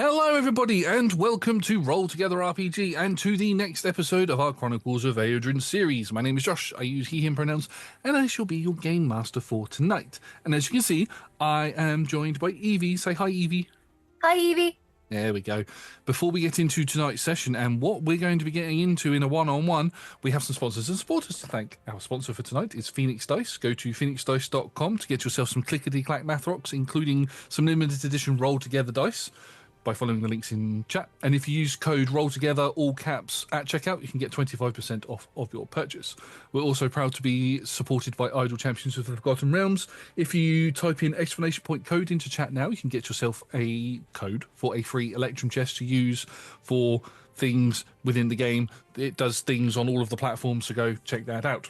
Hello everybody and welcome to Roll Together RPG and to the next episode of our Chronicles of Aeodrun series. My name is Josh, I use he, him pronouns, and I shall be your game master for tonight. And as you can see, I am joined by Evie. Say hi, Evie. Hi, Evie. There we go. Before we get into tonight's session and what we're going to be getting into in a one-on-one, we have some sponsors and supporters to thank. Our sponsor for tonight is Phoenix Dice. Go to phoenixdice.com to get yourself some clickety-clack math rocks, including some limited edition Roll Together dice, by following the links in chat. And if you use code ROLLTOGETHER, all caps, at checkout, you can get 25% off of your purchase. We're also proud to be supported by Idle Champions of the Forgotten Realms. If you type in exclamation point code into chat now, you can get yourself a code for a free Electrum chest to use for things within the game. It does things on all of the platforms, so go check that out.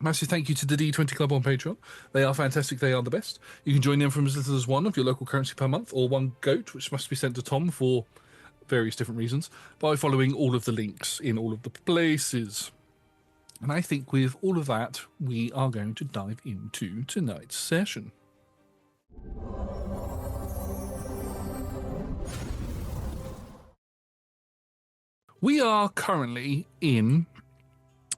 Massive thank you to the D20 Club on Patreon. They are fantastic, they are the best. You can join them from as little as one of your local currency per month, or one goat, which must be sent to Tom for various different reasons, by following all of the links in all of the places. And I think with all of that, we are going to dive into tonight's session. We are currently in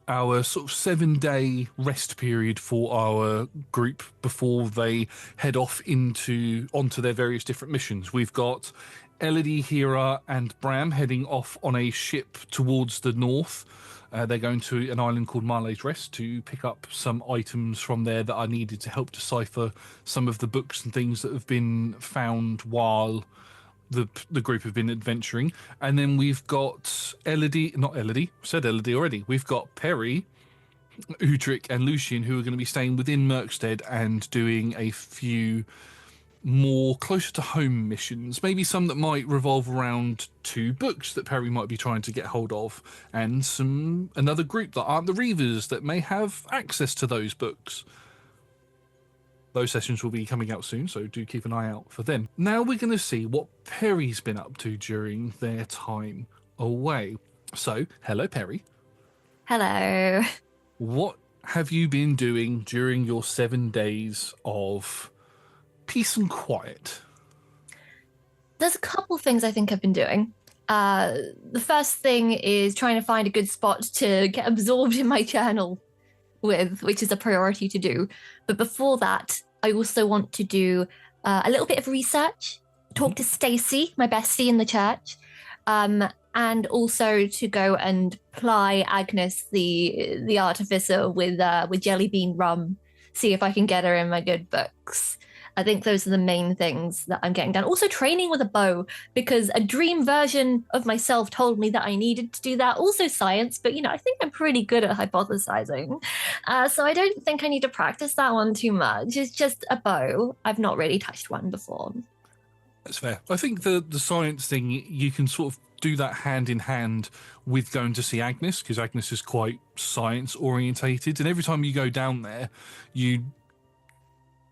our sort of 7-day rest period for our group before they head off onto their various different missions. We've got Elodie, Hera, and Bram heading off on a ship towards the north. They're going to an island called Marley's Rest to pick up some items from there that are needed to help decipher some of the books and things that have been found while the group have been adventuring. And then we've got Elodie, said Elodie already. We've got Peri, Utric, and Lucian, who are going to be staying within Merkstead and doing a few more closer to home missions, maybe some that might revolve around 2 books that Peri might be trying to get hold of, and another group that aren't the Reavers that may have access to those books. Those sessions will be coming out soon, so do keep an eye out for them. Now we're going to see what Peri's been up to during their time away. So, hello, Peri. Hello. What have you been doing during your 7 days of peace and quiet? There's a couple things I think I've been doing. The first thing is trying to find a good spot to get absorbed in my journal with, which is a priority to do. But before that, I also want to do a little bit of research, talk to Stacey, my bestie in the church, and also to go and ply Agnes, the artificer, with jelly bean rum, see if I can get her in my good books. I think those are the main things that I'm getting done. Also training with a bow, because a dream version of myself told me that I needed to do that. Also science, but I think I'm pretty good at hypothesizing. So I don't think I need to practice that one too much. It's just a bow. I've not really touched one before. That's fair. I think the science thing, you can sort of do that hand in hand with going to see Agnes, because Agnes is quite science orientated. And every time you go down there, you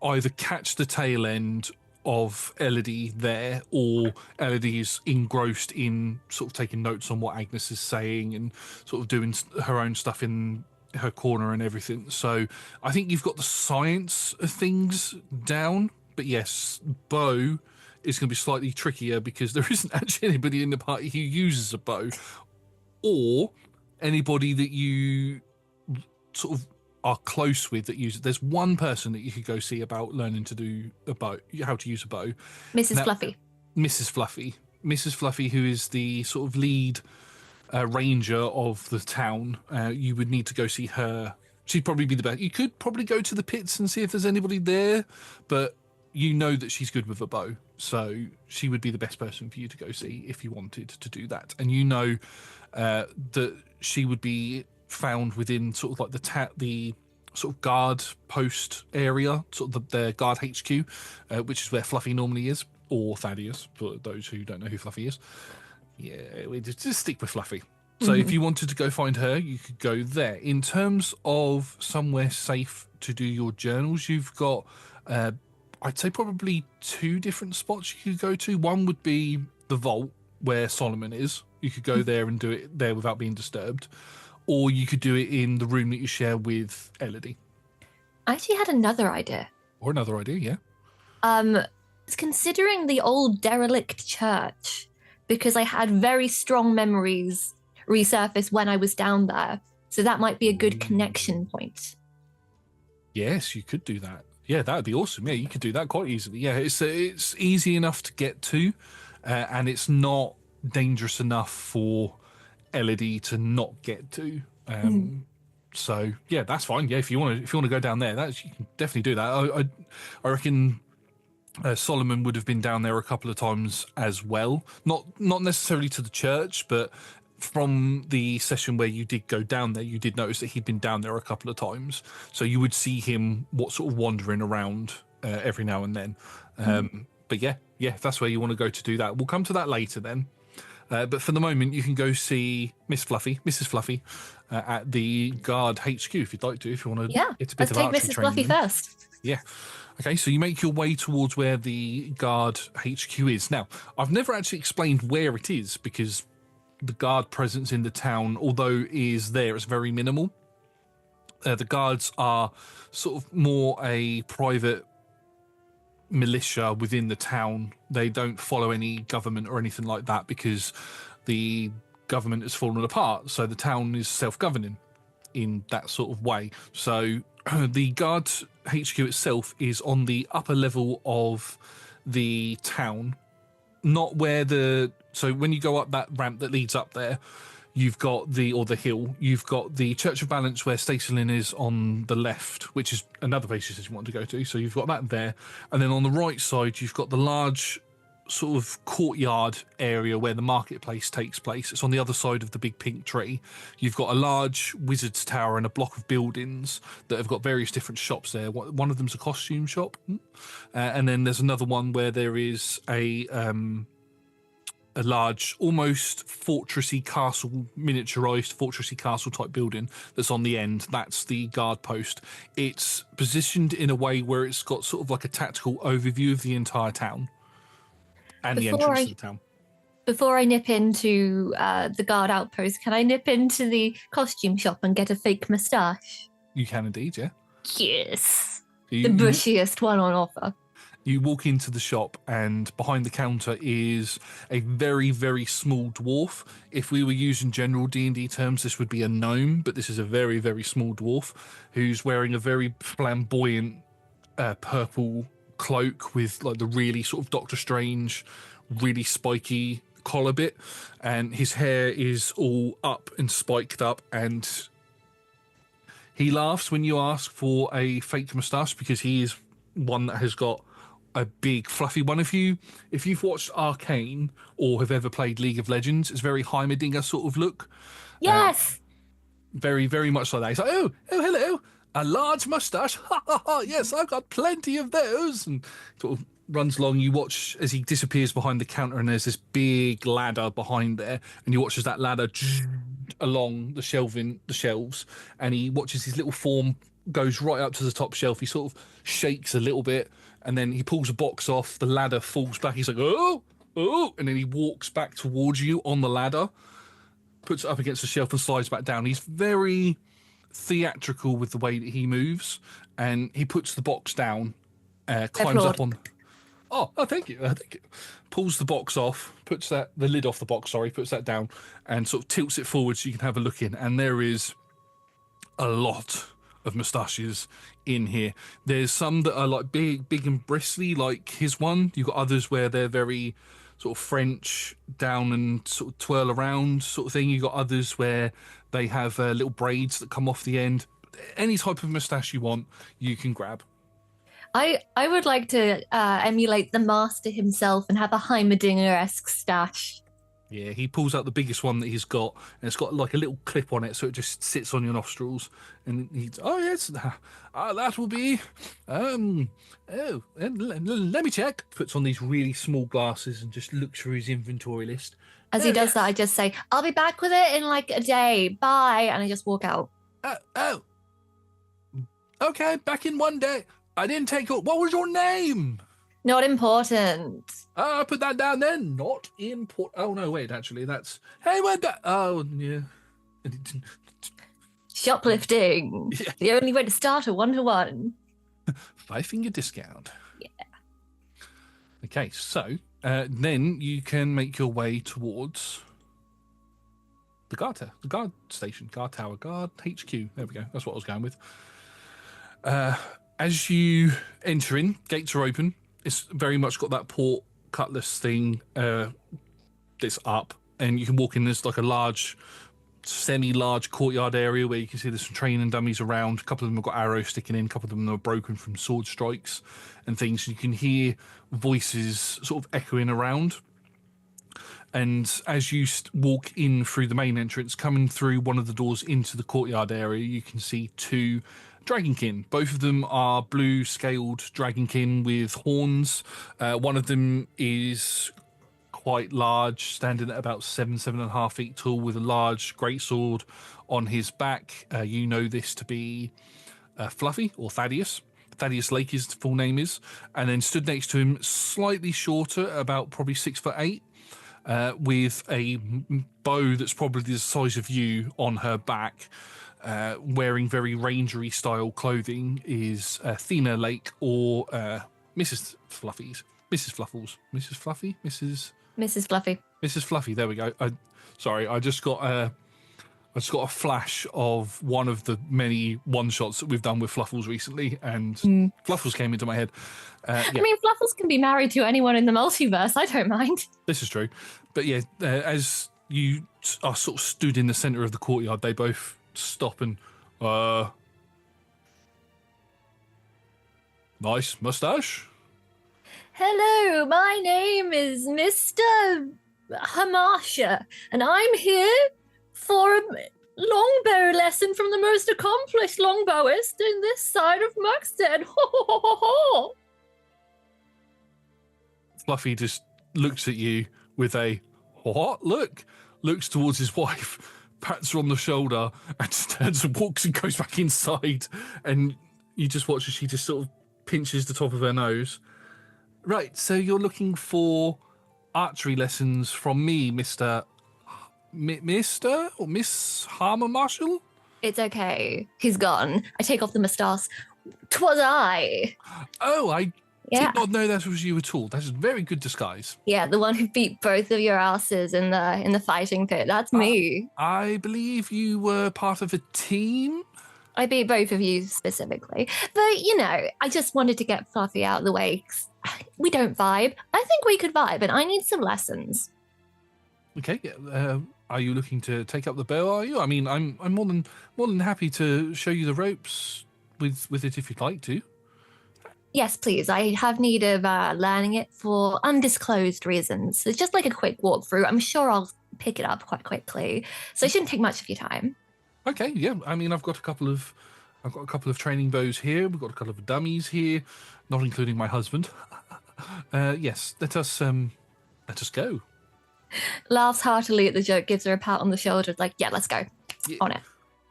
either catch the tail end of Elodie there, or Elodie is engrossed in sort of taking notes on what Agnes is saying and sort of doing her own stuff in her corner and everything. So I think you've got the science of things down, but yes, bow is going to be slightly trickier because there isn't actually anybody in the party who uses a bow, or anybody that you sort of are close with that use it. There's one person that you could go see about learning to do a bow, how to use a bow. Mrs. Fluffy. Mrs. Fluffy, who is the sort of lead ranger of the town. You would need to go see her. She'd probably be the best. You could probably go to the pits and see if there's anybody there, but you know that she's good with a bow, so she would be the best person for you to go see if you wanted to do that. And you know that she would be found within sort of like the sort of guard post area, sort of their guard HQ, which is where Fluffy normally is, or Thaddeus, for those who don't know who Fluffy is. Yeah, we just stick with Fluffy. So if you wanted to go find her, you could go there. In terms of somewhere safe to do your journals, you've got, I'd say probably 2 different spots you could go to. One would be the vault where Solomon is. You could go there and do it there without being disturbed. Or you could do it in the room that you share with Elodie. I actually had another idea. Or another idea, yeah. was considering the old derelict church because I had very strong memories resurface when I was down there. So that might be a good connection point. Yes, you could do that. Yeah, that would be awesome. Yeah, you could do that quite easily. Yeah, it's easy enough to get to, and it's not dangerous enough for LED to not get to. So yeah, that's fine. Yeah, if you want to go down there, you can definitely do that. I reckon Solomon would have been down there a couple of times as well. Not necessarily to the church, but from the session where you did go down there, you did notice that he'd been down there a couple of times. So you would see him sort of wandering around every now and then. But yeah, if that's where you want to go to do that. We'll come to that later then. But for the moment, you can go see Mrs. Fluffy, at the Guard HQ if you'd like to. If you want to, Yeah, it's a bit let's of take archery Mrs. training. Fluffy first. Yeah. Okay, so you make your way towards where the Guard HQ is. Now, I've never actually explained where it is because the Guard presence in the town, although is there, it's very minimal. The Guards are sort of more a private militia within the town. They don't follow any government or anything like that because the government has fallen apart. So the town is self-governing in that sort of way. So the Guard HQ itself is on the upper level of the town, not where so when you go up that ramp that leads up there, you've got the hill, you've got the Church of Balance where Stacelin is on the left, which is another place you want to go to. So you've got that there. And then on the right side, you've got the large sort of courtyard area where the marketplace takes place. It's on the other side of the big pink tree. You've got a large wizard's tower and a block of buildings that have got various different shops there. One of them's a costume shop. And then there's another one where there is a large, almost fortressy castle, miniaturized fortressy castle type building that's on the end. That's the guard post. It's positioned in a way where it's got sort of like a tactical overview of the entire town and the entrance to the town. Before I nip into the guard outpost, can I nip into the costume shop and get a fake moustache? You can indeed, yeah. Yes. The bushiest one on offer. You walk into the shop and behind the counter is a very, very small dwarf. If we were using general D&D terms, this would be a gnome, but this is a very, very small dwarf who's wearing a very flamboyant purple cloak with like the really sort of Doctor Strange, really spiky collar bit. And his hair is all up and spiked up, and he laughs when you ask for a fake moustache because he is one that has got a big fluffy one. If you've watched Arcane or have ever played League of Legends, it's very Heimerdinger sort of look. Yes. Very, very much like that. He's like, oh, hello, a large moustache. Ha ha ha! Yes, I've got plenty of those. And sort of runs along. You watch as he disappears behind the counter, and there's this big ladder behind there, and you watch as that ladder along the shelves, and he watches his little form goes right up to the top shelf. He sort of shakes a little bit, and then he pulls a box off. The ladder falls back. He's like, oh, and then he walks back towards you on the ladder, puts it up against the shelf and slides back down. He's very theatrical with the way that he moves, and he puts the box down, climbs up on. Oh, thank you. Pulls the box off, puts the lid off the box. Sorry, puts that down, and sort of tilts it forward so you can have a look in. And there is a lot of moustaches in here. There's some that are like big and bristly, like his one. You've got others where they're very sort of French, down and sort of twirl around sort of thing. You've got others where they have little braids that come off the end. Any type of moustache you want, you can grab. I would like to emulate the master himself and have a Heimerdinger-esque stash. Yeah, he pulls out the biggest one that he's got, and it's got like a little clip on it, so it just sits on your nostrils. And he's, oh yes, that will be, let me check. Puts on these really small glasses and just looks through his inventory list. As he does that, I just say, I'll be back with it in like a day. Bye. And I just walk out. Okay, back in one day. I didn't take your, what was your name? Not important. I'll put that down then. Not important. Oh, no, wait, actually, that's... Hey, we're back. Oh, yeah. Shoplifting. Yeah. The only way to start a 1-to-1. 5-finger discount. Yeah. Okay, so then you can make your way towards the guard station, guard tower, guard HQ. There we go. That's what I was going with. As you enter in, gates are open. It's very much got that port cutlass thing that's up, and you can walk in. There's like a large, semi-large courtyard area where you can see there's some training dummies around. A couple of them have got arrows sticking in. A couple of them are broken from sword strikes and things. You can hear voices sort of echoing around. And as you walk in through the main entrance, coming through one of the doors into the courtyard area, you can see two dragonkin. Both of them are blue scaled dragonkin with horns. One of them is quite large, standing at about 7.5 feet tall, with a large greatsword on his back. You know this to be Fluffy, or Thaddeus. Thaddeus Lake, his full name is. And then stood next to him, slightly shorter, about probably 6'8", with a bow that's probably the size of you on her back, wearing very rangery style clothing, is Athena Lake, or Mrs. Fluffy's. Mrs. Fluffles. Mrs. Fluffy? Mrs. Fluffy. Mrs. Fluffy, there we go. Sorry, I just got a flash of one of the many one-shots that we've done with Fluffles recently, and Fluffles came into my head. I mean, Fluffles can be married to anyone in the multiverse. I don't mind. This is true. But yeah, as you are sort of stood in the centre of the courtyard, they both stop and, nice moustache. Hello, my name is Mr. Hamasha, and I'm here for a longbow lesson from the most accomplished longbowist in this side of Muxted. Ho, ho, ho, ho, ho. Fluffy just looks at you with a what look, looks towards his wife, pats her on the shoulder, and turns and walks and goes back inside. And you just watch as she just sort of pinches the top of her nose. Right, so you're looking for archery lessons from me, Mr. or Miss Harmer Marshall? It's okay. He's gone. I take off the moustache. 'Twas I. Oh, I did not know that was you at all. That's a very good disguise. Yeah, the one who beat both of your asses in the fighting pit. That's me. I believe you were part of a team. I beat both of you specifically. But, I just wanted to get Fluffy out of the way. 'Cause we don't vibe. I think we could vibe, and I need some lessons. Okay. Are you looking to take up the bow? Are you? I mean, I'm more than happy to show you the ropes with it if you'd like to. Yes, please. I have need of learning it for undisclosed reasons. It's just like a quick walkthrough. I'm sure I'll pick it up quite quickly, so it shouldn't take much of your time. Okay. Yeah. I mean, I've got a couple of training bows here. We've got a couple of dummies here, not including my husband. Yes. Let us go. Laughs heartily at the joke, gives her a pat on the shoulder. It's like, yeah, let's go. Yeah. On it.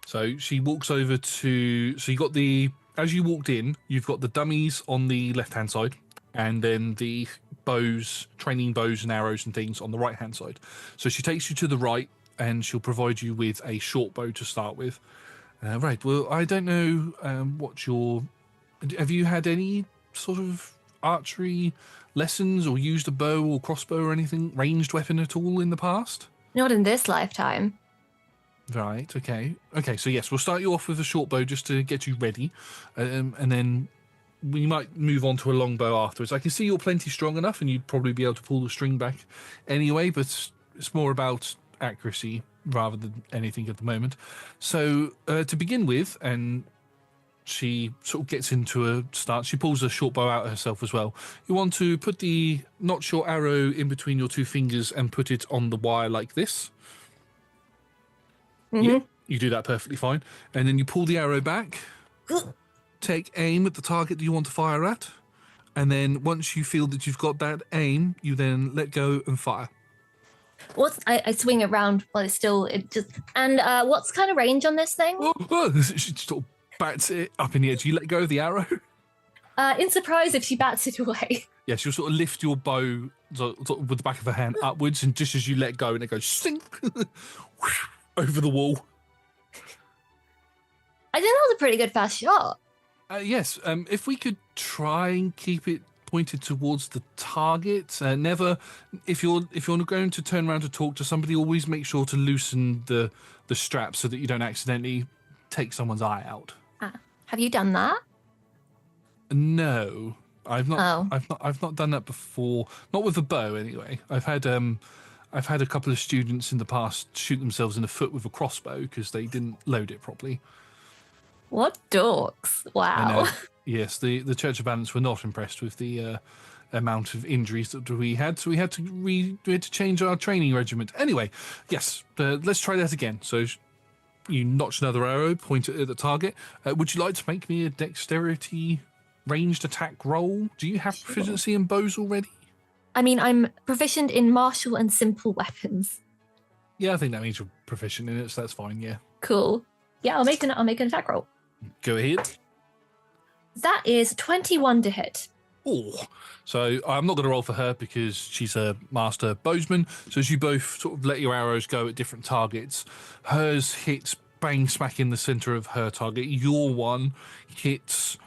So she walks over to. So you got as you walked in, you've got the dummies on the left-hand side, and then the bows, training bows and arrows and things on the right-hand side. So she takes you to the right, and she'll provide you with a short bow to start with. Right. Well, I don't know have you had any sort of archery lessons or used a bow or crossbow or anything, ranged weapon at all in the past? Not in this lifetime. Right, okay. Okay, so yes, we'll start you off with a short bow just to get you ready, and then we might move on to a long bow afterwards. I can see you're plenty strong enough, and you'd probably be able to pull the string back anyway, but it's more about accuracy rather than anything at the moment. So, to begin with, and she sort of gets into a start, she pulls a short bow out herself as well. You want to put the not short arrow in between your two fingers and put it on the wire like this. Mm-hmm. Yeah, you do that perfectly fine. And then you pull the arrow back, take aim at the target that you want to fire at, and then once you feel that you've got that aim, you then let go and fire. I swing it round while it's still what's kind of range on this thing? She sort of bats it up in the edge. You let go of the arrow. In surprise if she bats it away. Yeah, she'll sort of lift your bow sort of with the back of her hand upwards, and just as you let go, and it goes sink over the wall. I think that was a pretty good fast shot. Yes, if we could try and keep it pointed towards the target. Never, if you're going to turn around to talk to somebody, always make sure to loosen the strap so that you don't accidentally take someone's eye out. Have you done that? No, I've not. Oh. I've not done that before. Not with a bow, anyway. I've had a couple of students in the past shoot themselves in the foot with a crossbow because they didn't load it properly. What dorks! Wow. And, yes, the Church of Balance were not impressed with the amount of injuries that we had, so we had to change our training regiment. Anyway, yes, let's try that again. So you notch another arrow, point it at the target. Would you like to make me a dexterity ranged attack roll? Do you have proficiency in bows already? I mean, I'm proficient in martial and simple weapons. Yeah, I think that means you're proficient in it, so that's fine. Yeah. Cool. Yeah, I'll make an attack roll. Go ahead. That is 21 to hit. Oh, so I'm not going to roll for her because she's a master bowsman. So as you both sort of let your arrows go at different targets, hers hits bang smack in the center of her target. Your one hits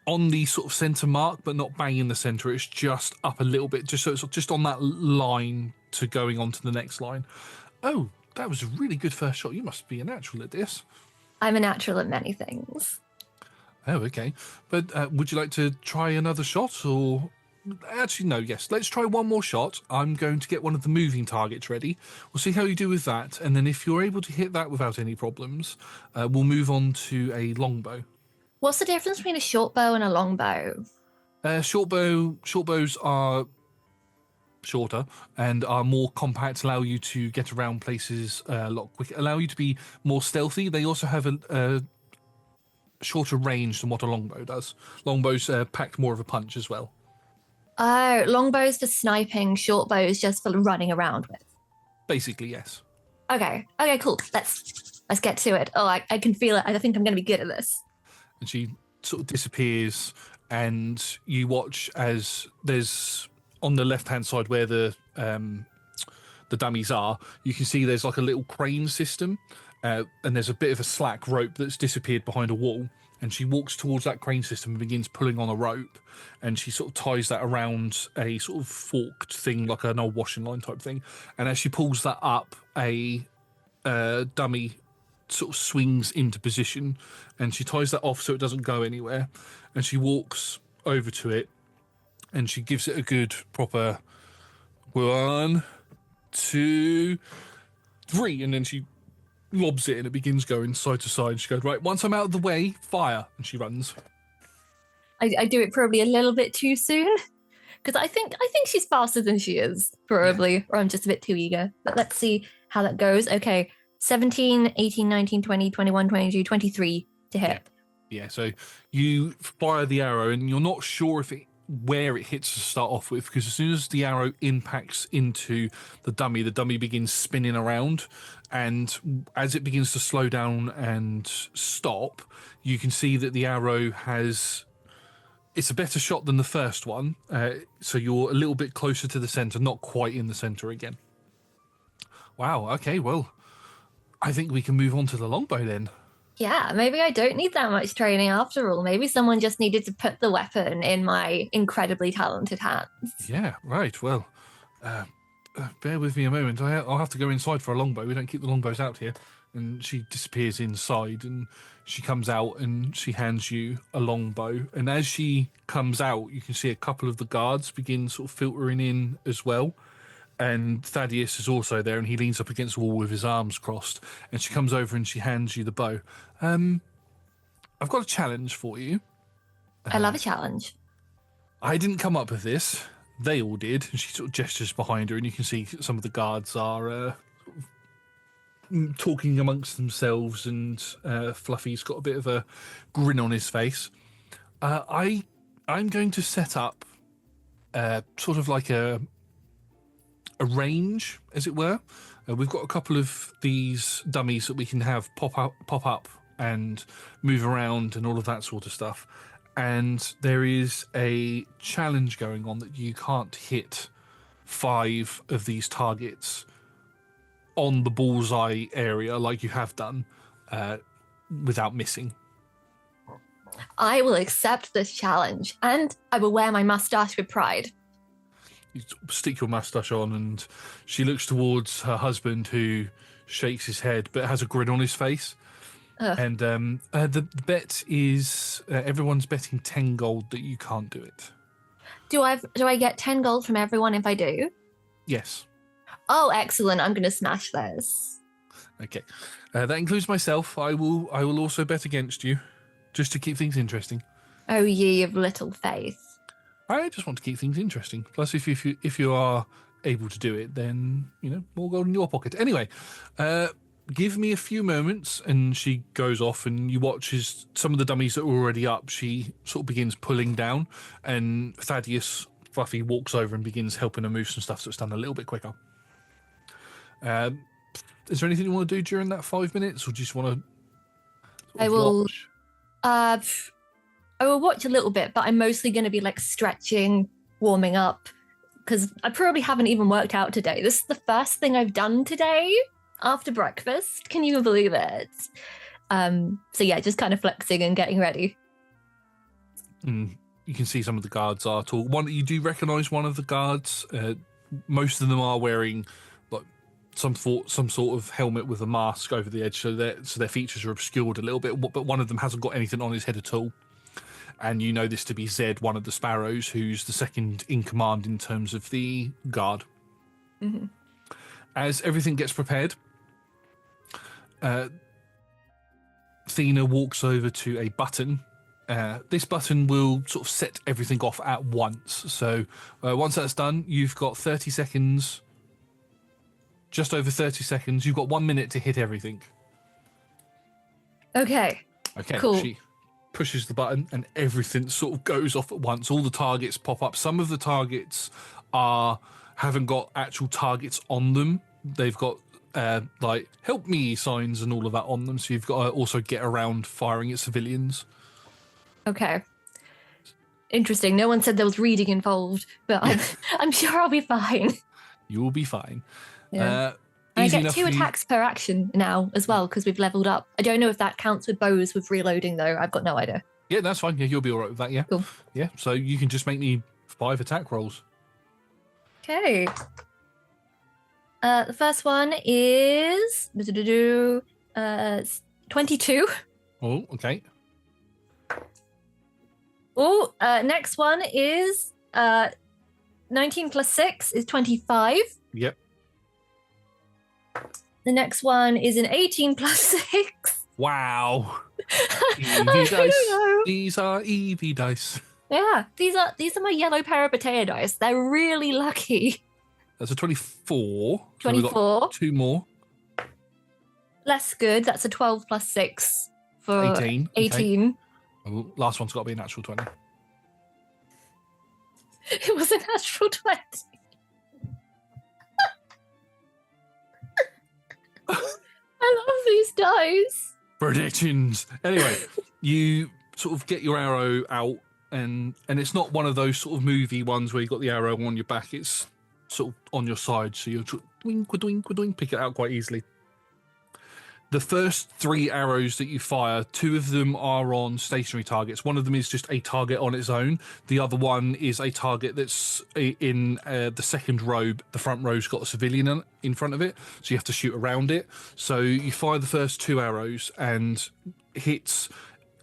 on the sort of center mark, but not bang in the center. It's just up a little bit, just so it's just on that line to going on to the next line. Oh, that was a really good first shot. You must be a natural at this. I'm a natural at many things. Oh, okay. But would you like to try another shot, or actually no? Yes, let's try one more shot. I'm going to get one of the moving targets ready. We'll see how you do with that, and then if you're able to hit that without any problems, we'll move on to a longbow. What's the difference between a short bow and a long bow? Short bows are shorter and are more compact, allow you to get around places a lot quicker, allow you to be more stealthy. They also have a shorter range than what a longbow does. Longbows pack more of a punch as well. Oh, longbows for sniping, short bows just for running around with. Basically, yes. Okay, cool. Let's get to it. Oh, I can feel it. I think I'm going to be good at this. And she sort of disappears, and you watch as there's on the left-hand side where the dummies are, you can see there's like a little crane system, and there's a bit of a slack rope that's disappeared behind a wall, and she walks towards that crane system and begins pulling on a rope, and she sort of ties that around a sort of forked thing, like an old washing line type thing, and as she pulls that up, a dummy sort of swings into position, and she ties that off so it doesn't go anywhere, and she walks over to it, and she gives it a good proper 1, 2, 3, and then she lobs it and it begins going side to side. She goes, right, once I'm out of the way, fire, and she runs. I do it probably a little bit too soon because I think she's faster than she is, probably, or I'm just a bit too eager. But let's see how that goes. Okay, 17, 18, 19, 20, 21, 22, 23 to hit. Yeah, so you fire the arrow and you're not sure where it hits to start off with, because as soon as the arrow impacts into the dummy begins spinning around, and as it begins to slow down and stop, you can see that the arrow it's a better shot than the first one, so you're a little bit closer to the center, not quite in the center again. Wow, okay, well, I think we can move on to the longbow then. Yeah, maybe I don't need that much training after all. Maybe someone just needed to put the weapon in my incredibly talented hands. Yeah, right. Well, bear with me a moment. I'll have to go inside for a longbow. We don't keep the longbows out here. And she disappears inside, and she comes out and she hands you a longbow. And as she comes out, you can see a couple of the guards begin sort of filtering in as well. And Thaddeus is also there, and he leans up against the wall with his arms crossed, and she comes over and she hands you the bow. I've got a challenge for you. I love a challenge. I didn't come up with this. They all did. And she sort of gestures behind her, and you can see some of the guards are talking amongst themselves, and Fluffy's got a bit of a grin on his face. I'm going to set up sort of like a range, as it were. We've got a couple of these dummies that we can have pop up and move around and all of that sort of stuff. And there is a challenge going on that you can't hit 5 of these targets on the bullseye area like you have done without missing. I will accept this challenge, and I will wear my mustache with pride. You stick your mustache on, and she looks towards her husband, who shakes his head but has a grin on his face. Ugh. And the bet is everyone's betting 10 gold that you can't do it. Do I get 10 gold from everyone if I do? Yes. Oh, excellent. I'm going to smash this. Okay. That includes myself. I will also bet against you, just to keep things interesting. Oh, ye of little faith. I just want to keep things interesting. Plus, if you are able to do it, then more gold in your pocket. Anyway, give me a few moments, and she goes off, and you watch as some of the dummies that were already up. She sort of begins pulling down, and Thaddeus Fluffy walks over and begins helping her move some stuff so it's done a little bit quicker. Is there anything you want to do during that 5 minutes, or do you just want to? I will. Watch? I will watch a little bit, but I'm mostly going to be like stretching, warming up, because I probably haven't even worked out today. This is the first thing I've done today after breakfast. Can you believe it? So yeah, just kind of flexing and getting ready. You can see some of the guards are tall. You do recognise one of the guards. Most of them are wearing like some sort of helmet with a mask over the edge, so their features are obscured a little bit. But one of them hasn't got anything on his head at all. And you know this to be Zed, one of the Sparrows, who's the second in command in terms of the guard. Mm-hmm. As everything gets prepared, Thena walks over to a button. This button will sort of set everything off at once. So once that's done, you've got 30 seconds, just over 30 seconds. You've got 1 minute to hit everything. Okay, cool. She pushes the button and everything sort of goes off at once. All the targets pop up. Some of the targets haven't got actual targets on them. They've got like help me signs and all of that on them. So you've got to also get around firing at civilians. Okay. Interesting. No one said there was reading involved, but I'm sure I'll be fine. You will be fine. Yeah. I get 2 attacks per action now as well because we've leveled up. I don't know if that counts with bows with reloading though. I've got no idea. Yeah, that's fine. Yeah, you'll be all right with that. Yeah. Cool. Yeah. So you can just make me 5 attack rolls. Okay. The first one is 22. Oh, okay. Oh, next one is 19 plus 6 is 25. Yep. The next one is an 18 plus 6. Wow. Eevee dice. These are Eevee dice. Yeah, these are my yellow Parabatea dice. They're really lucky. That's a 24. 24. So got 2 more. Less good. That's a 12 plus 6 for 18. 18. Okay. Oh, last one's got to be a natural 20. It was a natural 20. I love these dice. Predictions. Anyway, you sort of get your arrow out, and it's not one of those sort of movie ones where you got the arrow on your back. It's sort of on your side, so you'll pick it out quite easily. The first 3 arrows that you fire, 2 of them are on stationary targets. One of them is just a target on its own. The other one is a target that's in the second row. The front row's got a civilian in front of it, so you have to shoot around it. So you fire the first 2 arrows and hits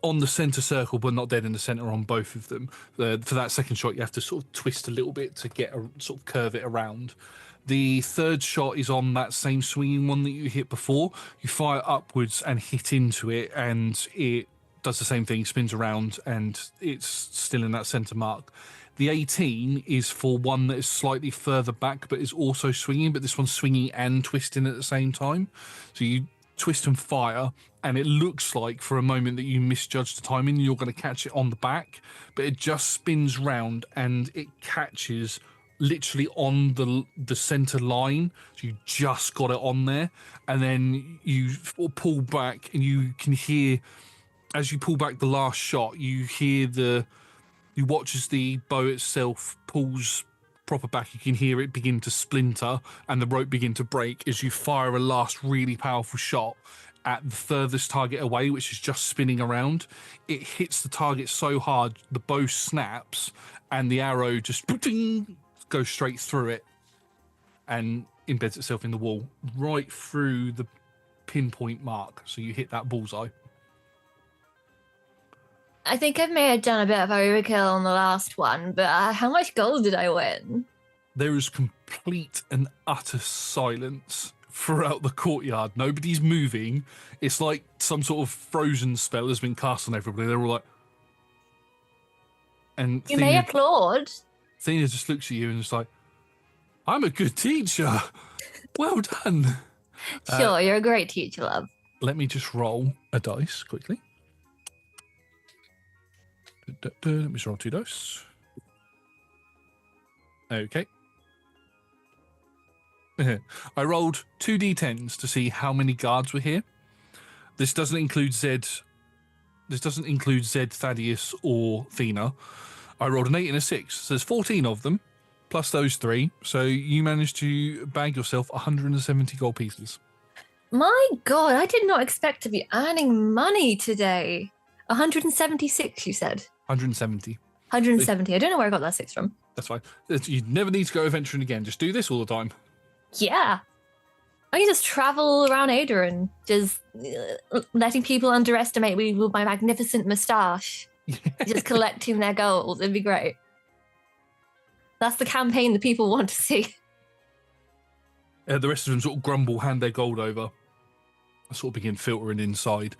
on the center circle, but not dead in the center on both of them. For that second shot, you have to sort of twist a little bit to get sort of curve it around. The third shot is on that same swinging one that you hit before. You fire upwards and hit into it, and it does the same thing, spins around, and it's still in that center mark. The 18 is for one that is slightly further back, but is also swinging, but this one's swinging and twisting at the same time. So you twist and fire, and it looks like for a moment that you misjudged the timing, you're going to catch it on the back, but it just spins round and it catches literally on the center line, so you just got it on there, and then you pull back, and you can hear as you pull back the last shot, you watch as the bow itself pulls proper back. You can hear it begin to splinter and the rope begin to break as you fire a last really powerful shot, at the furthest target away, which is just spinning around. It hits the target so hard, the bow snaps, and the arrow just goes straight through it and embeds itself in the wall, right through the pinpoint mark. So you hit that bullseye. I think I may have done a bit of overkill on the last one, but how much gold did I win? There is complete and utter silence throughout the courtyard. Nobody's moving. It's like some sort of frozen spell has been cast on everybody. They're all like... And You may applaud. Athena just looks at you and is like, I'm a good teacher. Well done. Sure, you're a great teacher, love. Let me just roll a dice quickly. Let me just roll 2 dice. Okay. I rolled 2 d10s to see how many guards were here. This doesn't include Zed. This doesn't include Zed, Thaddeus, or Thena. I rolled an 8 and a 6. So there's 14 of them, plus those 3. So you managed to bag yourself 170 gold pieces. My God, I did not expect to be earning money today. 176, you said? 170. 170. I don't know where I got that 6 from. That's fine. You never need to go adventuring again. Just do this all the time. Yeah. I can just travel around Aeodrun, just letting people underestimate me with my magnificent moustache. Just collecting their gold. It'd be great. That's the campaign that people want to see. The rest of them sort of grumble, hand their gold over. I sort of begin filtering inside.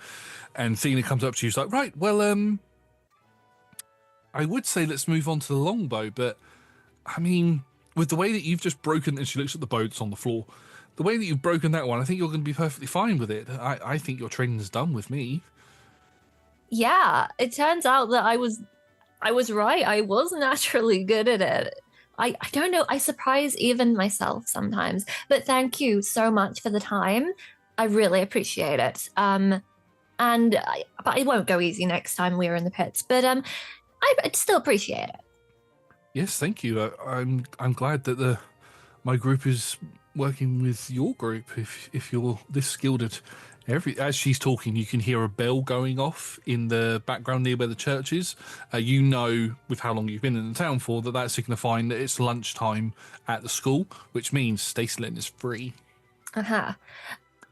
And Thena comes up to you, she's like, right, well, I would say let's move on to the longbow, but I mean, with the way that you've just broken, and she looks at the bow that's on the floor, the way that you've broken that one, I think you're going to be perfectly fine with it. I think your training's done with me. Yeah, it turns out that I was right. I was naturally good at it. I don't know. I surprise even myself sometimes. But thank you so much for the time. I really appreciate it. But it won't go easy next time we're in the pits. But I still appreciate it. Yes, thank you. I'm glad that my group is working with your group. If you're this skilled at as she's talking, you can hear a bell going off in the background near where the church is. You know, with how long you've been in the town for, that's signifying that it's lunchtime at the school, which means Stacelin is free.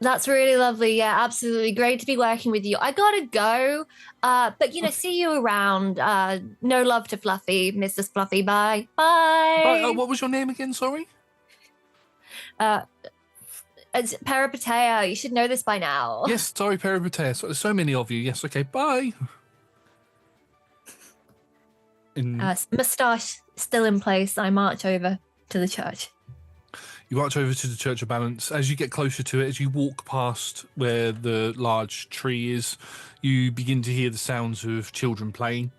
That's really lovely. Yeah, absolutely. Great to be working with you. I gotta go. But, see you around. No love to Fluffy, Mr. Fluffy. Bye. Bye. What was your name again? Sorry? It's Peripatea. You should know this by now. Yes, sorry, Peripatea. So, there's so many of you. Yes, okay, bye. Moustache still in place. I march over to the church. You march over to the Church of Balance. As you get closer to it, as you walk past where the large tree is, you begin to hear the sounds of children playing.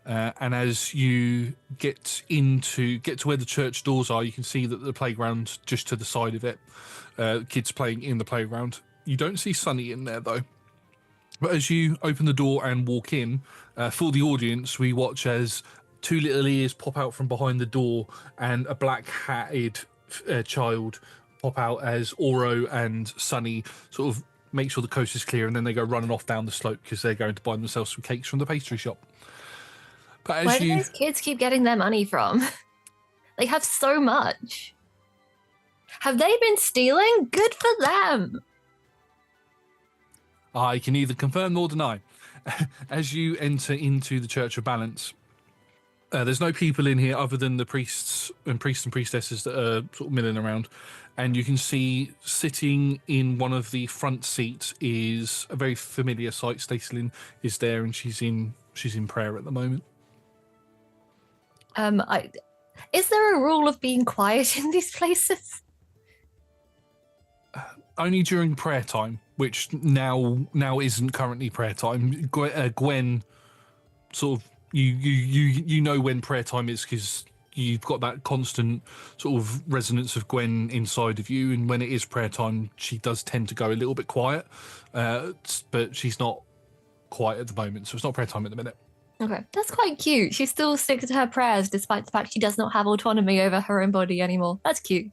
And as you get to where the church doors are, you can see that the playground just to the side of it. Kids playing in the playground. You don't see Sunny in there though. But as you open the door and walk in, for the audience, we watch as 2 little ears pop out from behind the door and a black hatted child pop out as Oro and Sunny sort of make sure the coast is clear, and then they go running off down the slope because they're going to buy themselves some cakes from the pastry shop. But as Where do those kids keep getting their money from? They have so much. Have they been stealing? Good for them. I can neither confirm nor deny. As you enter into the Church of Balance, there's no people in here other than the priests and priestesses that are sort of milling around. And you can see sitting in one of the front seats is a very familiar sight. Stacelin is there, and she's in prayer at the moment. Is there a rule of being quiet in these places? Only during prayer time, which now isn't currently prayer time. Gwen, sort of, you know when prayer time is because you've got that constant sort of resonance of Gwen inside of you, and when it is prayer time, she does tend to go a little bit quiet, but she's not quiet at the moment, so it's not prayer time at the minute. Okay, that's quite cute. She still sticks to her prayers despite the fact she does not have autonomy over her own body anymore. That's cute.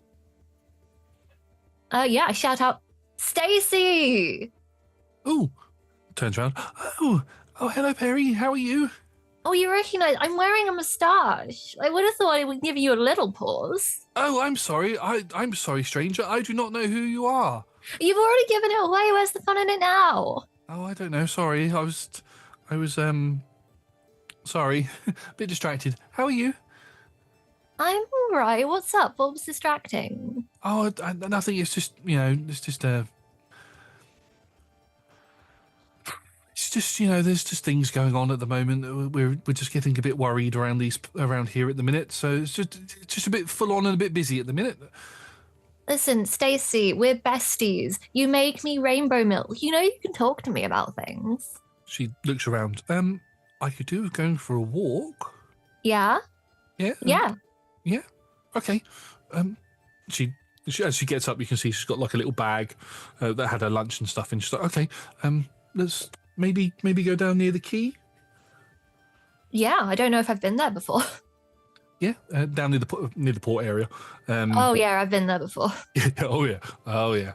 I shout out, Stacy! Oh, turns around. Oh, hello, Peri. How are you? Oh, you recognize I'm wearing a moustache. I would have thought I would give you a little pause. Oh, I'm sorry. I'm sorry, stranger. I do not know who you are. You've already given it away. Where's the fun in it now? Oh, I don't know. Sorry. I was sorry. A bit distracted. How are you? I'm all right. What's up? What was distracting? Oh, nothing. It's just, it's just, there's just things going on at the moment. We're just getting a bit worried around here at the minute. So it's just a bit full on and a bit busy at the minute. Listen, Stacy, we're besties. You make me rainbow milk. You know you can talk to me about things. She looks around. I could do with going for a walk. Yeah? Yeah. Yeah. Yeah. Okay. She as she gets up, you can see she's got like a little bag that had her lunch and stuff. And she's like, okay, let's maybe go down near the quay. Yeah, I don't know if I've been there before. Yeah, down near the port area. Oh yeah, I've been there before. Oh yeah. Oh yeah.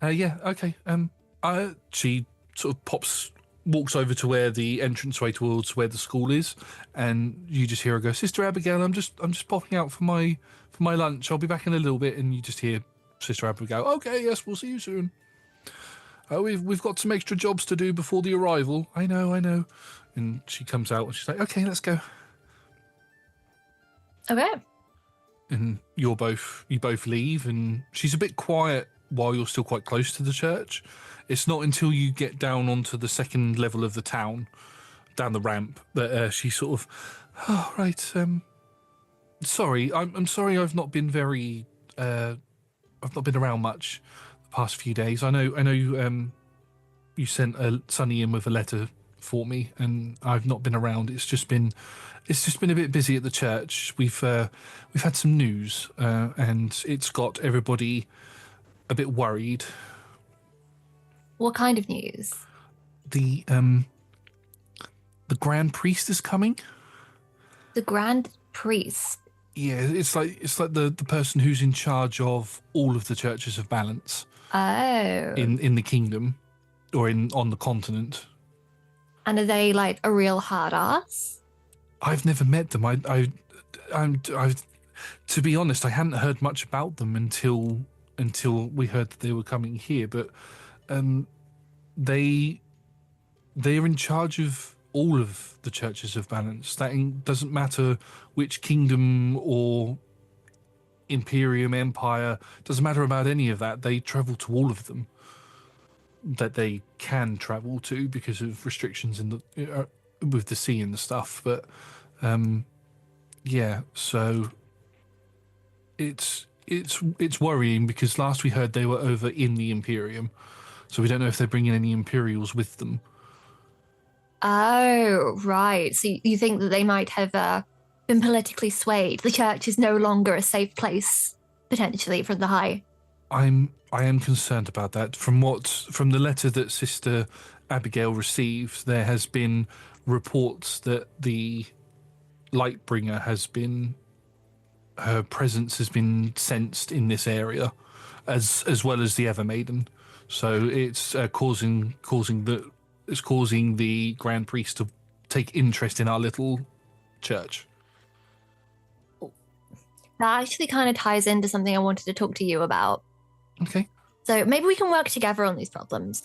Yeah. Okay. She sort of walks over to where the entranceway towards where the school is, and you just hear her go, "Sister Abigail, I'm just popping out for my lunch. I'll be back in a little bit." And you just hear Sister Abigail, "Okay, yes, we'll see you soon. We've got some extra jobs to do before the arrival." I know. And she comes out and she's like, "Okay, let's go." Okay. And you both leave, and she's a bit quiet while you're still quite close to the church. It's not until you get down onto the second level of the town, down the ramp, that she sort of, "Oh, right, sorry, I'm sorry I've not been very, I've not been around much the past few days. I know you sent Sonny in with a letter for me, and I've not been around. It's just been a bit busy at the church. We've had some news, and it's got everybody a bit worried." What kind of news? The Grand Priest is coming. The Grand Priest. Yeah, it's like the person who's in charge of all of the churches of balance. Oh. In the kingdom, or on the continent. And are they like a real hard ass? I've never met them. I'm to be honest, I hadn't heard much about them until we heard that they were coming here. But they're in charge of all of the churches of balance. That doesn't matter which kingdom or Imperium, Empire. Doesn't matter about any of that. They travel to all of them that they can travel to because of restrictions in the with the sea and the stuff. But yeah, so it's worrying because last we heard they were over in the Imperium, so we don't know if they're bringing any Imperials with them. Oh, right. So you think that they might have been politically swayed? The church is no longer a safe place, potentially, from the High. I am concerned about that. From the letter that Sister Abigail received, there has been reports that the Lightbringer her presence has been sensed in this area, as well as the Evermaiden. So it's causing the Grand Priest to take interest in our little church. That actually kind of ties into something I wanted to talk to you about. Okay. So maybe we can work together on these problems.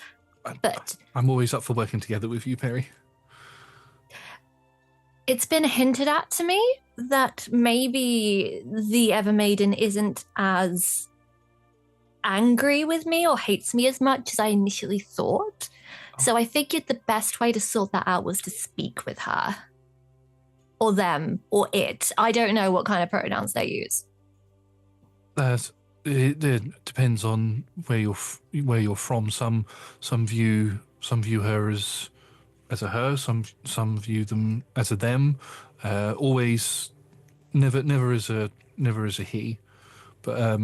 But I'm always up for working together with you, Peri. It's been hinted at to me that maybe the Evermaiden isn't as angry with me or hates me as much as I initially thought. So I figured the best way to sort that out was to speak with her. Or them, or it. I don't know what kind of pronouns they use. It depends on where you're from. Some view her as a her. Some view them as a them. Always, never as a he. But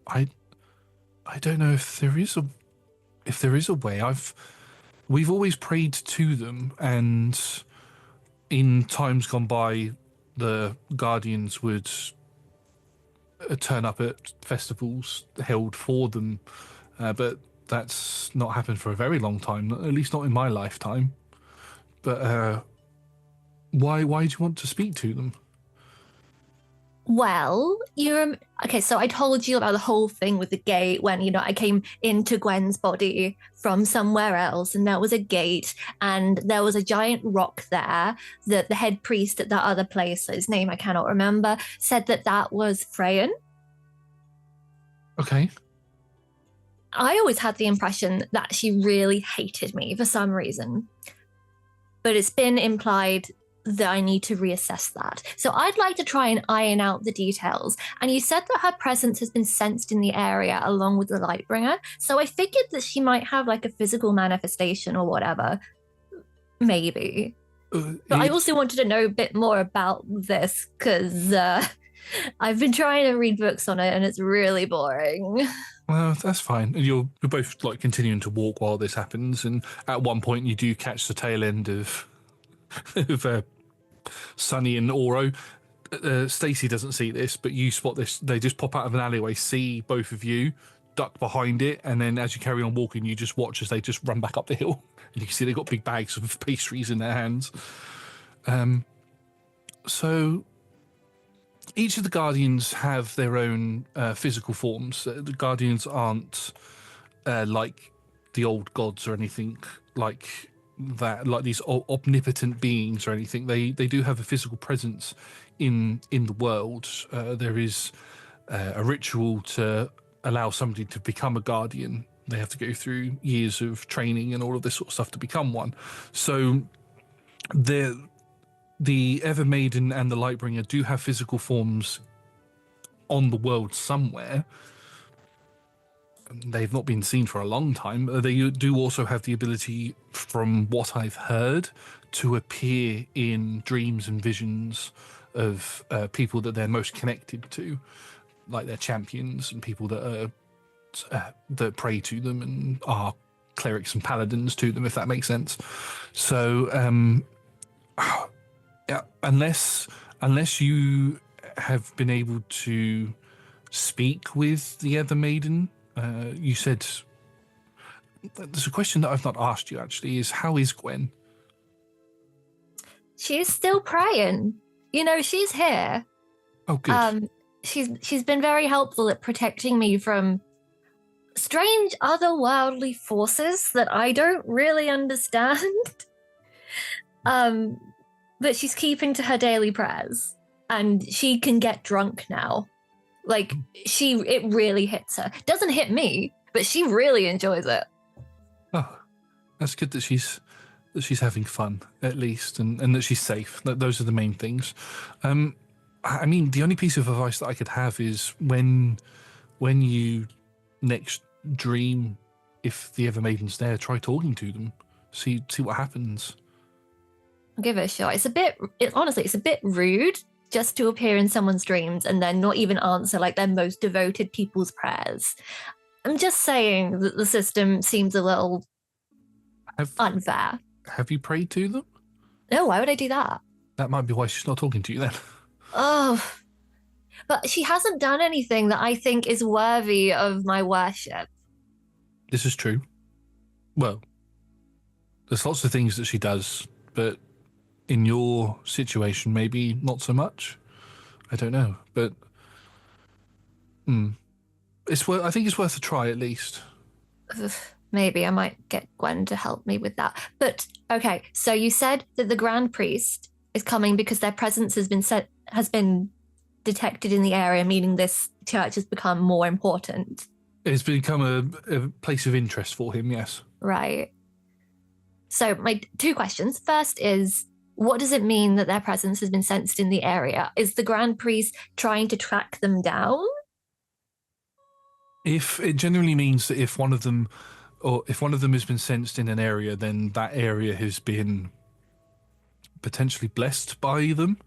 I don't know if there is a way. We've always prayed to them, and in times gone by, the Guardians would turn up at festivals held for them, but that's not happened for a very long time, at least not in my lifetime. But why do you want to speak to them? Well, okay. So I told you about the whole thing with the gate when I came into Gwen's body from somewhere else, and there was a gate, and there was a giant rock there. That the head priest at that other place, his name I cannot remember, said that was Freyan. Okay. I always had the impression that she really hated me for some reason, but it's been implied that I need to reassess that. So I'd like to try and iron out the details. And you said that her presence has been sensed in the area along with the Lightbringer. So I figured that she might have like a physical manifestation or whatever. Maybe. But I also wanted to know a bit more about this because I've been trying to read books on it and it's really boring. Well, that's fine. You're both like continuing to walk while this happens, and at one point you do catch the tail end of Sunny and Oro. Stacy doesn't see this, but you spot this. They just pop out of an alleyway, see both of you, duck behind it, and then as you carry on walking, you just watch as they just run back up the hill. And you can see they've got big bags of pastries in their hands. So each of the Guardians have their own physical forms. The Guardians aren't like the old gods or anything like that, like these omnipotent beings or anything. They do have a physical presence in the world. There is a ritual to allow somebody to become a Guardian. They have to go through years of training and all of this sort of stuff to become one. So the Evermaiden and the Lightbringer do have physical forms on the world somewhere. They've not been seen for a long time. They do also have the ability, from what I've heard, to appear in dreams and visions of people that they're most connected to, like their champions and people that that pray to them and are clerics and paladins to them, if that makes sense. So, yeah, unless you have been able to speak with the Evermaiden. You said there's a question that I've not asked you actually, is how is Gwen? She's still praying. She's here. Oh, good. She's been very helpful at protecting me from strange otherworldly forces that I don't really understand. But she's keeping to her daily prayers, and she can get drunk now. Like, it really hits her. Doesn't hit me, but she really enjoys it. Oh, that's good that she's having fun, at least, and that she's safe. Those are the main things. I mean, the only piece of advice that I could have is when you next dream, if the Evermaiden's there, try talking to them. See what happens. I'll give it a shot. Honestly, it's a bit rude just to appear in someone's dreams and then not even answer like their most devoted people's prayers. I'm just saying that the system seems a little unfair. Have you prayed to them? No, why would I do that? That might be why she's not talking to you then. Oh, but she hasn't done anything that I think is worthy of my worship. This is true. Well, there's lots of things that she does, but in your situation, maybe not so much. I don't know, but I think it's worth a try at least. Maybe I might get Gwen to help me with that. But okay, so you said that the Grand Priest is coming because their presence has been detected in the area, meaning this church has become more important. It's become a place of interest for him, yes. Right. So my two questions. First is, what does it mean that their presence has been sensed in the area? Is the Grand Priest trying to track them down? If it generally means that if one of them has been sensed in an area, then that area has been potentially blessed by them,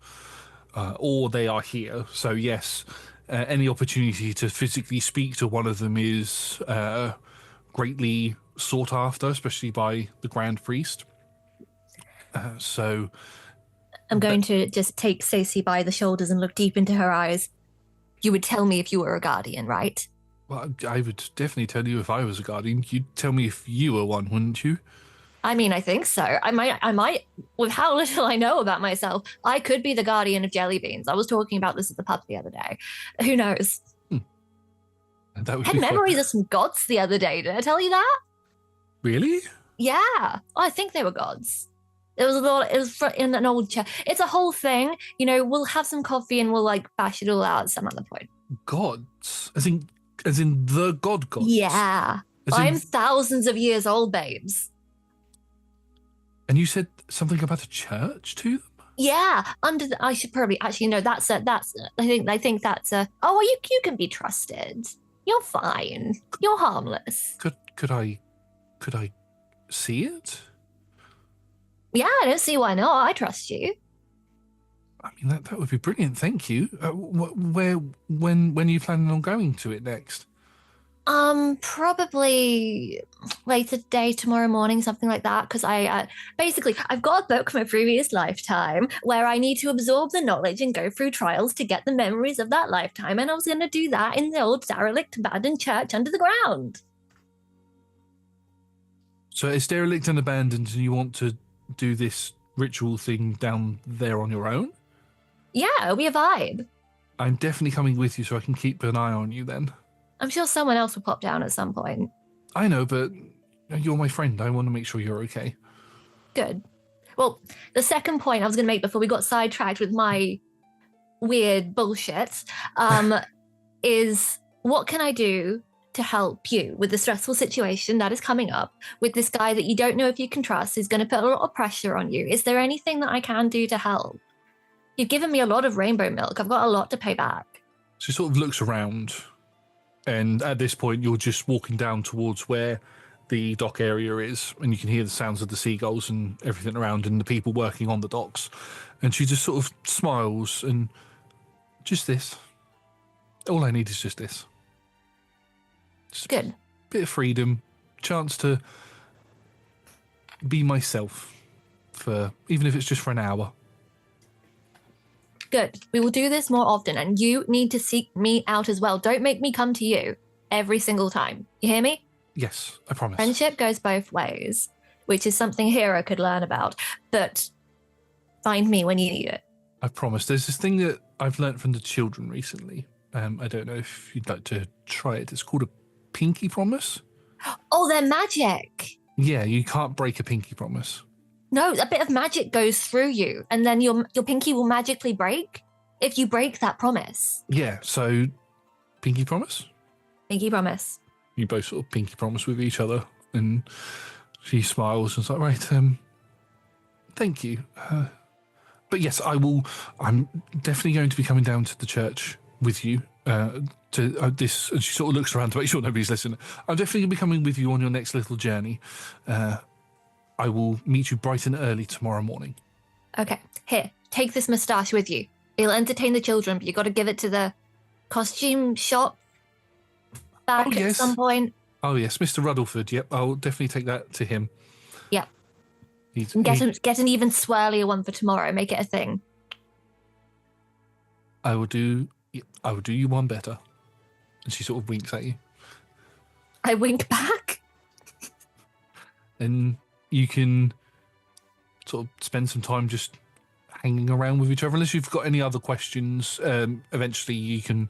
or they are here. So yes, any opportunity to physically speak to one of them is greatly sought after, especially by the Grand Priest. So I'm going to just take Stacey by the shoulders and look deep into her eyes. You would tell me if you were a guardian, right? Well, I would definitely tell you if I was a guardian. You'd tell me if you were one, wouldn't you? I mean, I think so. I might, with how little I know about myself, I could be the guardian of jelly beans. I was talking about this at the pub the other day. Who knows? Hmm. That would I be had fun. memories of some gods the other day. Did I tell you that? Really? Yeah. Oh, I think they were gods. It was a lot. It was in an old chair. It's a whole thing. We'll have some coffee and we'll like bash it all out at some other point. Gods? As in the gods? Yeah. As in, I'm thousands of years old, babes. and you said something about a church to them? Yeah, I should probably actually no. I think that's a. Oh, well, you can be trusted. You're fine. You're harmless. Could I see it? Yeah, I don't see why not. I trust you. I mean, that would be brilliant. Thank you. When are you planning on going to it next? Probably later today, tomorrow morning, something like that. Because basically I've got a book from a previous lifetime where I need to absorb the knowledge and go through trials to get the memories of that lifetime, and I was going to do that in the old derelict abandoned church under the ground. So it's derelict and abandoned, and you want to do this ritual thing down there on your own? Yeah, it'll be a vibe. I'm definitely coming with you so I can keep an eye on you then. I'm sure someone else will pop down at some point. I know, but you're my friend. I want to make sure you're okay. Good. Well, the second point I was going to make before we got sidetracked with my weird bullshit is what can I do to help you with the stressful situation that is coming up with this guy that you don't know if you can trust, who's going to put a lot of pressure on you? Is there anything that I can do to help? You've given me a lot of rainbow milk. I've got a lot to pay back. She sort of looks around, and at this point, you're just walking down towards where the dock area is, and you can hear the sounds of the seagulls and everything around and the people working on the docks. And she just sort of smiles and just this. All I need is just this. Just Good. a bit of freedom, chance to be myself for even if it's just for an hour. Good. We will do this more often, and you need to seek me out as well. Don't make me come to you every single time. You hear me? Yes, I promise. Friendship goes both ways, which is something Hero could learn about. But find me when you need it. I promise. There's this thing that I've learnt from the children recently. I don't know if you'd like to try it. It's called a pinky promise. Oh, they're magic. Yeah, you can't break a pinky promise. No, a bit of magic goes through you, and then your pinky will magically break if you break that promise. Yeah, so pinky promise? Pinky promise. You both sort of pinky promise with each other, and she smiles and is like, right, thank you. But yes, I will. I'm definitely going to be coming down to the church with you. To this, and she sort of looks around to make sure nobody's listening. I'm definitely going to be coming with you on your next little journey. I will meet you bright and early tomorrow morning. Okay, here, take this moustache with you. It'll entertain the children, but you got to give it to the costume shop back at some point. Oh yes, Mr. Ruddleford. Yep, I'll definitely take that to him. Yep. Get an even swirlier one for tomorrow. Make it a thing. I will do you one better. And she sort of winks at you. I wink back. And you can sort of spend some time just hanging around with each other. Unless you've got any other questions, eventually you can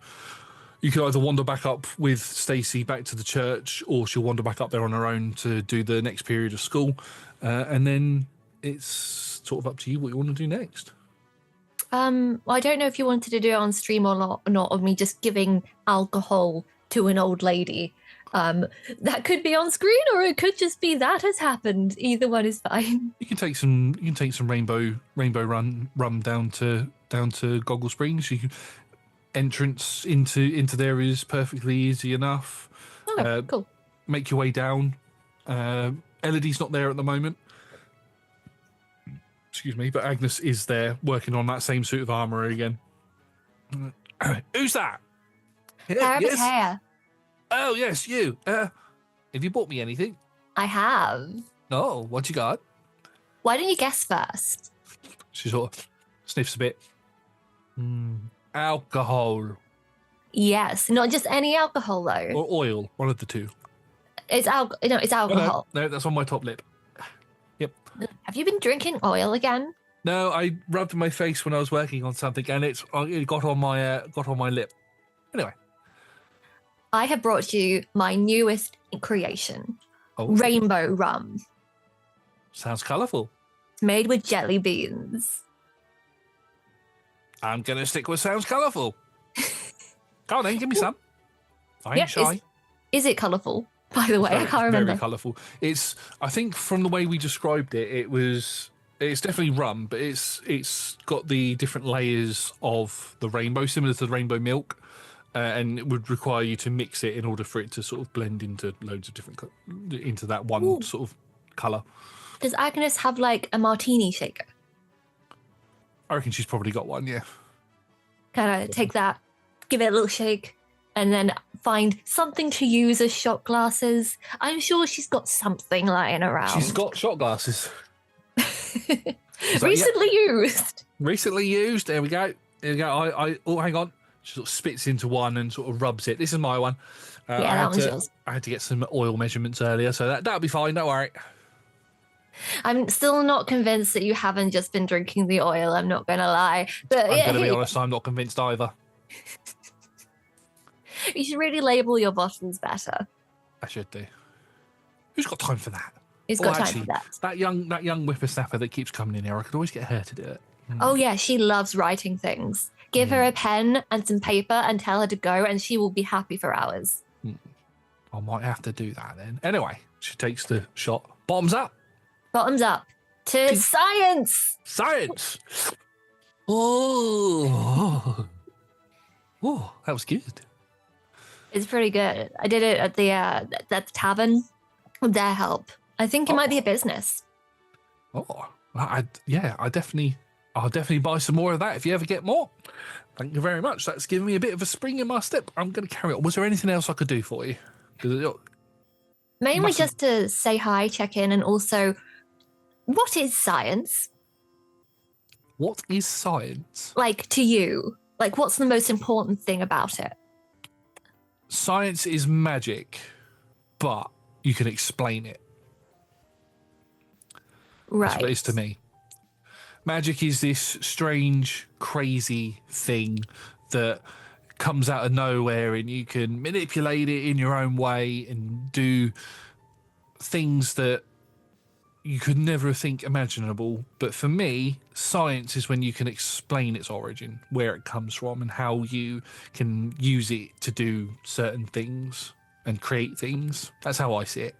either wander back up with Stacey back to the church, or she'll wander back up there on her own to do the next period of school. And then it's sort of up to you what you want to do next. Well, I don't know if you wanted to do it on stream or not, of me just giving alcohol to an old lady. That could be on screen, or it could just be that has happened. Either one is fine. You can take some rainbow rum down to Goggle Springs. Entrance into there is perfectly easy enough. Oh, cool. Make your way down. Elodie's not there at the moment. Excuse me, but Agnes is there working on that same suit of armor again. Who's that? Yes. Oh, yes, you. Have you bought me anything? I have. Oh, what you got? Why don't you guess first? She sort of sniffs a bit. Alcohol. Yes, not just any alcohol though. Or oil, one of the two. It's it's alcohol. No, that's on my top lip. Yep. Have you been drinking oil again? No, I rubbed my face when I was working on something, and it got on my lip. Anyway, I have brought you my newest creation, rainbow rum. Sounds colourful. It's made with jelly beans. I'm gonna stick with sounds colourful. Go on then, give me some. I ain't shy. Is it colourful? By the way, I can't remember. Very colourful. I think from the way we described it, it's definitely rum, but it's got the different layers of the rainbow, similar to the rainbow milk, and it would require you to mix it in order for it to sort of blend into loads of different into that one sort of colour. Does Agnes have like a martini shaker? I reckon she's probably got one. Yeah. Kind of take that, give it a little shake, and then find something to use as shot glasses. I'm sure she's got something lying around. She's got shot glasses. Recently used. Recently used. There we go. There we go. Oh, hang on. She sort of spits into one and sort of rubs it. This is my one. That one's yours. I had to get some oil measurements earlier, so that'll be fine. Don't worry. I'm still not convinced that you haven't just been drinking the oil. I'm not going to lie. But I'm going to be honest, I'm not convinced either. You should really label your bottles better. I should do. Who's got time for that? Who's got time for that? That young whippersnapper that keeps coming in here, I could always get her to do it. Oh, yeah, she loves writing things. Give her a pen and some paper and tell her to go, and she will be happy for hours. I might have to do that then. Anyway, she takes the shot. Bottoms up. Bottoms up to science. Science. Oh, that was good. It's pretty good. I did it at the tavern with their help. I think it might be a business. I'll definitely buy some more of that if you ever get more. Thank you very much. That's given me a bit of a spring in my step. I'm going to carry on. Was there anything else I could do for you? Mainly just to say hi, check in, and also, what is science? What is science? Like, to you? Like, what's the most important thing about it? Science is magic, but you can explain it. Right. That's what it is to me. Magic is this strange, crazy thing that comes out of nowhere and you can manipulate it in your own way and do things that you could never think imaginable. But for me, science is when you can explain its origin, where it comes from, and how you can use it to do certain things and create things. That's how I see it.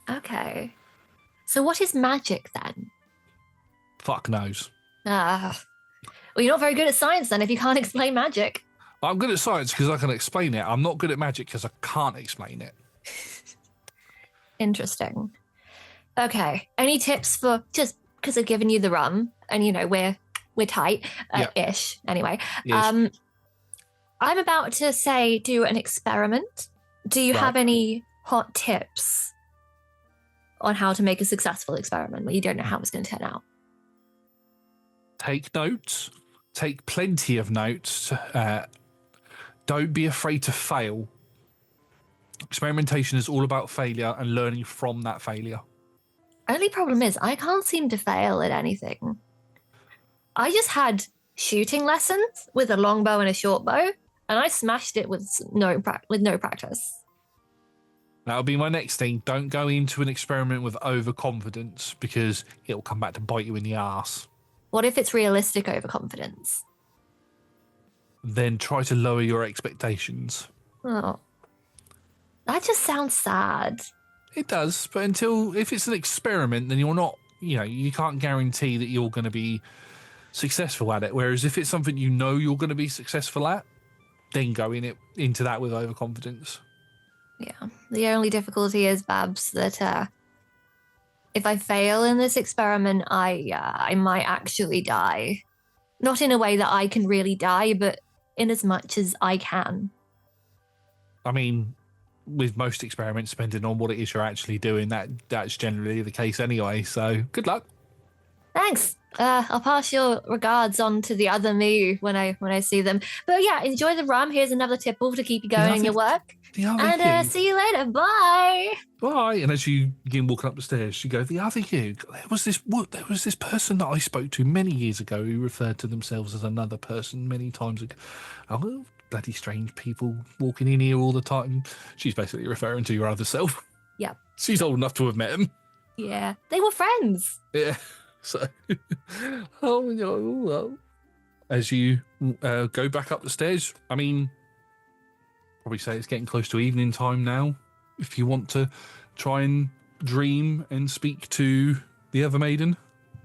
Okay. So what is magic then? Fuck knows. Well, you're not very good at science then if you can't explain magic. I'm good at science because I can explain it. I'm not good at magic because I can't explain it. Interesting. Okay. Any tips for, just because I've given you the rum and, you know, we're tight ish anyway. Yes. I'm about to say do an experiment. Do you have any hot tips on how to make a successful experiment where you don't know how it's going to turn out? Take notes. Take plenty of notes. Don't be afraid to fail. Experimentation is all about failure and learning from that failure. Only problem is I can't seem to fail at anything. I just had shooting lessons with a longbow and a short bow, and I smashed it with no practice. That'll be my next thing. Don't go into an experiment with overconfidence because it'll come back to bite you in the arse. What if it's realistic overconfidence? Then try to lower your expectations. Oh, that just sounds sad. It does, but if it's an experiment, then you're not, you can't guarantee that you're going to be successful at it. Whereas if it's something you know you're going to be successful at, then go into that with overconfidence. Yeah. The only difficulty is, Babs, that if I fail in this experiment, I might actually die. Not in a way that I can really die, but in as much as I can. I mean, with most experiments, depending on what it is you're actually doing, that's generally the case anyway. So good luck. Thanks. I'll pass your regards on to the other me when I see them. But yeah, enjoy the rum. Here's another tipple to keep you going in your work. The other And you. see you later. Bye. Bye. And as you begin walking up the stairs, you go, the other you. There was this person that I spoke to many years ago who referred to themselves as another person many times ago. Oh, bloody strange people walking in here all the time. She's basically referring to your other self. Yeah. She's old enough to have met him. Yeah. They were friends. Yeah. So, oh no. As you go back up the stairs, I mean, probably say it's getting close to evening time now. If you want to try and dream and speak to the other maiden.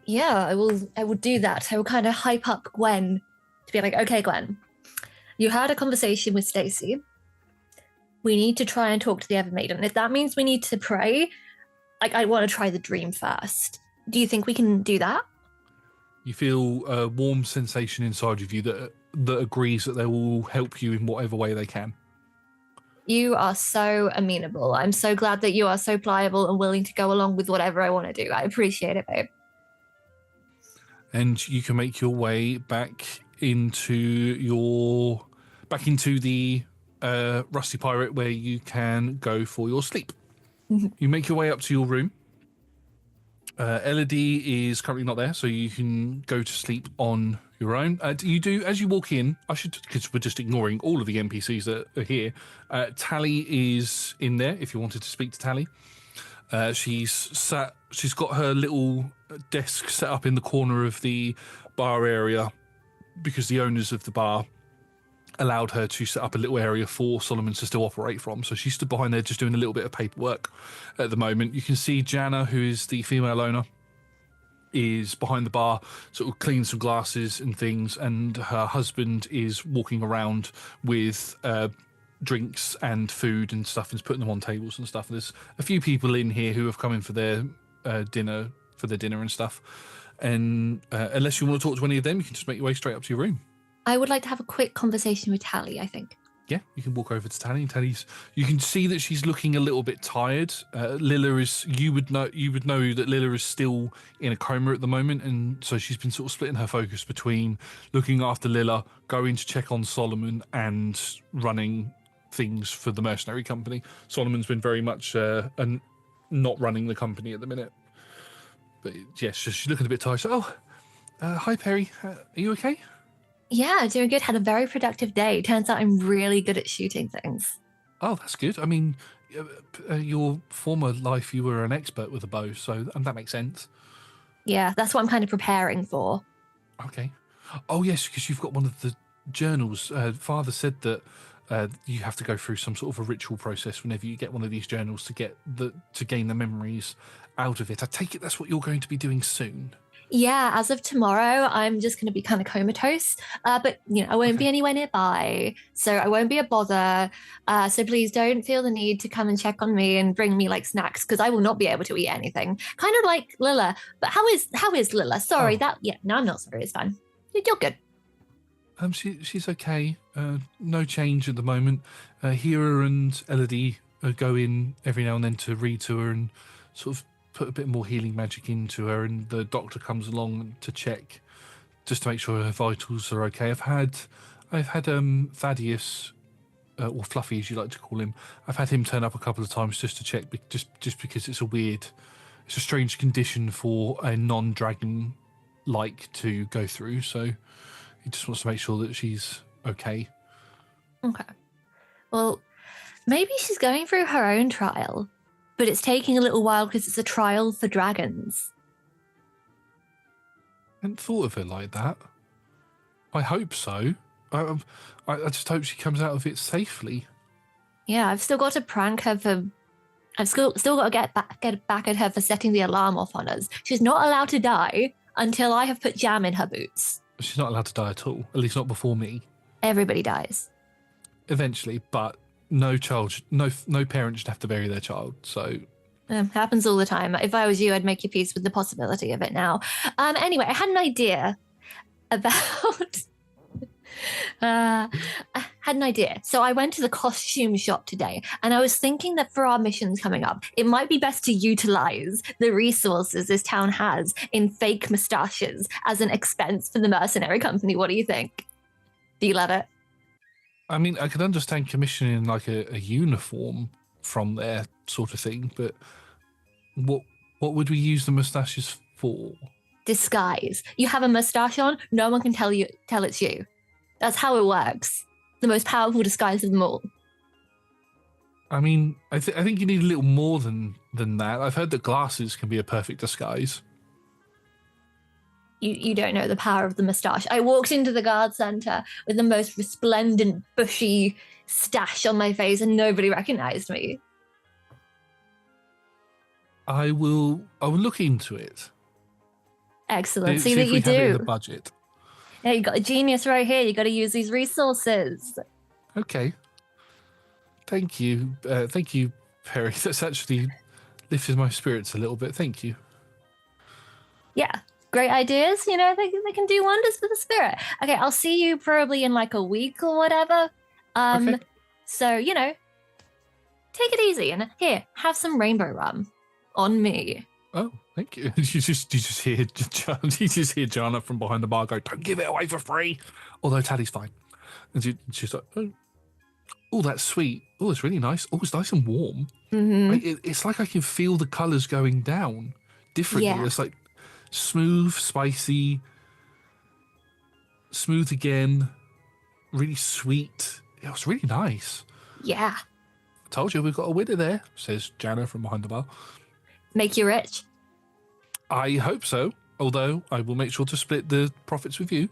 Yeah, I will do that. I will kind of hype up Gwen to be like, okay, Gwen, you had a conversation with Stacy. We need to try and talk to the Evermaiden. If that means we need to pray, like I want to try the dream first. Do you think we can do that? You feel a warm sensation inside of you that agrees that they will help you in whatever way they can. You are so amenable. I'm so glad that you are so pliable and willing to go along with whatever I want to do. I appreciate it, babe. And you can make your way back into the Rusty Pirate where you can go for your sleep. You make your way up to your room. Elodie is currently not there, so you can go to sleep on your own. You do, as you walk in, because we're just ignoring all of the NPCs that are here. Tally is in there if you wanted to speak to Tally. She's got her little desk set up in the corner of the bar area because the owners of the bar allowed her to set up a little area for Solomon to still operate from. So she stood behind there just doing a little bit of paperwork at the moment. You can see Jana, who is the female owner, is behind the bar, sort of cleaning some glasses and things, and her husband is walking around with drinks and food and stuff and putting them on tables and stuff. There's a few people in here who have come in for their dinner and stuff. And unless you want to talk to any of them, you can just make your way straight up to your room. I would like to have a quick conversation with Tally, I think. Yeah, you can walk over to Tally. You can see that she's looking a little bit tired. Lilla is. You would know that Lilla is still in a coma at the moment, and so she's been sort of splitting her focus between looking after Lilla, going to check on Solomon, and running things for the mercenary company. Solomon's been very much not running the company at the minute. But yes, she's looking a bit tired. So, hi Peri, are you okay? Yeah, doing good. Had a very productive day. Turns out I'm really good at shooting things. Oh, that's good. I mean, your former life, you were an expert with a bow, so that makes sense. Yeah, that's what I'm kind of preparing for. Okay. Oh, yes, because you've got one of the journals. Father said that you have to go through some sort of a ritual process whenever you get one of these journals to gain the memories out of it. I take it that's what you're going to be doing soon. Yeah, as of tomorrow, I'm just going to be kind of comatose, but I won't be anywhere nearby, so I won't be a bother. So please don't feel the need to come and check on me and bring me like snacks because I will not be able to eat anything. Kind of like Lilla, but how is Lilla? Sorry, no, I'm not sorry. It's fine. You're good. She's okay. No change at the moment. Hera and Elodie go in every now and then to read to her and sort of put a bit more healing magic into her, and the doctor comes along to check just to make sure her vitals are okay. I've had Thaddeus, or Fluffy as you like to call him. I've had him turn up a couple of times just to check, just because it's a strange condition for a non-dragon like to go through. So he just wants to make sure that she's okay. Okay. Well, maybe she's going through her own trial. But it's taking a little while because it's a trial for dragons. I hadn't thought of it like that. I hope so. I just hope she comes out of it safely. Yeah, I've still got to prank her for... I've still got to get back at her for setting the alarm off on us. She's not allowed to die until I have put jam in her boots. She's not allowed to die at all. At least not before me. Everybody dies. Eventually, but... No parent should have to bury their child, so... Happens all the time. If I was you, I'd make your peace with the possibility of it now. Anyway, I had an idea about... had an idea. So I went to the costume shop today and I was thinking that for our missions coming up, it might be best to utilize the resources this town has in fake mustaches as an expense for the mercenary company. What do you think? Do you love it? I mean, I could understand commissioning like a uniform from there sort of thing, but what would we use the mustaches for? Disguise. You have a mustache on, no one can tell it's you. That's how it works. The most powerful disguise of them all. I mean, I think you need a little more than that. I've heard that glasses can be a perfect disguise. You don't know the power of the mustache. I walked into the guard center with the most resplendent, bushy stash on my face and nobody recognized me. I will look into it. Excellent. See if that we you have it in do. the budget. Yeah, you got a genius right here. You got to use these resources. Okay. Thank you, Peri. That's actually lifted my spirits a little bit. Thank you. Yeah, great ideas. You know, they can do wonders for the spirit. Okay, I'll see you probably in like a week or whatever. Okay. So you know, take it easy and here, have some rainbow rum on me. Oh, thank you. You just hear Jana from behind the bar go, "Don't give it away for free." Although Taddy's fine, and she's like, "Oh, that's sweet. Oh, it's really nice. Oh, it's nice and warm. It's like I can feel the colours going down differently. Yeah. It's like smooth, spicy, smooth again, really sweet. It was really nice. Yeah. I told you we've got a winner there," says Jana from behind the bar. Make you rich. I hope so, although I will make sure to split the profits with you.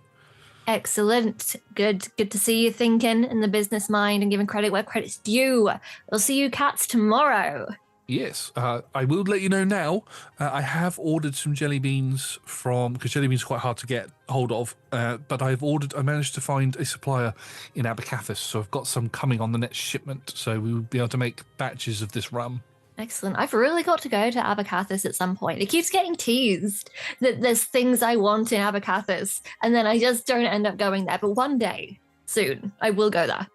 Excellent. Good to see you thinking in the business mind and giving credit where credit's due. We'll see you cats tomorrow. Yes, I will let you know now. I have ordered some jelly beans because jelly beans are quite hard to get hold of. But I managed to find a supplier in Abercathis, so I've got some coming on the next shipment. So we will be able to make batches of this rum. Excellent. I've really got to go to Abercathis at some point. It keeps getting teased that there's things I want in Abercathis, and then I just don't end up going there. But one day, soon, I will go there.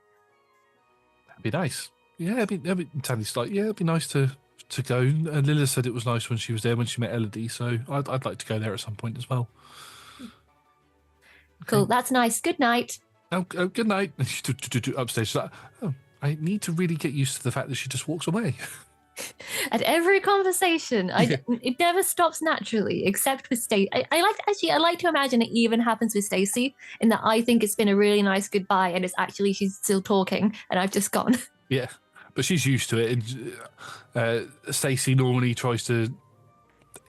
That'd be nice. Yeah, Tanny's like, yeah, it'd be nice to go. And Lila said it was nice when she was there when she met Elodie, so I'd like to go there at some point as well. Cool. That's nice. Good night. Oh, good night. Upstairs, she's like, oh, I need to really get used to the fact that she just walks away. At every conversation, it never stops naturally, except with Stacey. I like to imagine it even happens with Stacey, in that I think it's been a really nice goodbye, and it's actually she's still talking, and I've just gone. Yeah, but she's used to it. And Stacey normally tries to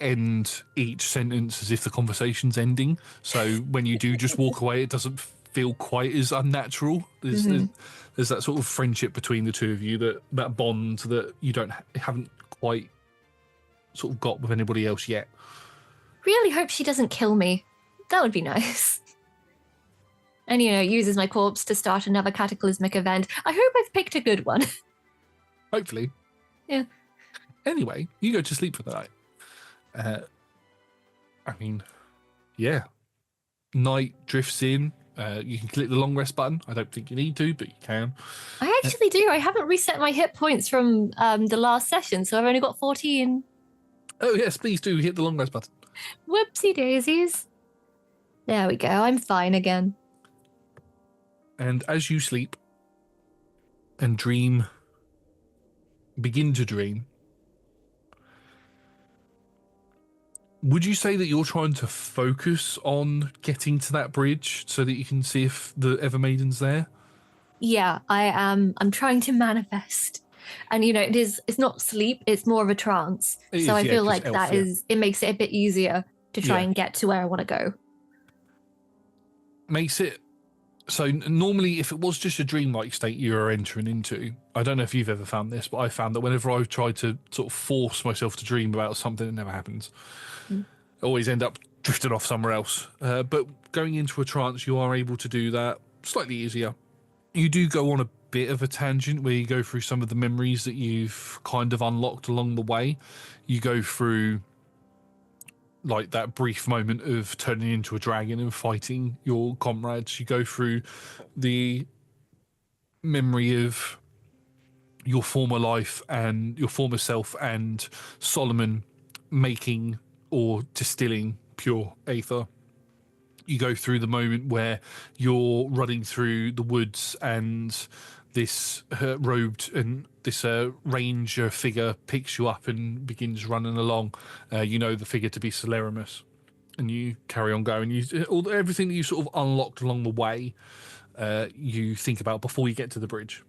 end each sentence as if the conversation's ending. So when you do just walk away, it doesn't feel quite as unnatural. There's that sort of friendship between the two of you, that bond that you haven't quite sort of got with anybody else yet. Really hope she doesn't kill me. That would be nice. And, uses my corpse to start another cataclysmic event. I hope I've picked a good one. Hopefully. Yeah. Anyway, you go to sleep for the night. I mean, yeah. Night drifts in. You can click the long rest button. I don't think you need to, but you can. I actually do. I haven't reset my hit points from the last session, so I've only got 14. Oh, yes, please do hit the long rest button. Whoopsie daisies. There we go. I'm fine again. And as you sleep and begin to dream, would you say that you're trying to focus on getting to that bridge so that you can see if the Evermaiden's there? Yeah, I am. I'm trying to manifest. And, it's not sleep, it's more of a trance. So I feel like it makes it a bit easier to try and get to where I want to go. Makes it... So normally, if it was just a dreamlike state you're entering into, I don't know if you've ever found this, but I found that whenever I've tried to sort of force myself to dream about something, it never happens. I always end up drifting off somewhere else. But going into a trance, you are able to do that slightly easier. You do go on a bit of a tangent where you go through some of the memories that you've kind of unlocked along the way. You go through like that brief moment of turning into a dragon and fighting your comrades. You go through the memory of your former life and your former self and Solomon making or distilling pure aether. You go through the moment where you're running through the woods and this robed and this ranger figure picks you up and begins running along. You know the figure to be Celerimus, and you carry on going. Everything that you sort of unlocked along the way, you think about before you get to the bridge.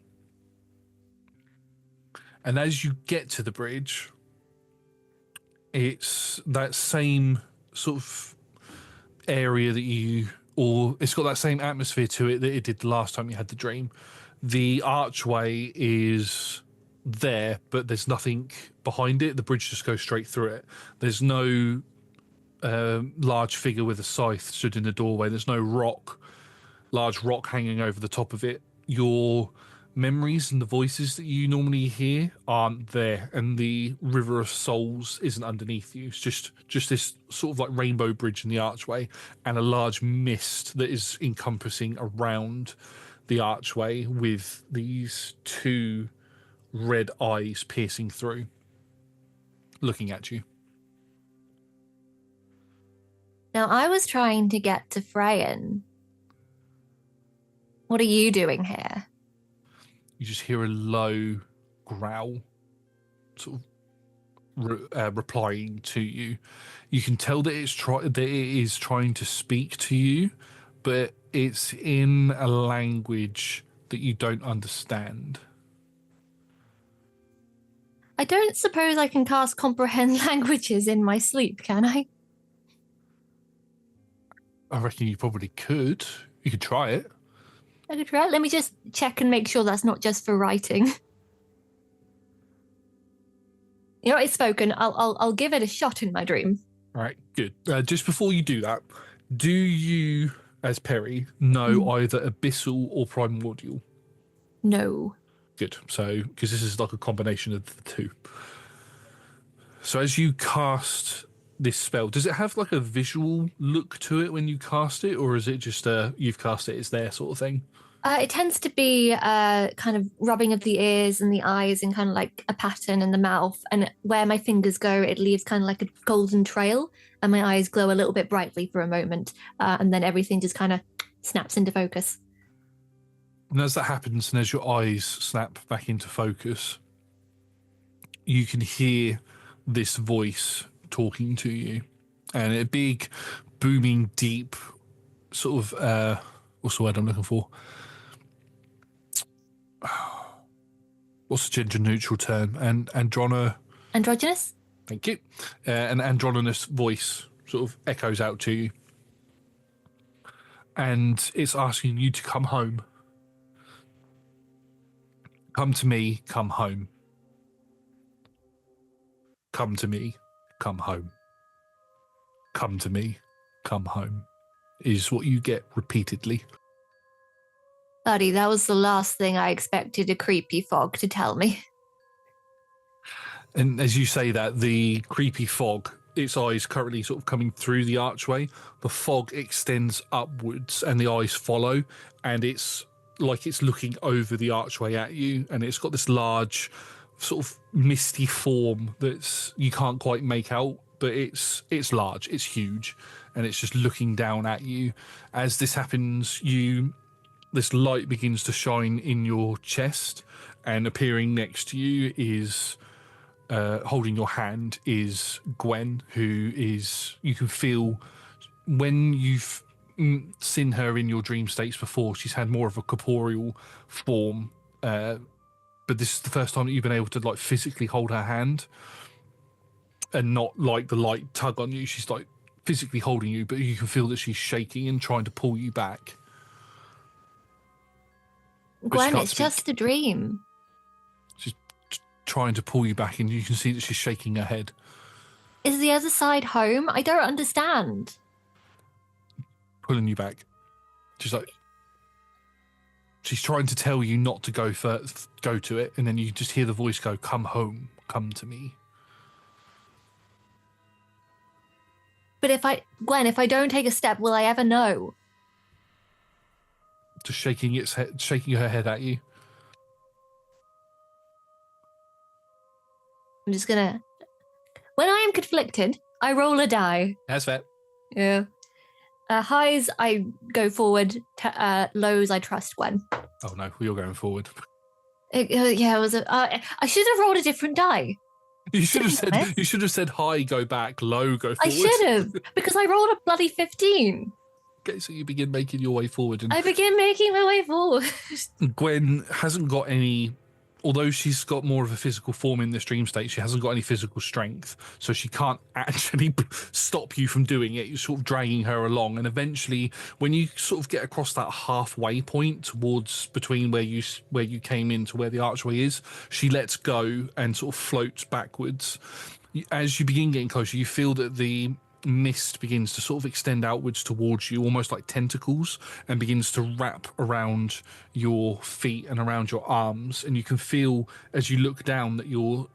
And as you get to the bridge, it's that same sort of area that it's got that same atmosphere to it that it did the last time you had the dream. The archway is there, but there's nothing behind it. The bridge just goes straight through it. There's no large figure with a scythe stood in the doorway. There's no large rock hanging over the top of it. Your memories and the voices that you normally hear aren't there, and the River of Souls isn't underneath you. It's just this sort of like rainbow bridge in the archway and a large mist that is encompassing around the archway with these two red eyes piercing through, looking at you. Now, I was trying to get to Freyan. What are you doing here? You just hear a low growl sort of replying to you. You can tell that it is trying to speak to you, but it's in a language that you don't understand. I don't suppose I can cast comprehend languages in my sleep, can I? I reckon you probably could. You could try it. I could try. Let me just check and make sure that's not just for writing. You know, it's spoken. I'll give it a shot in my dream. All right, good. Just before you do that, do you, as Peri, know either abyssal or primordial? No. Good. So, because this is like a combination of the two. So, as you cast this spell, does it have like a visual look to it when you cast it, or is it just you've cast it, it's there sort of thing? It tends to be kind of rubbing of the ears and the eyes and kind of like a pattern in the mouth. And where my fingers go, it leaves kind of like a golden trail. And my eyes glow a little bit brightly for a moment. And then everything just kind of snaps into focus. And as that happens, and as your eyes snap back into focus, you can hear this voice talking to you. And a big, booming, deep sort of, what's the word I'm looking for? What's the gender neutral term? And Androgynous? Thank you. An androgynous voice sort of echoes out to you. And it's asking you to come home. Come to me, come home. Come to me, come home. Come to me, come home. Is what you get repeatedly. Buddy, that was the last thing I expected a creepy fog to tell me. And as you say that, the creepy fog, its eyes currently sort of coming through the archway, the fog extends upwards and the eyes follow, and it's like it's looking over the archway at you, and it's got this large sort of misty form that's you can't quite make out, but it's large, it's huge, and it's just looking down at you. As this happens, this light begins to shine in your chest, and appearing next to you is holding your hand is Gwen, who is, you can feel when you've seen her in your dream states before, she's had more of a corporeal form, but this is the first time that you've been able to like physically hold her hand and not like the light tug on you. She's like physically holding you, but you can feel that she's shaking and trying to pull you back. Gwen, it's just a dream. She's trying to pull you back, and you can see that she's shaking her head. Is the other side home? I don't understand. Pulling you back. She's trying to tell you not to go to it, and then you just hear the voice go, "Come home, come to me." But Gwen, if I don't take a step, will I ever know? Just shaking her head at you. I'm just gonna. When I am conflicted, I roll a die. That's fair. Yeah. Highs, I go forward. Lows, I trust Gwen. Oh no, you're going forward. Yeah, it was I should have rolled a different die. You should have said high, go back, low, go forward. I should have, because I rolled a bloody 15. Okay, so you begin making your way forward. And I begin making my way forward. Gwen hasn't got any, although she's got more of a physical form in this dream state, she hasn't got any physical strength, so she can't actually stop you from doing it. You're sort of dragging her along, and eventually, when you sort of get across that halfway point towards between where you came in to where the archway is, she lets go and sort of floats backwards. As you begin getting closer, you feel that the mist begins to sort of extend outwards towards you, almost like tentacles, and begins to wrap around your feet and around your arms. And you can feel as you look down that your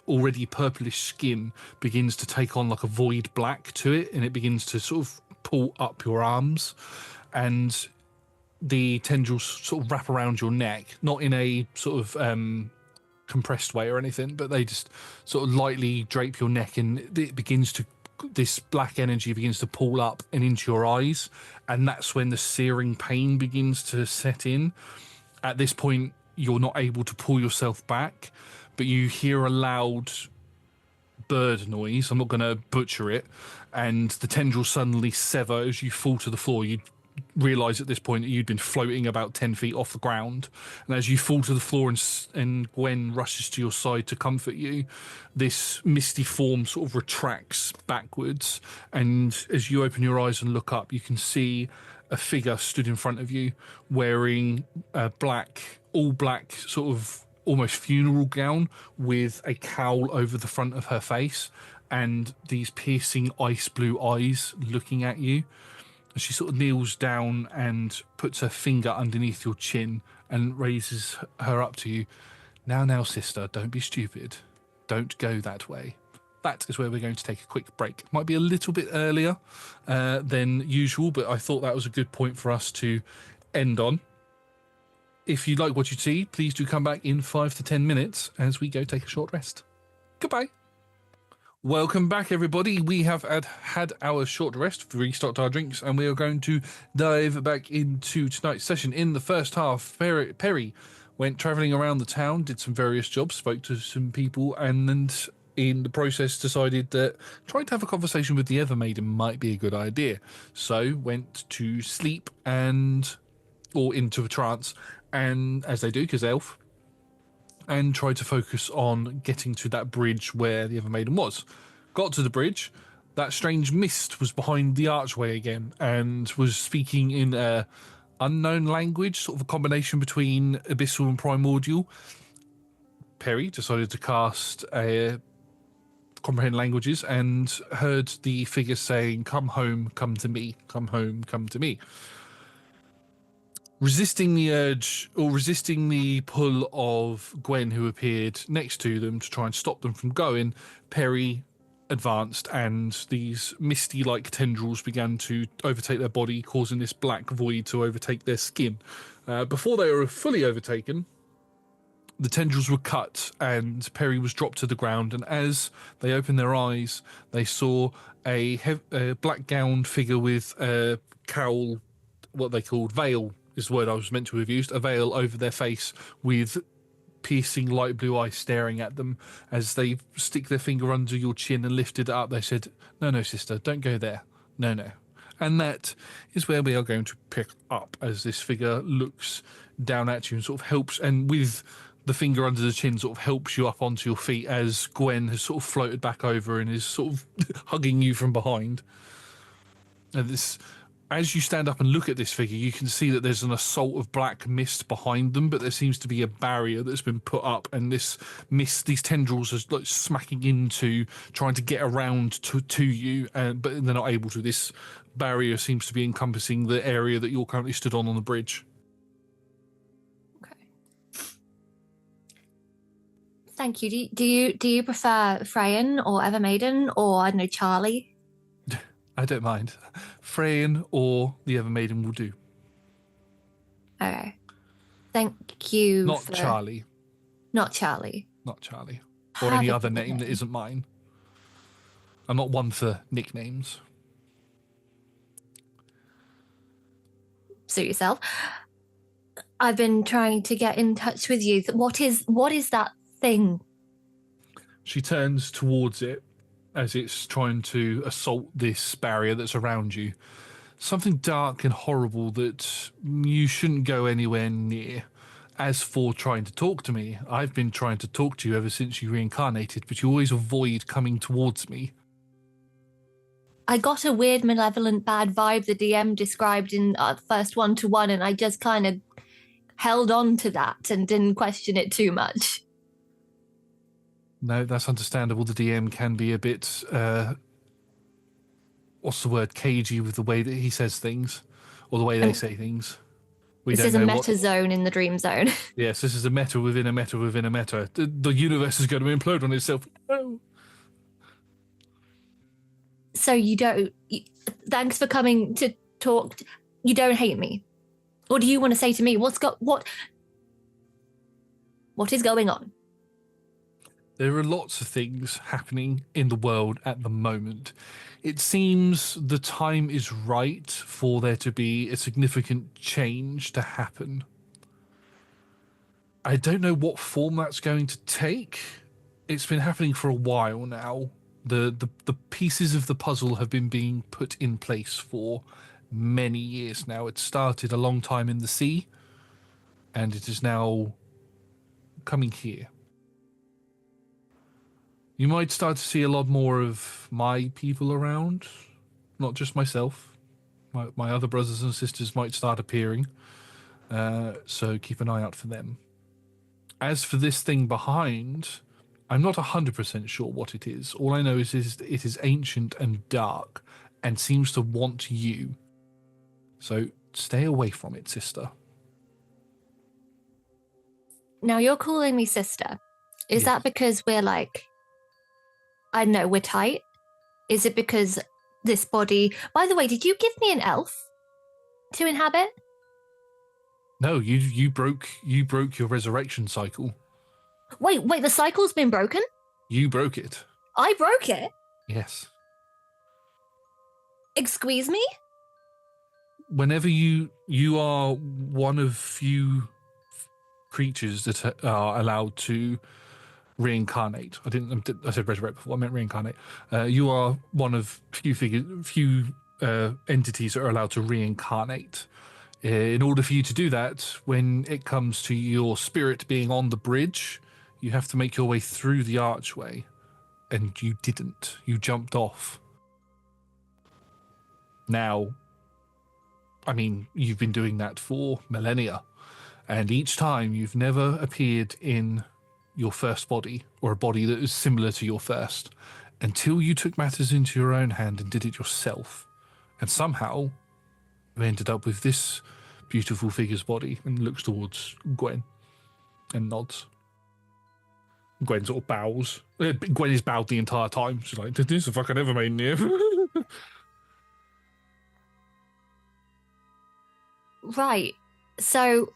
already purplish skin begins to take on like a void black to it, and it begins to sort of pull up your arms, and the tendrils sort of wrap around your neck, not in a sort of compressed way or anything, but they just sort of lightly drape your neck, and it begins to, this black energy begins to pull up and into your eyes, and that's when the searing pain begins to set in. At this point, you're not able to pull yourself back, but you hear a loud bird noise. I'm not going to butcher it, and the tendrils suddenly sever as you fall to the floor. You realise at this point that you'd been floating about 10 feet off the ground, and as you fall to the floor and Gwen rushes to your side to comfort you, this misty form sort of retracts backwards, and as you open your eyes and look up, you can see a figure stood in front of you wearing a all black sort of almost funeral gown with a cowl over the front of her face and these piercing ice blue eyes looking at you. She sort of kneels down and puts her finger underneath your chin and raises her up to you. Now, sister, don't be stupid. Don't go that way. That is where we're going to take a quick break. Might be a little bit earlier than usual, but I thought that was a good point for us to end on. If you like what you see, please do come back in 5 to 10 minutes as we go take a short rest. Goodbye. Welcome back, everybody. We have had our short rest, restocked our drinks, and we are going to dive back into tonight's session. In the first half, Peri went travelling around the town, did some various jobs, spoke to some people, and then in the process decided that trying to have a conversation with the Evermaiden might be a good idea. So went to sleep or into a trance, and as they do, because elf, and tried to focus on getting to that bridge where the Evermaiden was. Got to the bridge, that strange mist was behind the archway again and was speaking in a unknown language, sort of a combination between Abyssal and Primordial. Peri decided to cast Comprehend Languages and heard the figure saying, "Come home, come to me, come home, come to me." Resisting the urge, or resisting the pull of Gwen, who appeared next to them to try and stop them from going, Peri advanced, and these misty-like tendrils began to overtake their body, causing this black void to overtake their skin. Before they were fully overtaken, the tendrils were cut, and Peri was dropped to the ground, and as they opened their eyes, they saw a black-gowned figure with a cowl, what they called veil, is the word I was meant to have used, a veil over their face with piercing light blue eyes staring at them. As they stick their finger under your chin and lift it up, they said, no, sister, don't go there. No. And that is where we are going to pick up, as this figure looks down at you and sort of helps, and with the finger under the chin sort of helps you up onto your feet as Gwen has sort of floated back over and is sort of hugging you from behind. And this, as you stand up and look at this figure, you can see that there's an assault of black mist behind them, but there seems to be a barrier that's been put up, and this mist, these tendrils are like smacking into, trying to get around to you, but they're not able to. This barrier seems to be encompassing the area that you're currently stood on the bridge. Okay. Thank you. Do you prefer Freyan or Evermaiden, or I don't know, Charlie? I don't mind. Freyan or the Evermaiden will do. Okay. Thank you. Not Charlie. Not Charlie. Not Charlie. or any other Have a good name that isn't mine. I'm not one for nicknames. Suit yourself. I've been trying to get in touch with you. What is that thing? She turns towards it as it's trying to assault this barrier that's around you. Something dark and horrible that you shouldn't go anywhere near. As for trying to talk to me, I've been trying to talk to you ever since you reincarnated, but you always avoid coming towards me. I got a weird, malevolent, bad vibe the DM described in the first 1-to-1, and I just kind of held on to that and didn't question it too much. No, that's understandable. The DM can be a bit, what's the word, cagey with the way that he says things, or the way they say things. This is a meta zone in the dream zone. Yes, this is a meta within a meta within a meta. The universe is going to implode on itself. No. So you don't... thanks for coming to talk. You don't hate me. What do you want to say to me? What is going on? There are lots of things happening in the world at the moment. It seems the time is right for there to be a significant change to happen. I don't know what form that's going to take. It's been happening for a while now. The pieces of the puzzle have been being put in place for many years now. It started a long time in the sea, and it is now coming here. You might start to see a lot more of my people around, not just myself. My other brothers and sisters might start appearing, so keep an eye out for them. As for this thing behind, I'm not 100% sure what it is. All I know is it is ancient and dark and seems to want you. So stay away from it, sister. Now, you're calling me sister. Is that because we're like... I don't know, we're tight? Is it because this body... By the way, did you give me an elf to inhabit? No, you broke your resurrection cycle. Wait, the cycle's been broken? You broke it. I broke it? Yes. Excuse me? Whenever you are one of few creatures that are allowed to reincarnate. I said resurrect before. I meant reincarnate. You are one of few entities that are allowed to reincarnate. In order for you to do that, when it comes to your spirit being on the bridge, you have to make your way through the archway, and you didn't. You jumped off. Now, I mean, you've been doing that for millennia, and each time you've never appeared in your first body, or a body that is similar to your first, until you took matters into your own hand and did it yourself. And somehow, we ended up with this beautiful figure's body, and looks towards Gwen and nods. Gwen sort of bows. Gwen is bowed the entire time. She's like, this is the fuck I never made in here. Right. So,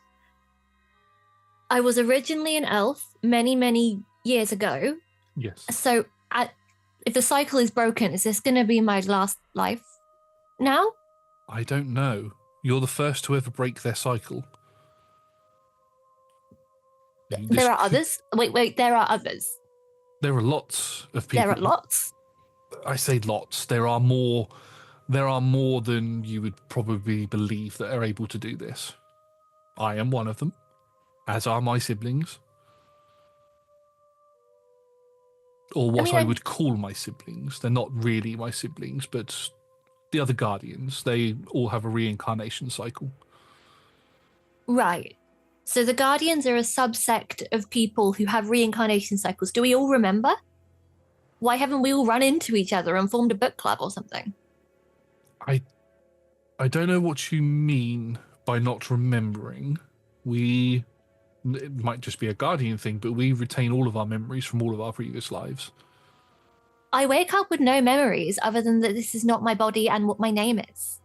I was originally an elf many, many years ago. Yes. So, if the cycle is broken, is this going to be my last life now? I don't know. You're the first to ever break their cycle. There are others? Wait, there are others. There are lots of people. There are lots? I say lots. There are more than you would probably believe that are able to do this. I am one of them, as are my siblings. Or what I would call my siblings. They're not really my siblings, but the other guardians, they all have a reincarnation cycle. Right. So the guardians are a subsect of people who have reincarnation cycles. Do we all remember? Why haven't we all run into each other and formed a book club or something? I don't know what you mean by not remembering. It might just be a guardian thing, but we retain all of our memories from all of our previous lives. I wake up with no memories other than that this is not my body and what my name is.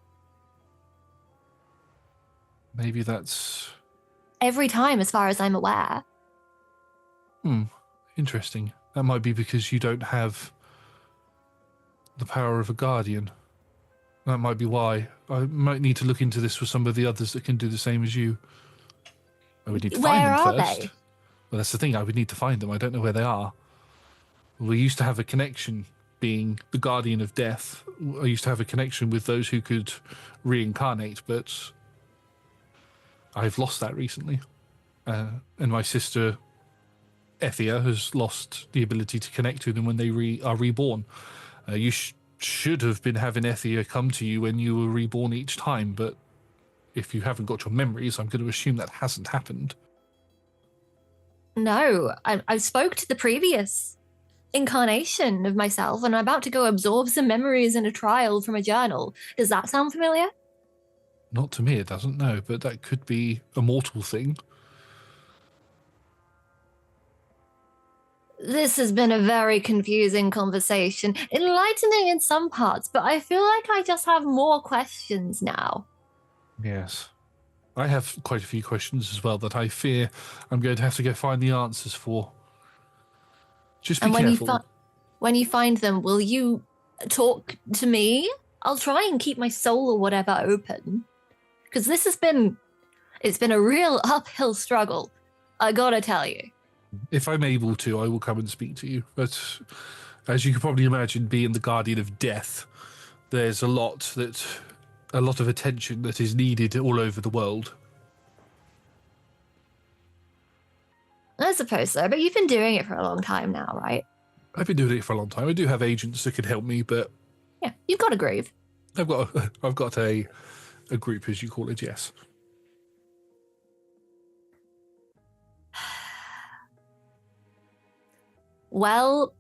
Maybe that's... Every time, as far as I'm aware. Interesting. That might be because you don't have the power of a guardian. That might be why. I might need to look into this with some of the others that can do the same as you. I would need to find Where them are first. they? Well, that's the thing. I would need to find them. I don't know where they are. We used to have a connection, being the guardian of death. I used to have a connection with those who could reincarnate, but I've lost that recently. And my sister, Ethia, has lost the ability to connect to them when they are reborn. You should have been having Ethia come to you when you were reborn each time, but if you haven't got your memories, I'm going to assume that hasn't happened. No, I spoke to the previous incarnation of myself, and I'm about to go absorb some memories in a trial from a journal. Does that sound familiar? Not to me, it doesn't, no, but that could be a mortal thing. This has been a very confusing conversation, enlightening in some parts, but I feel like I just have more questions now. Yes. I have quite a few questions as well that I fear I'm going to have to go find the answers for. Just be careful. When you find them, will you talk to me? I'll try and keep my soul or whatever open. Because it's been a real uphill struggle, I gotta tell you. If I'm able to, I will come and speak to you. But as you can probably imagine, being the guardian of death, there's a lot of attention that is needed all over the world. I suppose so, but you've been doing it for a long time now, right? I've been doing it for a long time. I do have agents that could help me, but yeah, you've got a groove. I've got a group, as you call it, yes. Well,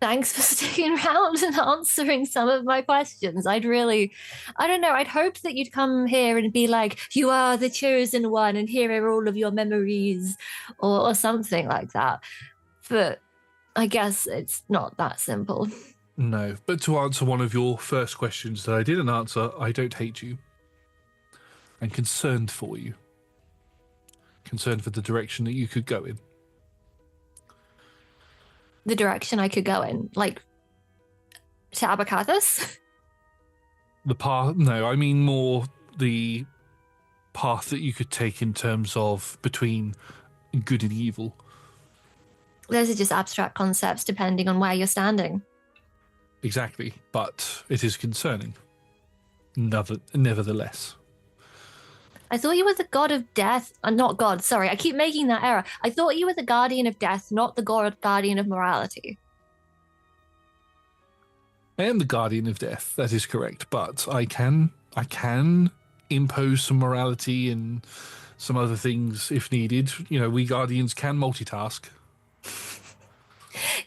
thanks for sticking around and answering some of my questions. I don't know, I'd hoped that you'd come here and be like, you are the chosen one and here are all of your memories or something like that. But I guess it's not that simple. No, but to answer one of your first questions that I didn't answer, I don't hate you. I'm concerned for you. Concerned for the direction that you could go in. The direction I could go in, like to Abacathus? The path? No, I mean more the path that you could take in terms of between good and evil. Those are just abstract concepts depending on where you're standing. Exactly, but it is concerning. Nevertheless. I thought you were the god of death. Not god, sorry. I keep making that error. I thought you were the guardian of death, not the guardian of morality. I am the guardian of death, that is correct, but I can impose some morality and some other things if needed. You know, we guardians can multitask.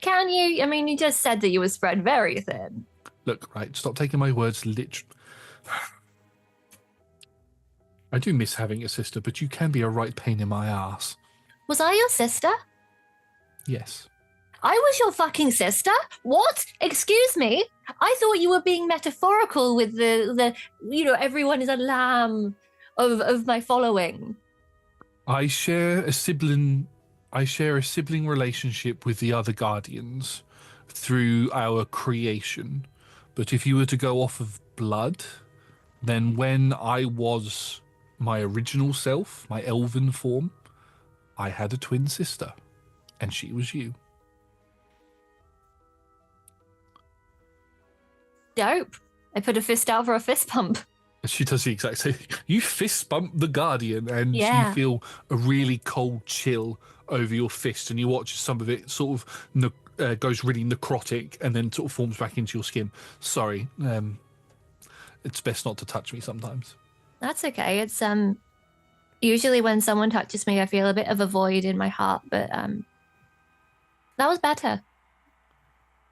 Can you? I mean, you just said that you were spread very thin. Look, right, stop taking my words literally. I do miss having a sister, but you can be a right pain in my ass. Was I your sister? Yes. I was your fucking sister? What? Excuse me? I thought you were being metaphorical with the everyone is a lamb of my following. I share a sibling relationship with the other guardians through our creation. But if you were to go off of blood, then when I was my original self, my elven form, I had a twin sister, and she was you. Dope. I put a fist out for a fist pump. She does the exact same thing. You fist bump the guardian, and Yeah. you feel a really cold chill over your fist, and you watch some of it sort of goes really necrotic and then sort of forms back into your skin. Sorry, it's best not to touch me sometimes. That's okay. It's usually when someone touches me, I feel a bit of a void in my heart, but that was better.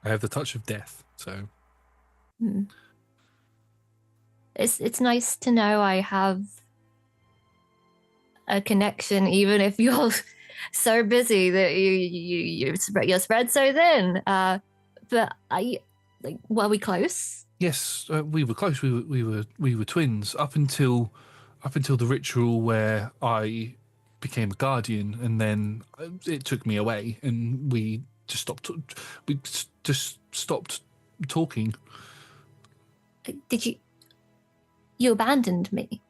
I have the touch of death, so. It's nice to know I have a connection, even if you're so busy that you're spread so thin. But were we close? Yes, we were close. We were twins up until the ritual where I became a guardian, and then it took me away, and we just stopped talking. Did you abandoned me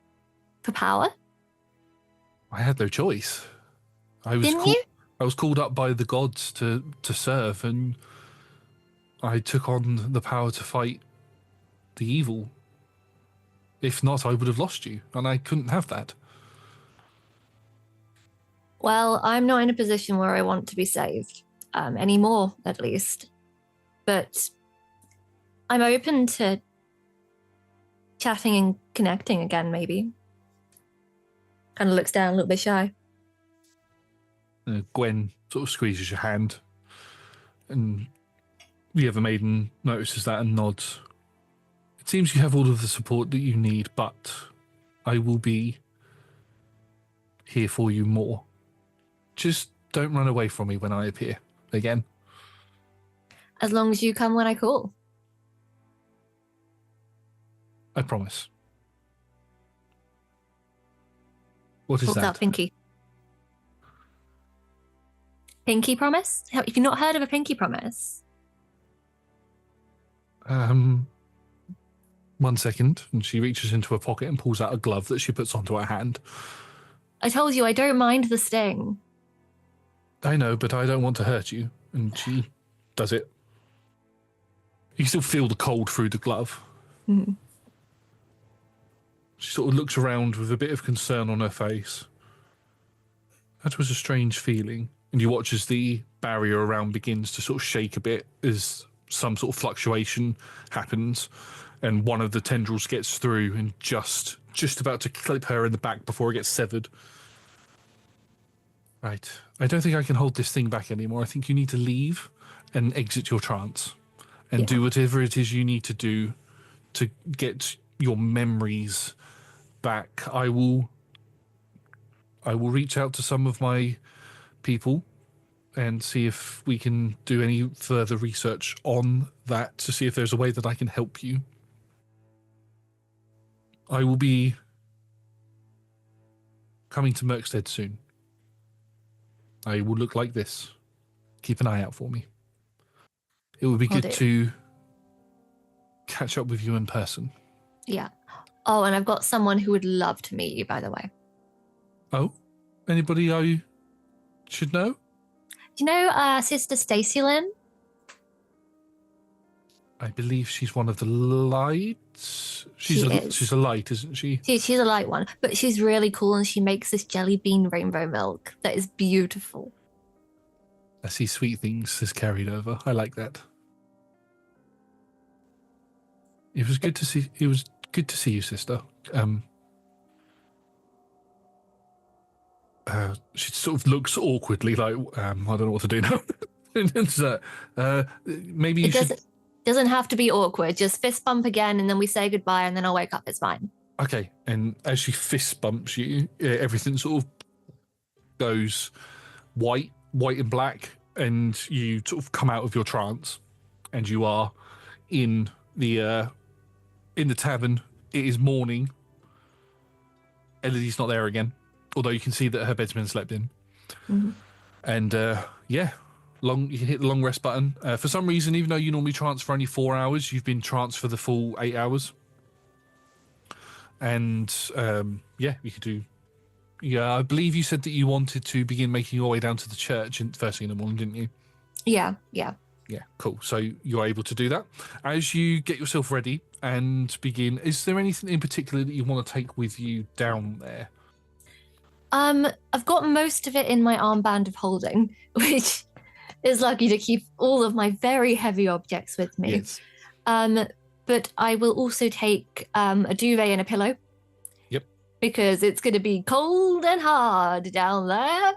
for power? I had no choice. Didn't you? I was called up by the gods to serve, and I took on the power to fight the evil. If not, I would have lost you, and I couldn't have that. Well, I'm not in a position where I want to be saved anymore, at least. But I'm open to chatting and connecting again, maybe. Kind of looks down a little bit shy. Gwen sort of squeezes your hand, and the other maiden notices that and nods. It seems you have all of the support that you need, but I will be here for you more. Just don't run away from me when I appear again. As long as you come when I call. I promise. What is Holds that? out pinky. Pinky promise? Have you not heard of a pinky promise? 1 second. And she reaches into her pocket and pulls out a glove that she puts onto her hand. I told you I don't mind the sting. I know, but I don't want to hurt you. And she does it. You still feel the cold through the glove. Mm. She sort of looks around with a bit of concern on her face. That was a strange feeling. And you watch as the barrier around begins to sort of shake a bit as some sort of fluctuation happens. And one of the tendrils gets through and just about to clip her in the back before it gets severed. Right. I don't think I can hold this thing back anymore. I think you need to leave and exit your trance and do whatever it is you need to do to get your memories back. I will reach out to some of my people and see if we can do any further research on that to see if there's a way that I can help you. I will be coming to Merkstead soon. I will look like this. Keep an eye out for me. It would be good to catch up with you in person. Yeah. Oh, and I've got someone who would love to meet you, by the way. Oh? Anybody I should know? Do you know Sister Stacey Lynn? I believe she's one of the lights. She's a light, isn't she? She's a light one, but she's really cool and she makes this jelly bean rainbow milk that is beautiful. I see sweet things has carried over. I like that. It was good to see you, sister. She sort of looks awkwardly like, I don't know what to do now. Maybe you should... Doesn't have to be awkward. Just fist bump again, and then we say goodbye, and then I'll wake up. It's fine. Okay. And as she fist bumps you, everything sort of goes white and black, and you sort of come out of your trance, and you are in the tavern. It is morning. Elidy's not there again, although you can see that her bed's been slept in. Mm-hmm. And you hit the long rest button. For some reason, even though you normally trance for only 4 hours, you've been tranced for the full 8 hours. And you could do... Yeah, I believe you said that you wanted to begin making your way down to the church first thing in the morning, didn't you? Yeah. Yeah, cool. So you're able to do that. As you get yourself ready and begin, is there anything in particular that you want to take with you down there? I've got most of it in my armband of holding, which is lucky to keep all of my very heavy objects with me. Yes. But I will also take a duvet and a pillow. Yep. Because it's going to be cold and hard down there.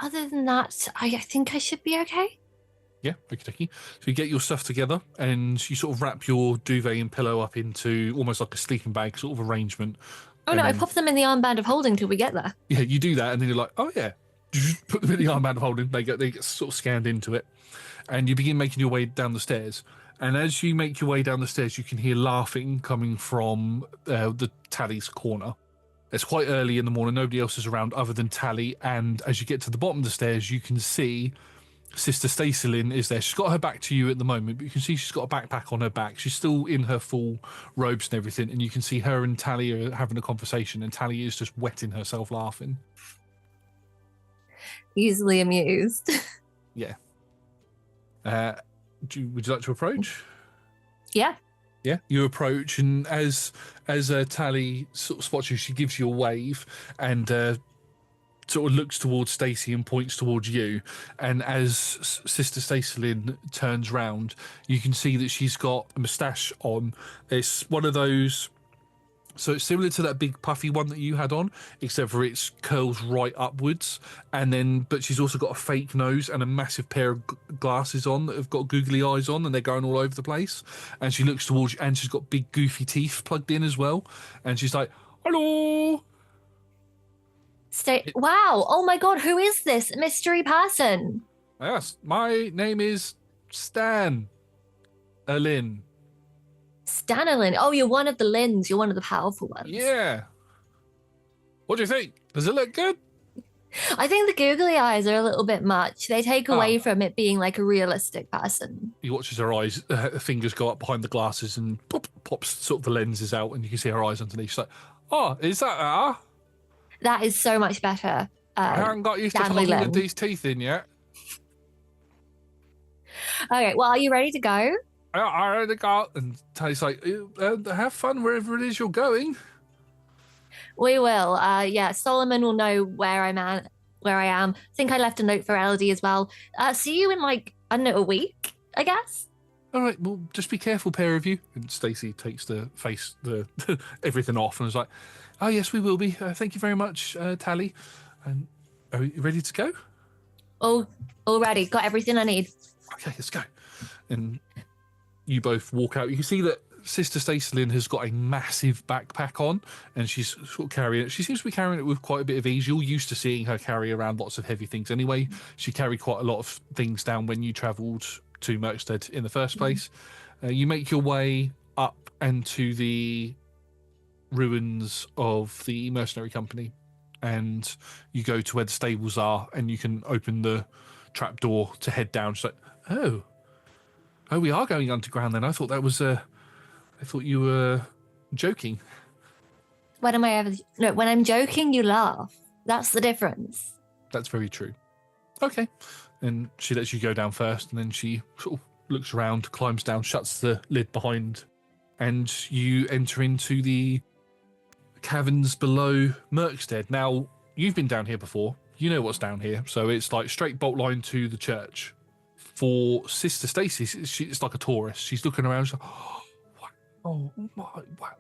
Other than that, I think I should be okay. Yeah, okay. So you get your stuff together and you sort of wrap your duvet and pillow up into almost like a sleeping bag sort of arrangement. Oh, no, I pop them in the armband of holding till we get there. Yeah, you do that and then you're like, oh, yeah. Put them in the armband of holding. They get sort of scanned into it. And you begin making your way down the stairs. And as you make your way down the stairs, you can hear laughing coming from the Tally's corner. It's quite early in the morning. Nobody else is around other than Tally. And as you get to the bottom of the stairs, you can see Sister Stacylin is there. She's got her back to you at the moment, but you can see she's got a backpack on her back. She's still in her full robes and everything. And you can see her and Tally are having a conversation. And Tally is just wetting herself laughing. Easily amused. Yeah. Would you like to approach? Yeah. Yeah, you approach, and as Tally sort of spots you, she gives you a wave and sort of looks towards Stacey and points towards you. And as Sister Stacylin turns round, you can see that she's got a moustache on. It's one of those. So it's similar to that big puffy one that you had on, except for it curls right upwards. And then, but she's also got a fake nose and a massive pair of glasses on that have got googly eyes on, and they're going all over the place. And she looks towards you, and she's got big goofy teeth plugged in as well. And she's like, "Hello." Wow. Oh my God. Who is this mystery person? Yes, my name is Stan Lynn. Stanilin. Oh, you're one of the Lins. You're one of the powerful ones. Yeah. What do you think? Does it look good? I think the googly eyes are a little bit much. They take away from it being like a realistic person. You watch as her eyes, her fingers go up behind the glasses and pops sort of the lenses out, and you can see her eyes underneath. She's like, "Oh, is that her?" That is so much better. I haven't got used to looking these teeth in yet. Okay, well, are you ready to go? I already got, and Tally's like, "Have fun wherever it is you're going." We will. Yeah, Solomon will know where I am. I think I left a note for Elodie as well. See you in like, I don't know, a week, I guess. All right, well, just be careful, pair of you. And Stacey takes the everything off and is like, "Oh yes, we will be. Thank you very much, Tally. And are you ready to go?" All ready. Got everything I need. Okay, let's go. And you both walk out. You can see that Sister Stacylin has got a massive backpack on, and she's sort of carrying it. She seems to be carrying it with quite a bit of ease. You're used to seeing her carry around lots of heavy things anyway. She carried quite a lot of things down when you travelled to Merkstead in the first place. You make your way up and to the ruins of the mercenary company, and you go to where the stables are, and you can open the trapdoor to head down. She's like, oh, we are going underground then. I thought that was I thought you were joking. When am I ever? No, when I'm joking, you laugh. That's the difference. That's very true. Okay. And she lets you go down first, and then she sort of looks around, climbs down, shuts the lid behind, and you enter into the caverns below Merkstead. Now, you've been down here before. You know what's down here. So it's like straight bolt line to the church. For Sister Stacey, it's like a tourist. She's looking around. She's like, oh my, wow.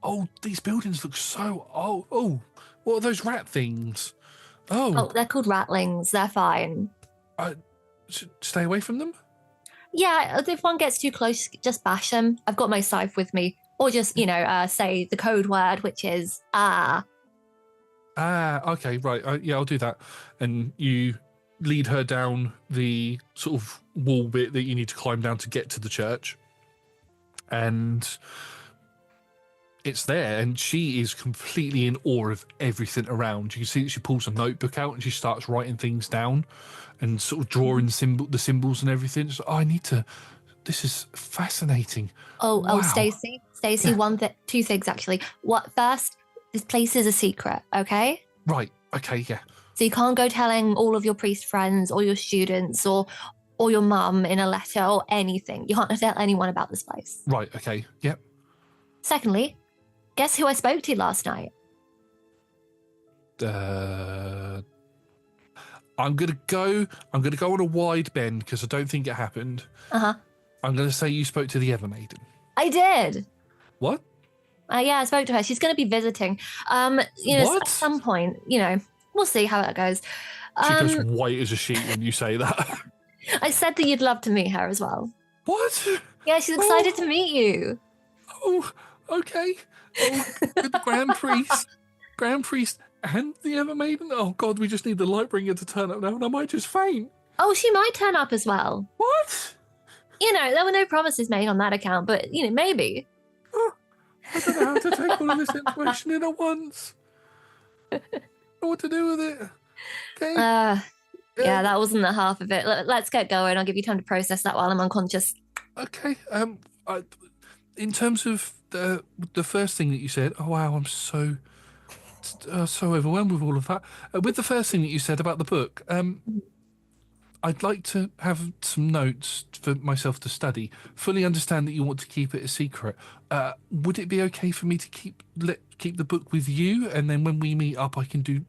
Oh, these buildings look so, oh, what are those rat things? Oh, they're called ratlings. They're fine. Stay away from them? Yeah, if one gets too close, just bash them. I've got my scythe with me. Or just, say the code word, which is okay, right. Yeah, I'll do that. And you lead her down the sort of wall bit that you need to climb down to get to the church. And it's there, and she is completely in awe of everything around. You can see that she pulls a notebook out and she starts writing things down and sort of drawing the symbols and everything. She's like, this is fascinating. Wow. Stacey, yeah. Two things actually. What first? This place is a secret, okay? Right. Okay. Yeah. So you can't go telling all of your priest friends or your students or your mum in a letter or anything. You can't tell anyone about this place. Right. Okay. Yep. Secondly, guess who I spoke to last night? I'm gonna go on a wide bend because I don't think it happened. I'm gonna say you spoke to the Evermaiden. I did. What? Yeah, I spoke to her. She's going to be visiting. At some point, we'll see how that goes. She goes white as a sheet when you say that. I said that you'd love to meet her as well. What? Yeah, she's excited to meet you. Oh, okay. Oh, with the Grand Priest and the Evermaiden. Oh God, we just need the Lightbringer to turn up now, and I might just faint. Oh, she might turn up as well. What? There were no promises made on that account, but maybe. Oh, I don't know how to take all of this information in at once. what to do with it. Okay. Yeah, that wasn't the half of it. Let's get going. I'll give you time to process that while I'm unconscious. Okay. In terms of the first thing that you said, oh wow, I'm so overwhelmed with all of that. With the first thing that you said about the book, I'd like to have some notes for myself to study. Fully understand that you want to keep it a secret. Would it be okay for me to keep the book with you, and then when we meet up, I can do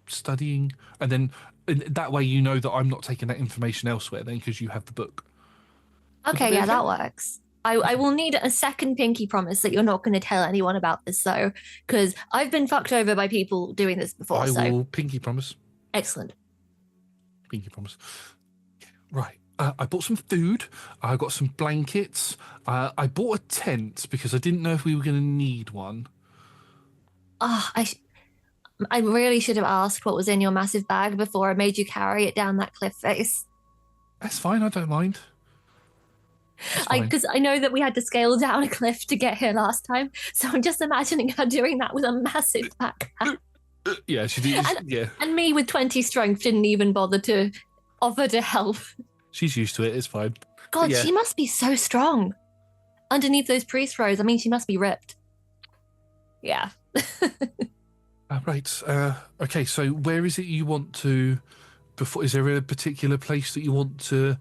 studying, and then that way you know that I'm not taking that information elsewhere. Then because you have the book. Okay, yeah, that works. I will need a second pinky promise that you're not going to tell anyone about this, though, because I've been fucked over by people doing this before. I will pinky promise. Excellent. Pinky promise. Right. I bought some food. I got some blankets. I bought a tent because I didn't know if we were going to need one. I really should have asked what was in your massive bag before I made you carry it down that cliff face. That's fine. I don't mind. Because I know that we had to scale down a cliff to get here last time, so I'm just imagining her doing that with a massive backpack. Yeah, she did. Yeah. And me with 20 strength didn't even bother to offer to help. She's used to it. It's fine. God, yeah. She must be so strong. Underneath those priest robes, I mean, she must be ripped. Yeah. Right. Okay, so where is it you want to... Is there a particular place that you want to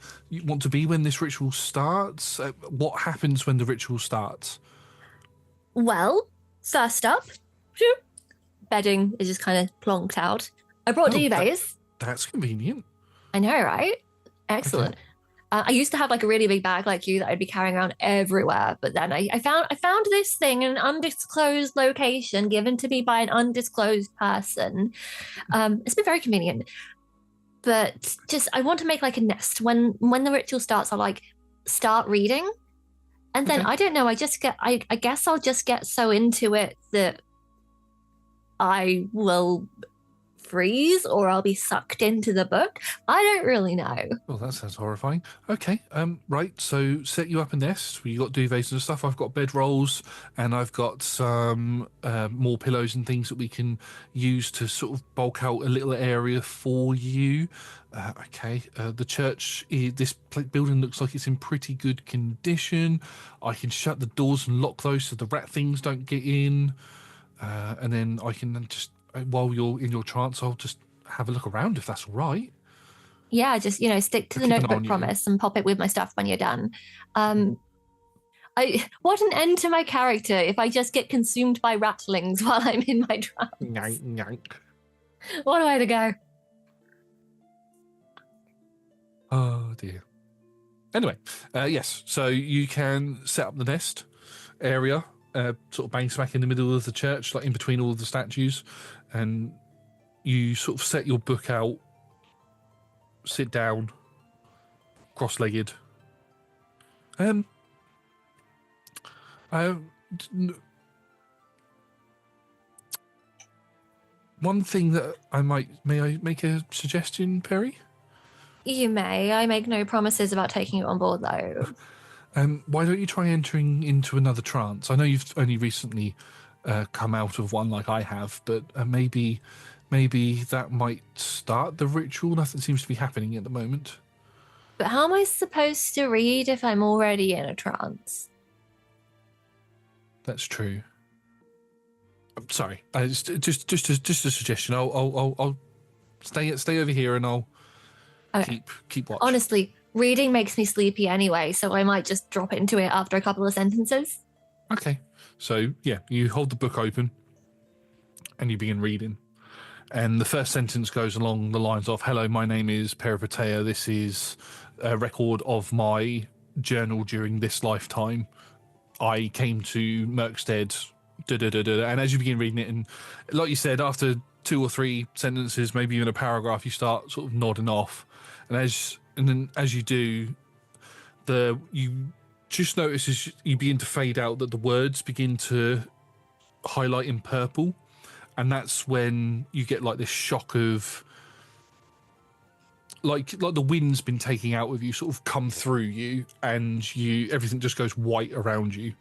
be when this ritual starts? What happens when the ritual starts? Well, first up, bedding is just kind of plonked out. I brought duvets. That's convenient. I know, right? Excellent. Okay. I used to have like a really big bag like you that I'd be carrying around everywhere, but then I found this thing in an undisclosed location given to me by an undisclosed person. It's been very convenient. But just, I want to make like a nest. When the ritual starts, I'll like start reading. And then, I don't know, I guess I'll just get so into it that I will freeze or I'll be sucked into the book. I don't really know. Well, that sounds horrifying. Okay, right, so set you up a nest. You got duvets and stuff. I've got bed rolls and I've got some more pillows and things that we can use to sort of bulk out a little area for you. The church, this building looks like it's in pretty good condition. I can shut the doors and lock those so the rat things don't get in. And then I can just, while you're in your trance, I'll just have a look around if that's all right. Yeah, just, stick to the notebook promise and pop it with my stuff when you're done. What an end to my character if I just get consumed by ratlings while I'm in my trance. What a way to go. Oh, dear. Anyway, yes, so you can set up the nest area, sort of bang smack in the middle of the church, like in between all of the statues, and you sort of set your book out, sit down, cross-legged. One thing that may I make a suggestion, Peri? You may. I make no promises about taking it on board, though. Why don't you try entering into another trance? I know you've only recently come out of one like I have, but maybe that might start the ritual. Nothing seems to be happening at the moment. But how am I supposed to read if I'm already in a trance? That's true. I'm sorry. Just a suggestion. I'll stay over here and I'll keep watch. Honestly, reading makes me sleepy anyway, so I might just drop into it after a couple of sentences. Okay. So, yeah, you hold the book open and you begin reading. And the first sentence goes along the lines of, "Hello, my name is Peri. This is a record of my journal during this lifetime. I came to Merkstead, and as you begin reading it, and like you said, after 2 or 3 sentences, maybe even a paragraph, you start sort of nodding off. And then as you do, you just notice as you begin to fade out that the words begin to highlight in purple, and that's when you get like this shock of like the wind's been taking out of you, sort of come through you, and everything just goes white around you.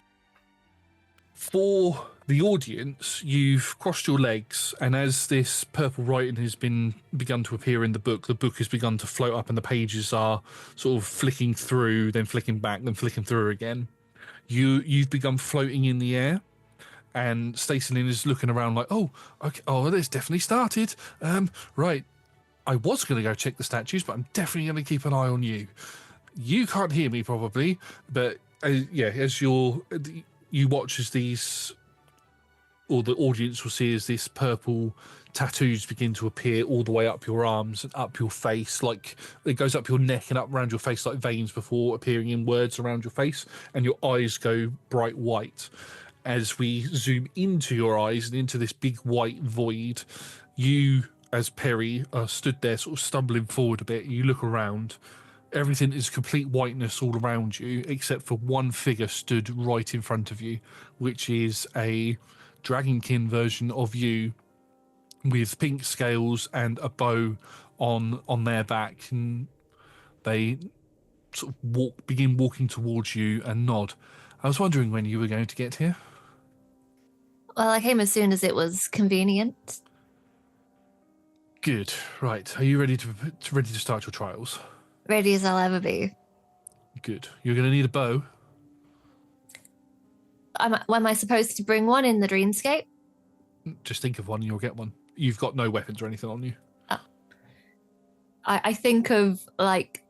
For The audience, you've crossed your legs, and as this purple writing has begun to appear in the book has begun to float up, and the pages are sort of flicking through, then flicking back, then flicking through again. You've begun floating in the air, and Stacey Lynn is looking around like, oh, okay, oh, it's definitely started. Right, I was going to go check the statues, but I'm definitely going to keep an eye on you. You can't hear me probably, but as you watch as these, or the audience will see as this purple tattoos begin to appear all the way up your arms and up your face, like it goes up your neck and up around your face like veins before appearing in words around your face, and your eyes go bright white. As we zoom into your eyes and into this big white void, you, as Peri, are stood there sort of stumbling forward a bit. You look around. Everything is complete whiteness all around you, except for one figure stood right in front of you, which is a dragonkin version of you with pink scales and a bow on their back, and they sort of begin walking towards you and nod. I was wondering when you were going to get here. Well, I came as soon as it was convenient. Good. Right. Are you ready to start your trials? Ready as I'll ever be. Good. You're going to need a bow. Am I supposed to bring one in the dreamscape? Just think of one and you'll get one. You've got no weapons or anything on you. Oh. I think of like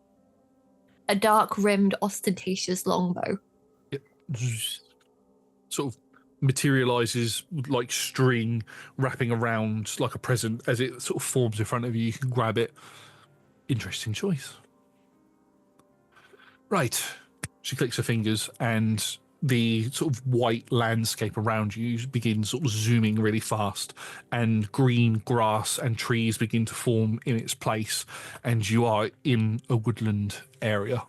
a dark-rimmed, ostentatious longbow. It sort of materializes like string wrapping around like a present as it sort of forms in front of you. You can grab it. Interesting choice. Right. She clicks her fingers and the sort of white landscape around you begins sort of zooming really fast, and green grass and trees begin to form in its place, and you are in a woodland area.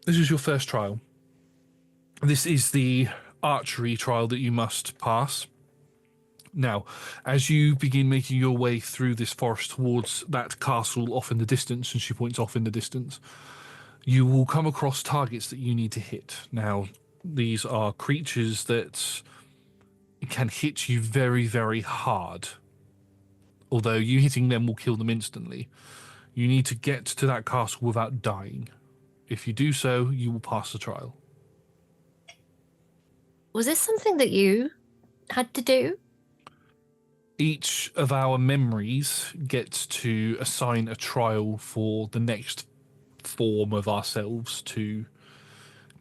This is your first trial. This is the archery trial that you must pass. Now, as you begin making your way through this forest towards that castle off in the distance, and she points off in the distance, you will come across targets that you need to hit. Now, these are creatures that can hit you very, very hard. Although you hitting them will kill them instantly. You need to get to that castle without dying. If you do so, you will pass the trial. Was this something that you had to do? Each of our memories gets to assign a trial for the next form of ourselves to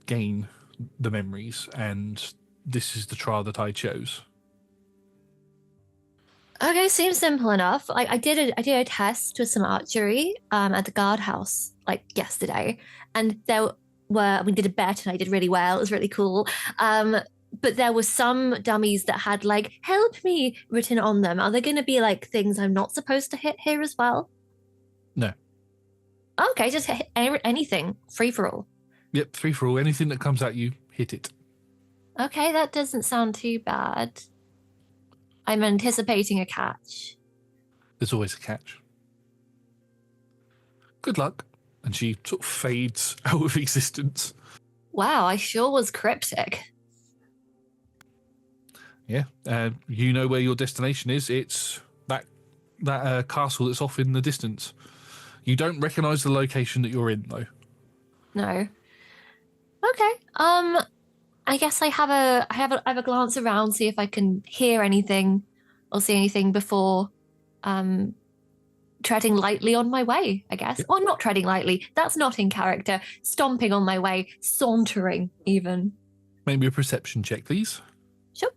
gain the memories, and this is the trial that I chose. Okay, seems simple enough. I did a test with some archery at the guardhouse like yesterday, and we did a bet and I did really well. It was really cool. But there were some dummies that had like "help me" written on them. Are there going to be like things I'm not supposed to hit here as well? No. Okay, just hit anything, free for all. Yep, free for all. Anything that comes at you, hit it. Okay, that doesn't sound too bad. I'm anticipating a catch. There's always a catch. Good luck. And she sort of fades out of existence. Wow, I sure was cryptic. Yeah, you know where your destination is. It's that castle that's off in the distance. You don't recognise the location that you're in, though. No. Okay. I guess I have a glance around, see if I can hear anything or see anything before treading lightly on my way, I guess. Yep. Or not treading lightly. That's not in character. Stomping on my way, sauntering even. Maybe a perception check, please. Sure.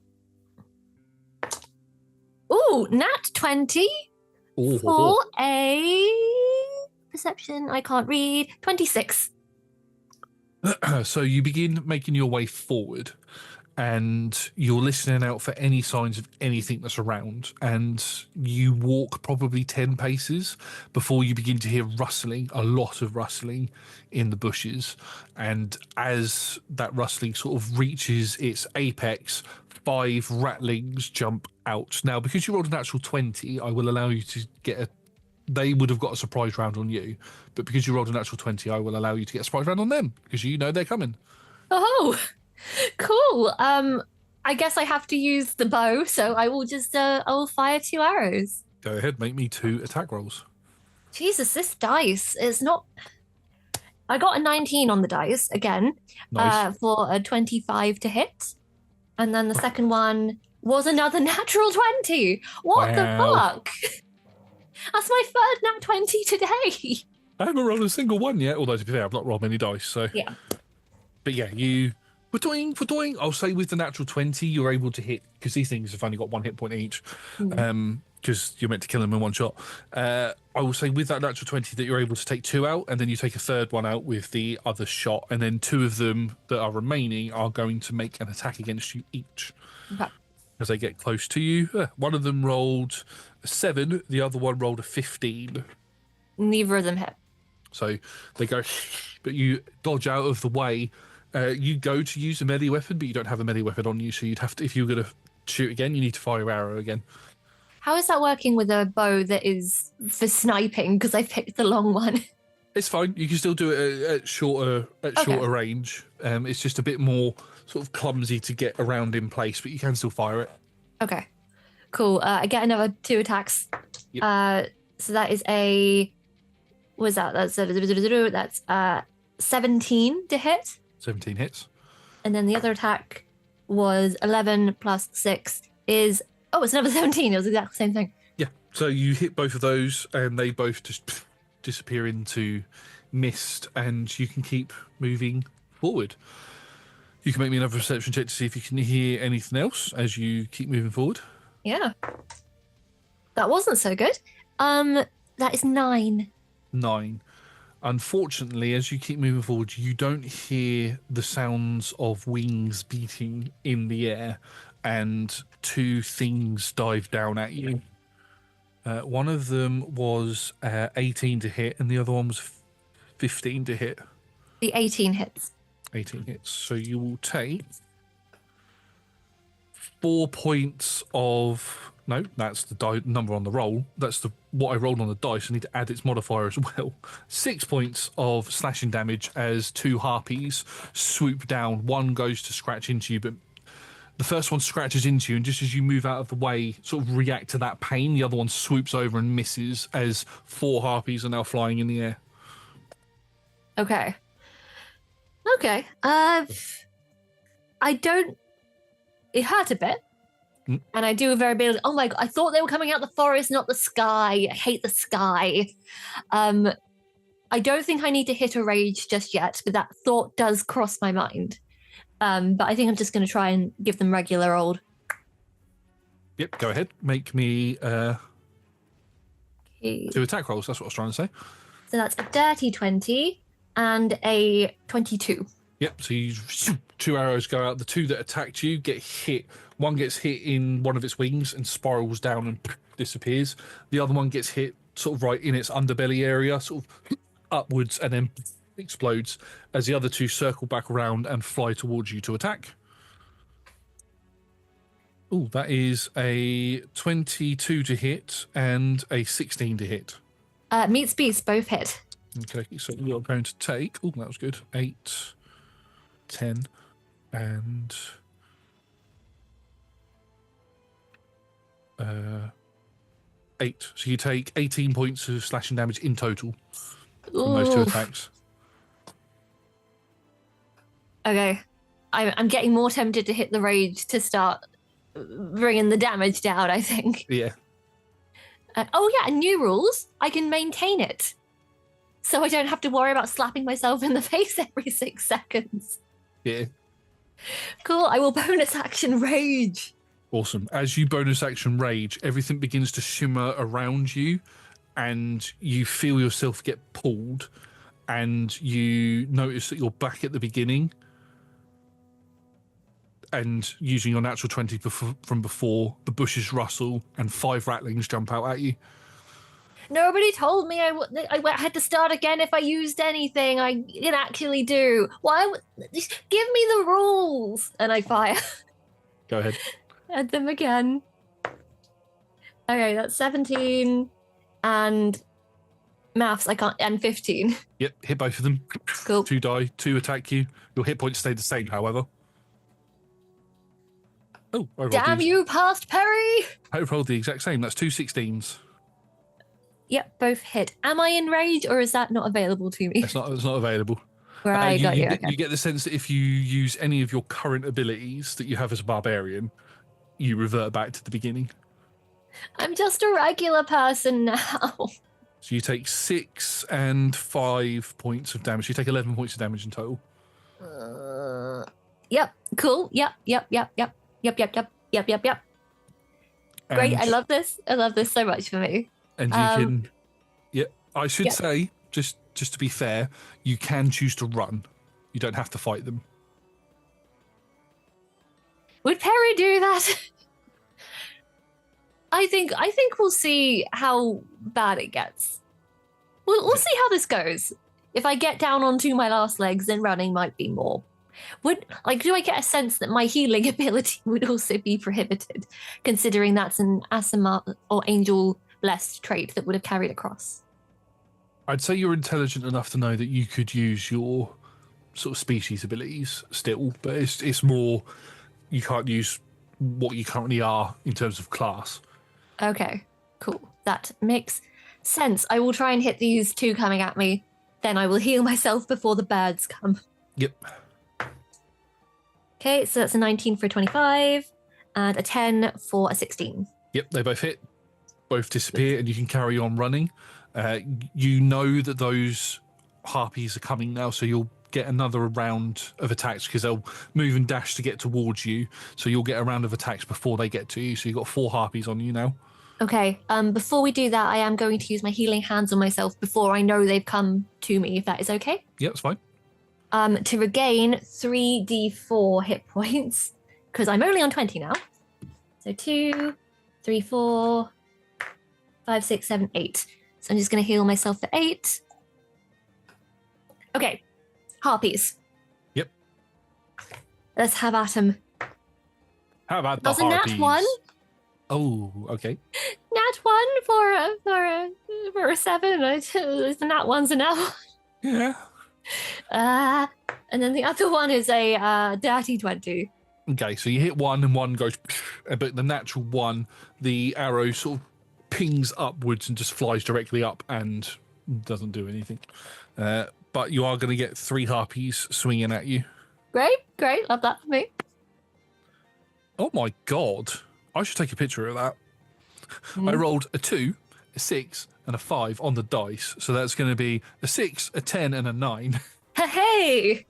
Ooh, nat 20 for a perception I can't read. 26. So you begin making your way forward, and you're listening out for any signs of anything that's around, and you walk probably 10 paces before you begin to hear rustling, a lot of rustling in the bushes. And as that rustling sort of reaches its apex, 5 rattlings jump out. Now, because you rolled a natural 20, I will allow you to get they would have got a surprise round on you, but because you rolled a natural 20, I will allow you to get a surprise round on them, because you know they're coming. Oh, cool. I guess I have to use the bow, so I will I will fire 2 arrows. Go ahead, make me 2 attack rolls. Jesus, this dice is not. I got a 19 on the dice again, Nice. for a 25 to hit, and then the second one was another natural 20. What the Wow. fuck? That's my third nat 20 today. I haven't rolled a single one yet, although to be fair, I've not rolled many dice, so. Yeah. But yeah, you. For doing, I'll say with the natural 20, you're able to hit, because these things have only got 1 hit point each, because you're meant to kill them in one shot. I will say with that natural 20 that you're able to take 2 out, and then you take a third one out with the other shot, and then 2 of them that are remaining are going to make an attack against you each. Okay. As they get close to you. One of them rolled a 7, the other one rolled a 15. Neither of them hit. So they go, but you dodge out of the way. You go to use a melee weapon, but you don't have a melee weapon on you, so you'd have to, if you're going to shoot again, you need to fire your arrow again. How is that working with a bow that is for sniping? Because I picked the long one. It's fine. You can still do it at shorter range. It's just a bit more sort of clumsy to get around in place, but you can still fire it. Okay, cool. I get another 2 attacks. Yep. So that is a. What was that? That's 17 to hit. 17 hits. And then the other attack was 11 plus 6 is. Oh, it's another 17. It was exactly the same thing. Yeah. So you hit both of those, and they both just disappear into mist, and you can keep moving forward. You can make me another perception check to see if you can hear anything else as you keep moving forward. Yeah. That wasn't so good. That is 9. 9. Unfortunately, as you keep moving forward, you don't hear the sounds of wings beating in the air, and 2 things dive down at you. One of them was 18 to hit, and the other one was 15 to hit. The 18 hits. 18 hits. So you will take 4 points of... No, that's the number on the roll. That's what I rolled on the dice. I need to add its modifier as well. 6 points of slashing damage as 2 harpies swoop down. One goes to scratch into you, but the first one scratches into you, and just as you move out of the way, sort of react to that pain, the other one swoops over and misses as 4 harpies are now flying in the air. Okay. I don't... It hurt a bit. And I do a very bit. Oh my god! I thought they were coming out the forest, not the sky. I hate the sky. I don't think I need to hit a rage just yet, but that thought does cross my mind. But I think I'm just going to try and give them regular old. Yep, go ahead. Make me 2 Okay. attack rolls. That's what I was trying to say. So that's a dirty 20 and a 22. Yep, so you 2 arrows go out. The 2 that attacked you get hit. One gets hit in one of its wings and spirals down and disappears. The other one gets hit sort of right in its underbelly area, sort of upwards, and then explodes as the other 2 circle back around and fly towards you to attack. Oh, that is a 22 to hit and a 16 to hit. Meets beats both hit. Okay, so you're going to take... Oh, that was good. 8, 10, and... 8. So you take 18 points of slashing damage in total from those 2 attacks. Okay. I'm getting more tempted to hit the rage to start bringing the damage down, I think. Yeah. And new rules. I can maintain it. So I don't have to worry about slapping myself in the face every 6 seconds. Yeah. Cool. I will bonus action rage. Awesome. As you bonus action rage, everything begins to shimmer around you, and you feel yourself get pulled, and you notice that you're back at the beginning, and using your natural 20 from before, the bushes rustle and 5 rattlings jump out at you. Nobody told me I had to start again if I used anything. I can actually do. Why? Give me the rules. And I fire. Go ahead. Add them again. Okay, that's 17 and maths. I can't. And 15. Yep, hit both of them. Cool. 2 die, 2 attack you. Your hit points stay the same, however. Oh, I rolled Damn you, past Peri! I rolled the exact same. That's 2 16s. Yep, both hit. Am I enraged, or is that not available to me? It's not available. Right, got you. Okay. You get the sense that if you use any of your current abilities that you have as a barbarian, you revert back to the beginning. I'm just a regular person now. So you take 6 and 5 points of damage. You take 11 points of damage in total. Yep, cool. Yep. Great, I love this. I love this so much for me. And you can, I should say, just to be fair, you can choose to run. You don't have to fight them. Would Peri do that? I think we'll see how bad it gets. We'll see how this goes. If I get down onto my last legs, then running might be more. Do I get a sense that my healing ability would also be prohibited, considering that's an Asima or Angel blessed trait that would have carried across? I'd say you're intelligent enough to know that you could use your sort of species abilities still, but it's more you can't use what you currently are in terms of class. Okay, cool. That makes sense. I will try and hit these two coming at me. Then I will heal myself before the birds come. Yep. Okay, so that's a 19 for a 25 and a 10 for a 16. Yep, they both hit. Both disappear, and you can carry on running. You know that those harpies are coming now, so you'll get another round of attacks because they'll move and dash to get towards you. So you'll get a round of attacks before they get to you. So you've got 4 harpies on you now. Okay, before we do that, I am going to use my healing hands on myself before I know they've come to me, if that is okay. Yeah, that's fine. To regain 3d4 hit points, because I'm only on 20 now. So 2, 3, 4, 5, 6, 7, 8. So I'm just going to heal myself for 8. Okay, harpies. Yep. Let's have at them. How about the Wasn't harpies? Nat 1? Oh, okay. Nat 1 for a 7. The Nat 1's a Nat 1. Yeah. And then the other one is a dirty 20. Okay, so you hit one and one goes, but the natural one, the arrow sort of pings upwards and just flies directly up and doesn't do anything. But you are going to get 3 harpies swinging at you. Great. Love that for me. Oh my god. I should take a picture of that. I rolled a 2, a 6, and a 5 on the dice. So that's going to be a 6, a 10, and a 9. Hey!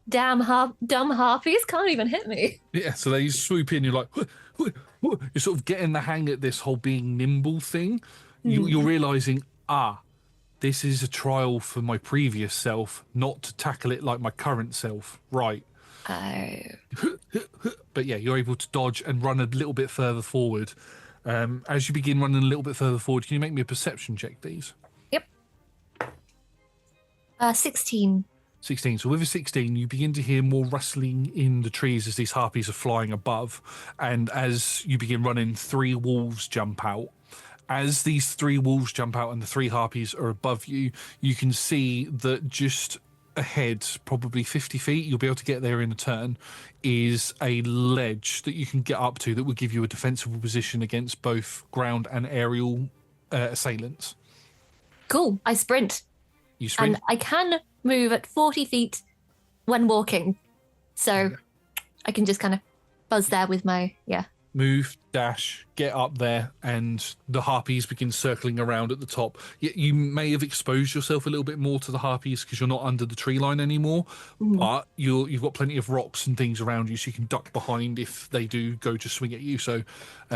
Damn dumb harpies can't even hit me. Yeah, so they swoop in, you're like, you're sort of getting the hang at this whole being nimble thing. You're realising, this is a trial for my previous self, not to tackle it like my current self. Right. Oh. But yeah, you're able to dodge and run a little bit further forward. As you begin running a little bit further forward, can you make me a perception check, please? Yep. 16. 16. So with a 16, you begin to hear more rustling in the trees as these harpies are flying above. And as you begin running, 3 wolves jump out. As these 3 wolves jump out and the 3 harpies are above you, you can see that just ahead, probably 50 feet, you'll be able to get there in a turn, is a ledge that you can get up to that will give you a defensible position against both ground and aerial assailants. Cool. I sprint. You sprint? And I can move at 40 feet when walking. So I can just kind of buzz there with my, Move, dash, get up there, and the harpies begin circling around at the top. You may have exposed yourself a little bit more to the harpies because you're not under the tree line anymore, but you've got plenty of rocks and things around you, so you can duck behind if they do go to swing at you. So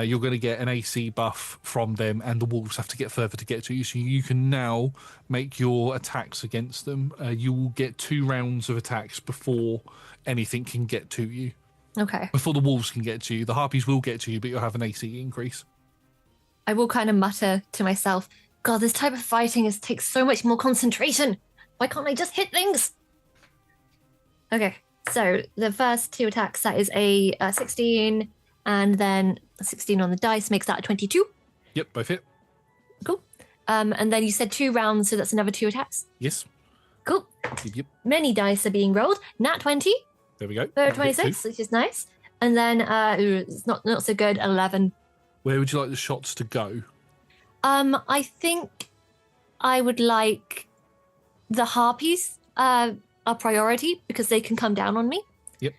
you're going to get an AC buff from them, and the wolves have to get further to get to you. So you can now make your attacks against them. You will get 2 rounds of attacks before anything can get to you. Okay. Before the wolves can get to you. The harpies will get to you, but you'll have an AC increase. I will kind of mutter to myself, God, this type of fighting takes so much more concentration. Why can't I just hit things? Okay, so the first 2 attacks, that is a 16, and then a 16 on the dice makes that a 22. Yep, both hit. Cool. And then you said 2 rounds, so that's another 2 attacks. Yes. Cool. Yep. Many dice are being rolled. Nat 20. There we go. 26, which is nice. And then it's not so good. 11. Where would you like the shots to go? I think I would like the harpies a priority because they can come down on me. Yep.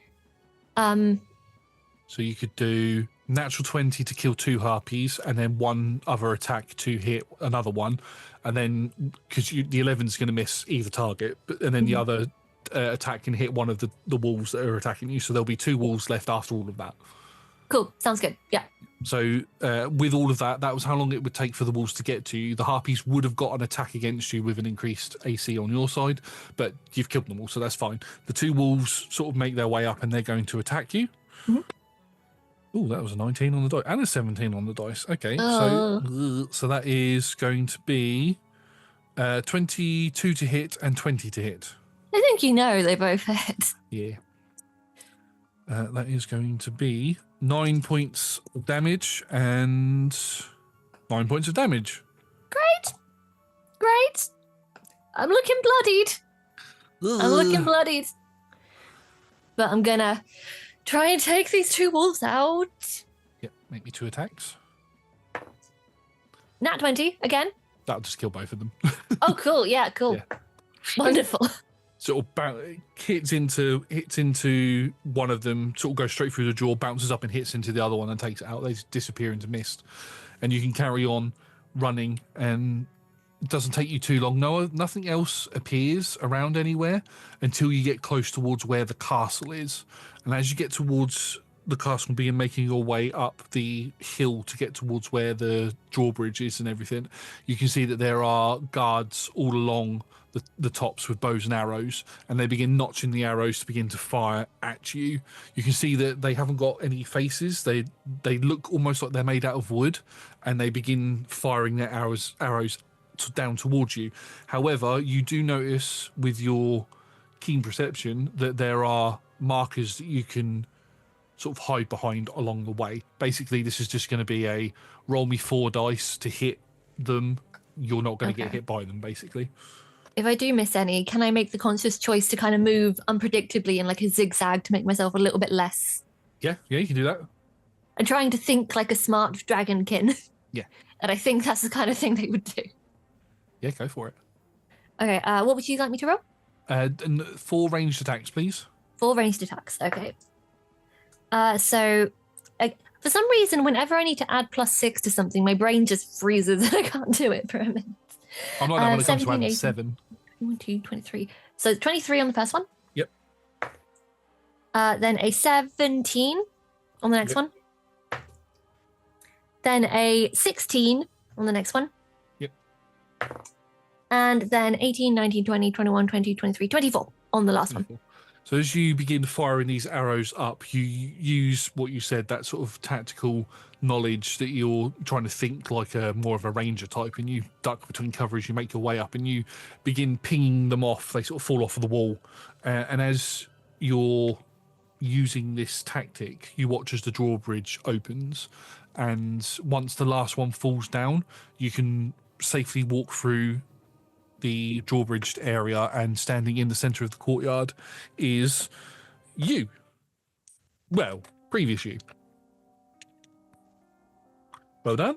So you could do natural 20 to kill 2 harpies, and then 1 other attack to hit another one, and then because the 11's going to miss either target, and then the other attack can hit one of the wolves that are attacking you. So there'll be 2 wolves left after all of that. Cool. Sounds good. Yeah. So with all of that, that was how long it would take for the wolves to get to you. The harpies would have got an attack against you with an increased AC on your side, but you've killed them all, so that's fine. The 2 wolves sort of make their way up, and they're going to attack you. Mm-hmm. Oh, that was a 19 on the dice and a 17 on the dice. Okay, so that is going to be 22 to hit and 20 to hit. I think they both hit. Yeah. That is going to be 9 points of damage and 9 points of damage. Great. I'm looking bloodied. But I'm gonna try and take these 2 wolves out. Yep, make me 2 attacks. Nat 20 again. That'll just kill both of them. Oh, cool. Yeah, cool. Yeah. Wonderful. Sort of hits into one of them, sort of goes straight through the jaw, bounces up and hits into the other one and takes it out. They just disappear into mist. And you can carry on running, and it doesn't take you too long. Nothing else appears around anywhere until you get close towards where the castle is. And as you get towards the castle and begin making your way up the hill to get towards where the drawbridge is and everything, you can see that there are guards all along the tops with bows and arrows, and they begin notching the arrows to begin to fire at you. You can see that they haven't got any faces. They look almost like they're made out of wood, and they begin firing their arrows down towards you. However, you do notice with your keen perception that there are markers that you can sort of hide behind along the way. Basically, this is just going to be a roll me 4 dice to hit them. You're not going to get hit by them, basically. If I do miss any, can I make the conscious choice to kind of move unpredictably in like a zigzag to make myself a little bit less? Yeah, you can do that. I'm trying to think like a smart dragonkin. Yeah. And I think that's the kind of thing they would do. Yeah, go for it. Okay, what would you like me to roll? 4 ranged attacks, please. 4 ranged attacks, okay. So for some reason, whenever I need to add +6 to something, my brain just freezes and I can't do it for a minute. I'm like that when it comes to adding 7. 22, 23. So 23 on the first one. Yep. Then a 17 on the next one. Then a 16 on the next one. Yep. And then 18, 19, 20, 21, 22, 23, 24 on the last one. So as you begin firing these arrows up, you use what you said, that sort of tactical knowledge that you're trying to think like more of a ranger type, and you duck between covers, you make your way up and you begin pinging them off. They sort of fall off of the wall. And as you're using this tactic, you watch as the drawbridge opens. And once the last one falls down, you can safely walk through the drawbridged area, and standing in the center of the courtyard is you. Well, previous you. Well done.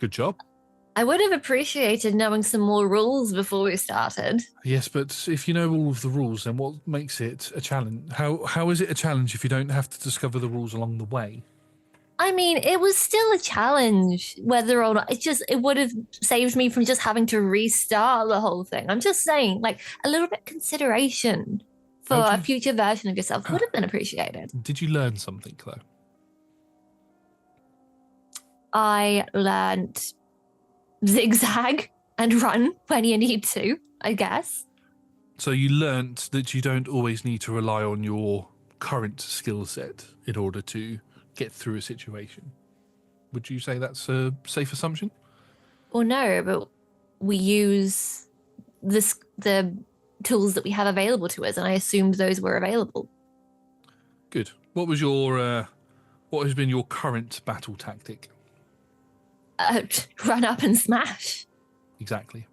Good job. I would have appreciated knowing some more rules before we started. Yes, but if you know all of the rules, then what makes it a challenge? How is it a challenge if you don't have to discover the rules along the way? I mean, it was still a challenge, whether or not it would have saved me from just having to restart the whole thing. I'm just saying, like, a little bit of consideration for a future version of yourself would have been appreciated. Did you learn something, though? I learned zigzag and run when you need to, I guess. So you learnt that you don't always need to rely on your current skill set in order to get through a situation. Would you say that's a safe assumption? Well, no, but we use the tools that we have available to us, and I assumed those were available. Good. What was what has been your current battle tactic? Run up and smash. Exactly.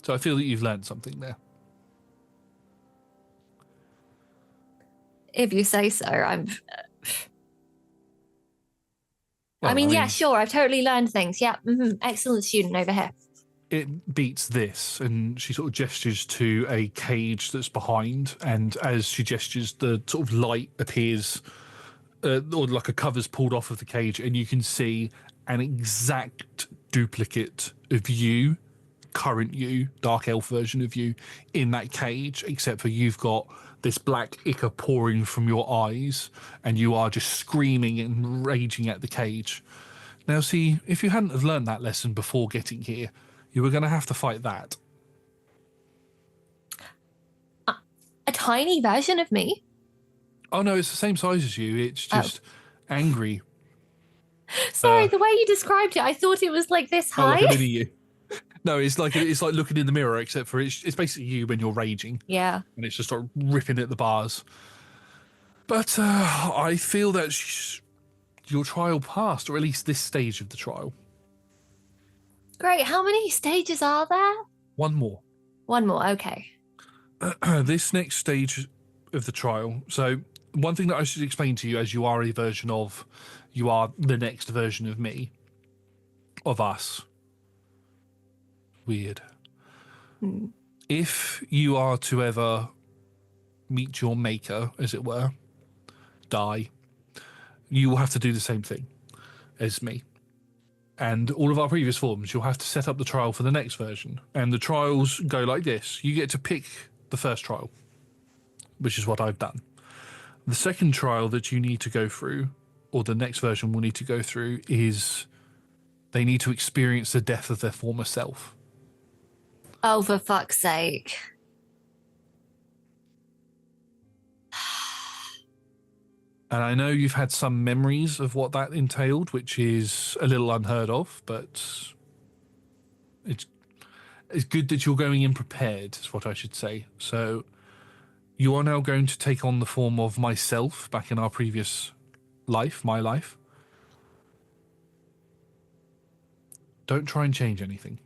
So I feel that you've learned something there. If you say so, I Well, mean, yeah, sure. I've totally learned things. Yeah, excellent student over here. it beats this, and she sort of gestures to a cage that's behind, and as she gestures, the sort of light appears, or like a cover's pulled off of the cage, and you can see an exact duplicate of you, current you, dark elf version of you, in that cage, except for you've got this black ichor pouring from your eyes, and you are just screaming and raging at the cage. Now, see, if you hadn't have learned that lesson before getting here, you were going to have to fight that. A tiny version of me? Oh no, it's the same size as you. It's just angry. Sorry, the way you described it, I thought it was like this high. Like a mini you. No, it's like looking in the mirror, except for it's basically you when you're raging. Yeah. And it's just sort of ripping at the bars. But I feel that your trial passed, or at least this stage of the trial. Great. How many stages are there? One more. One more. Okay. This next stage of the trial. So one thing that I should explain to you, as you are a version of, you are the next version of me, of us. Weird. If you are to ever meet your maker, as it were, die, you will have to do the same thing as me. And all of our previous forms, you'll have to set up the trial for the next version. And the trials go like this. You get to pick the first trial, which is what I've done. The second trial that you need to go through, or the next version will need to go through, is they need to experience the death of their former self. Oh, for fuck's sake. And I know you've had some memories of what that entailed, which is a little unheard of, but it's good that you're going in prepared, is what I should say. So you are now going to take on the form of myself back in our previous life, my life. Don't try and change anything.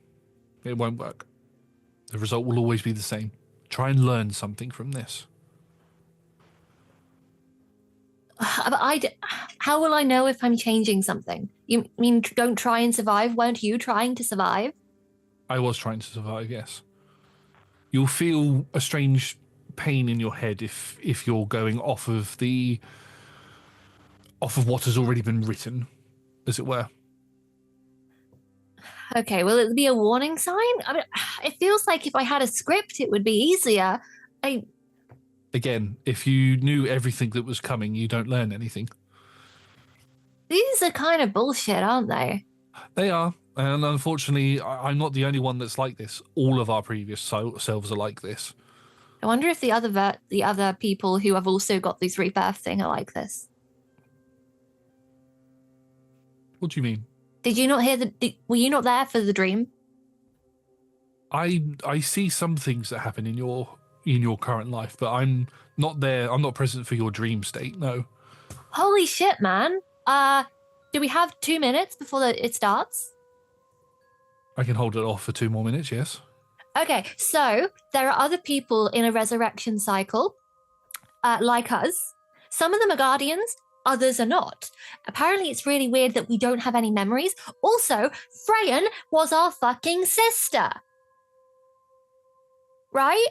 It won't work. The result will always be the same. Try and learn something from this. But how will I know if I'm changing something? You mean don't try and survive? Weren't you trying to survive? I was trying to survive, yes. You'll feel a strange pain in your head if you're going off of what has already been written, as it were. Okay, will it be a warning sign? I mean, it feels like if I had a script, it would be easier. Again, if you knew everything that was coming, you don't learn anything. These are kind of bullshit, aren't they? They are. And unfortunately, I'm not the only one that's like this. All of our previous selves are like this. I wonder if the other people who have also got this rebirth thing are like this. What do you mean? Did you not hear were you not there for the dream? I see some things that happen in your current life, but I'm not there. I'm not present for your dream state. No. Holy shit, man. Do we have 2 minutes before it starts? I can hold it off for 2 more minutes, yes. Okay, so there are other people in a resurrection cycle, like us. Some of them are guardians, others are not. Apparently, it's really weird that we don't have any memories. Also, Freyan was our fucking sister. Right?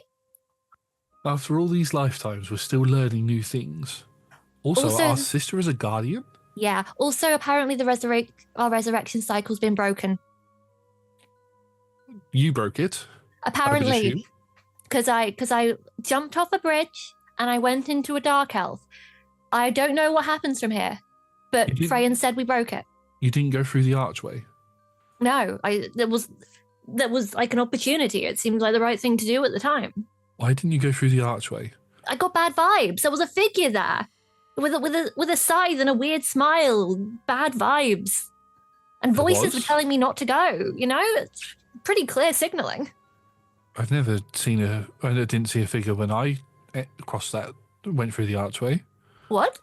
After all these lifetimes, we're still learning new things. Also, our sister is a guardian? Yeah. Also, apparently, our resurrection cycle's been broken. You broke it. Apparently, because I jumped off a bridge and I went into a dark elf. I don't know what happens from here, but Freyan said we broke it. You didn't go through the archway? No, there was like an opportunity. It seemed like the right thing to do at the time. Why didn't you go through the archway? I got bad vibes. There was a figure there with a scythe and a weird smile. Bad vibes, and voices were telling me not to go. You know, it's pretty clear signaling. I've never seen I didn't see a figure when I went through the archway. What?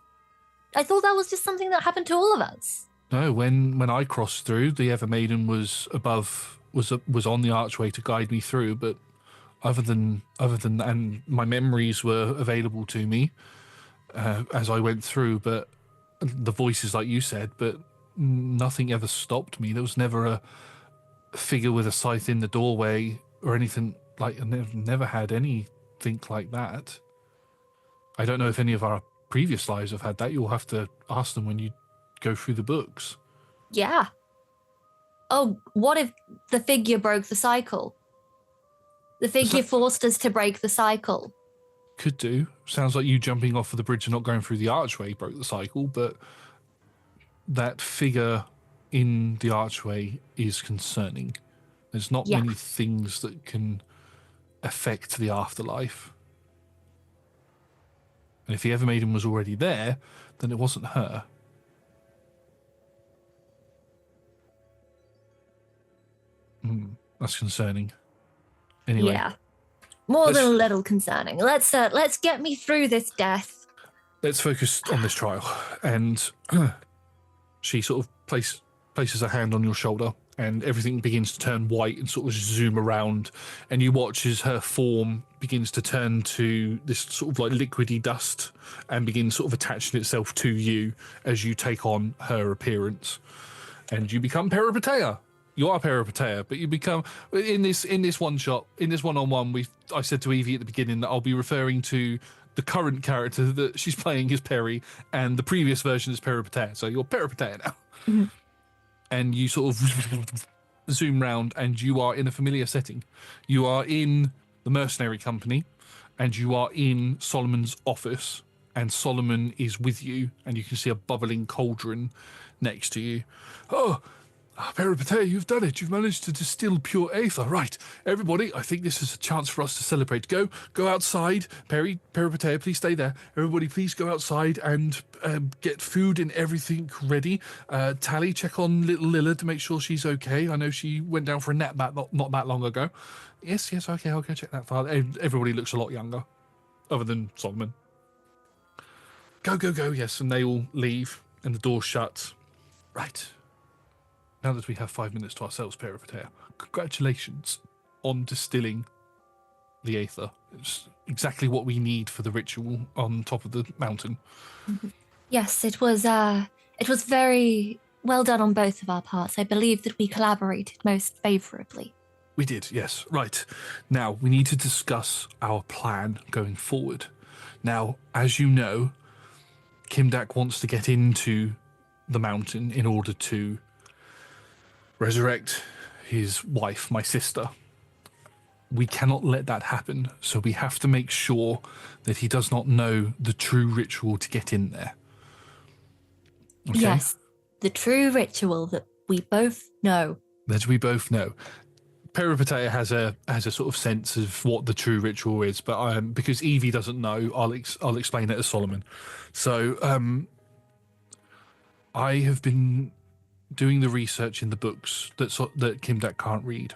I thought that was just something that happened to all of us. No, when I crossed through, the Evermaiden was on the archway to guide me through. But other than and my memories were available to me. as I went through, but the voices, like you said, but nothing ever stopped me. There was never a figure with a scythe in the doorway or anything like. I never had anything like that. I don't know if any of our previous lives have had that. You'll have to ask them when you go through the books. Yeah. Oh, what if the figure broke the cycle? The figure forced us to break the cycle. Could do. Sounds like you jumping off of the bridge and not going through the archway broke the cycle, but that figure in the archway is concerning. There's not many things that can affect the afterlife. And if the Evermaiden was already there, then it wasn't her. That's concerning. Anyway. Yeah. More than a little concerning. Let's get me through this death. Let's focus on this trial. And she sort of places her hand on your shoulder, and everything begins to turn white and sort of zoom around. And you watch as her form begins to turn to this sort of like liquidy dust and begins sort of attaching itself to you as you take on her appearance. And you become Peripatea. You are Peripatea, but you become in this one shot, in this one-on-one. I said to Evie at the beginning that I'll be referring to the current character that she's playing is Peri, and the previous version is Peripatea. So you're Peripatea now, and you sort of zoom round, and you are in a familiar setting. You are in the mercenary company, and you are in Solomon's office, and Solomon is with you, and you can see a bubbling cauldron next to you. Oh. Peripatea, you've done it. You've managed to distill pure aether. Right, everybody, I think this is a chance for us to celebrate. Go outside. Peripatea, please stay there. Everybody, please go outside and get food and everything ready. Tally, check on little Lilla to make sure she's okay. I know she went down for a nap not that long ago. Yes, okay, I'll go check that file. Everybody looks a lot younger, other than Solomon. Go, yes, and they all leave, and the door shuts. Right. Now that we have 5 minutes to ourselves, Peripatea, congratulations on distilling the aether. It's exactly what we need for the ritual on top of the mountain. Yes, it was very well done on both of our parts. I believe that we collaborated most favorably. We did, yes. Right. Now, we need to discuss our plan going forward. Now, as you know, Kimdak wants to get into the mountain in order to resurrect his wife, my sister. We cannot let that happen, so we have to make sure that he does not know the true ritual to get in there. Okay? Yes, the true ritual that we both know. That we both know. Peripatea has a sort of sense of what the true ritual is, but because Evie doesn't know, I'll explain it as Solomon. So I have been doing the research in the books that Kimdak can't read.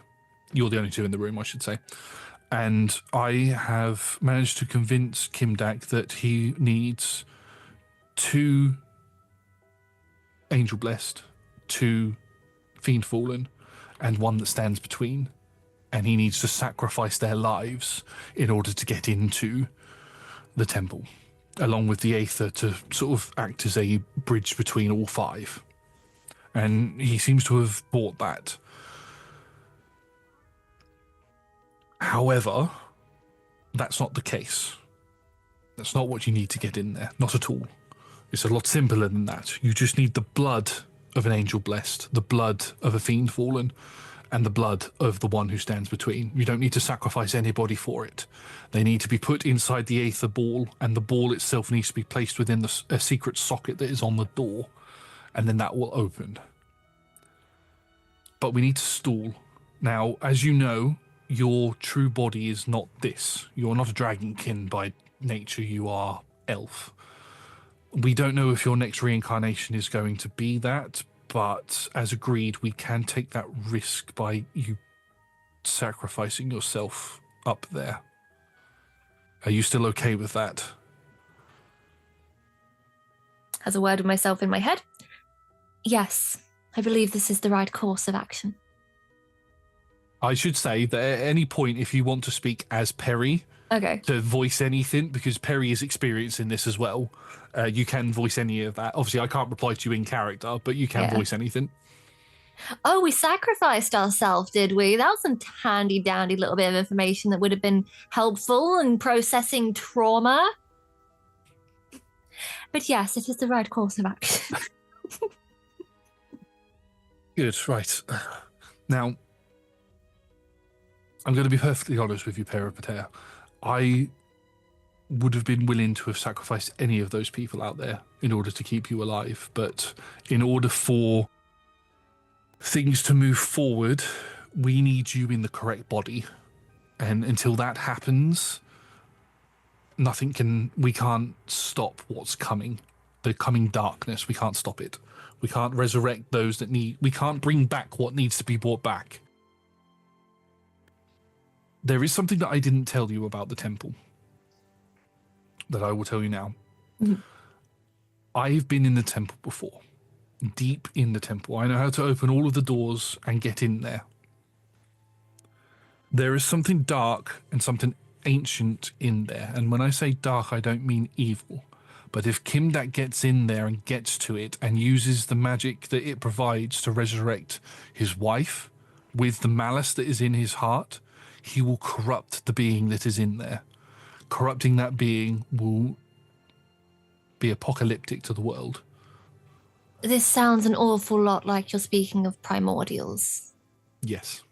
You're the only two in the room, I should say. And I have managed to convince Kimdak that he needs 2 Angel Blessed, 2 Fiend Fallen, and 1 that stands between. And he needs to sacrifice their lives in order to get into the temple, along with the Aether to sort of act as a bridge between all 5. And he seems to have bought that. However, that's not the case. That's not what you need to get in there. Not at all. It's a lot simpler than that. You just need the blood of an Angel Blessed, the blood of a Fiend Fallen, and the blood of the one who stands between. You don't need to sacrifice anybody for it. They need to be put inside the Aether ball, and the ball itself needs to be placed within a secret socket that is on the door. And then that will open. But we need to stall. Now, as you know, your true body is not this. You're not a dragonkin by nature. You are elf. We don't know if your next reincarnation is going to be that, but as agreed, we can take that risk by you sacrificing yourself up there. Are you still okay with that? As a word with myself in my head, yes, I believe this is the right course of action. I should say that at any point, if you want to speak as Peri, Okay. to voice anything, because Peri is experiencing this as well. You can voice any of that. Obviously, I can't reply to you in character, but you can Yeah. voice anything. Oh, we sacrificed ourselves, did we? That was some handy dandy little bit of information that would have been helpful in processing trauma. But yes, it is the right course of action. Good, right. Now, I'm going to be perfectly honest with you, Peripatea. I would have been willing to have sacrificed any of those people out there in order to keep you alive, but in order for things to move forward, we need you in the correct body. And until that happens, we can't stop what's coming. The coming darkness, we can't stop it. We can't resurrect those we can't bring back what needs to be brought back. There is something that I didn't tell you about the temple that I will tell you now. Mm. I've been in the temple before, deep in the temple. I know how to open all of the doors and get in there. There is something dark and something ancient in there. And when I say dark, I don't mean evil. But if Kimdak gets in there and gets to it and uses the magic that it provides to resurrect his wife with the malice that is in his heart, he will corrupt the being that is in there. Corrupting that being will be apocalyptic to the world. This sounds an awful lot like you're speaking of primordials. Yes.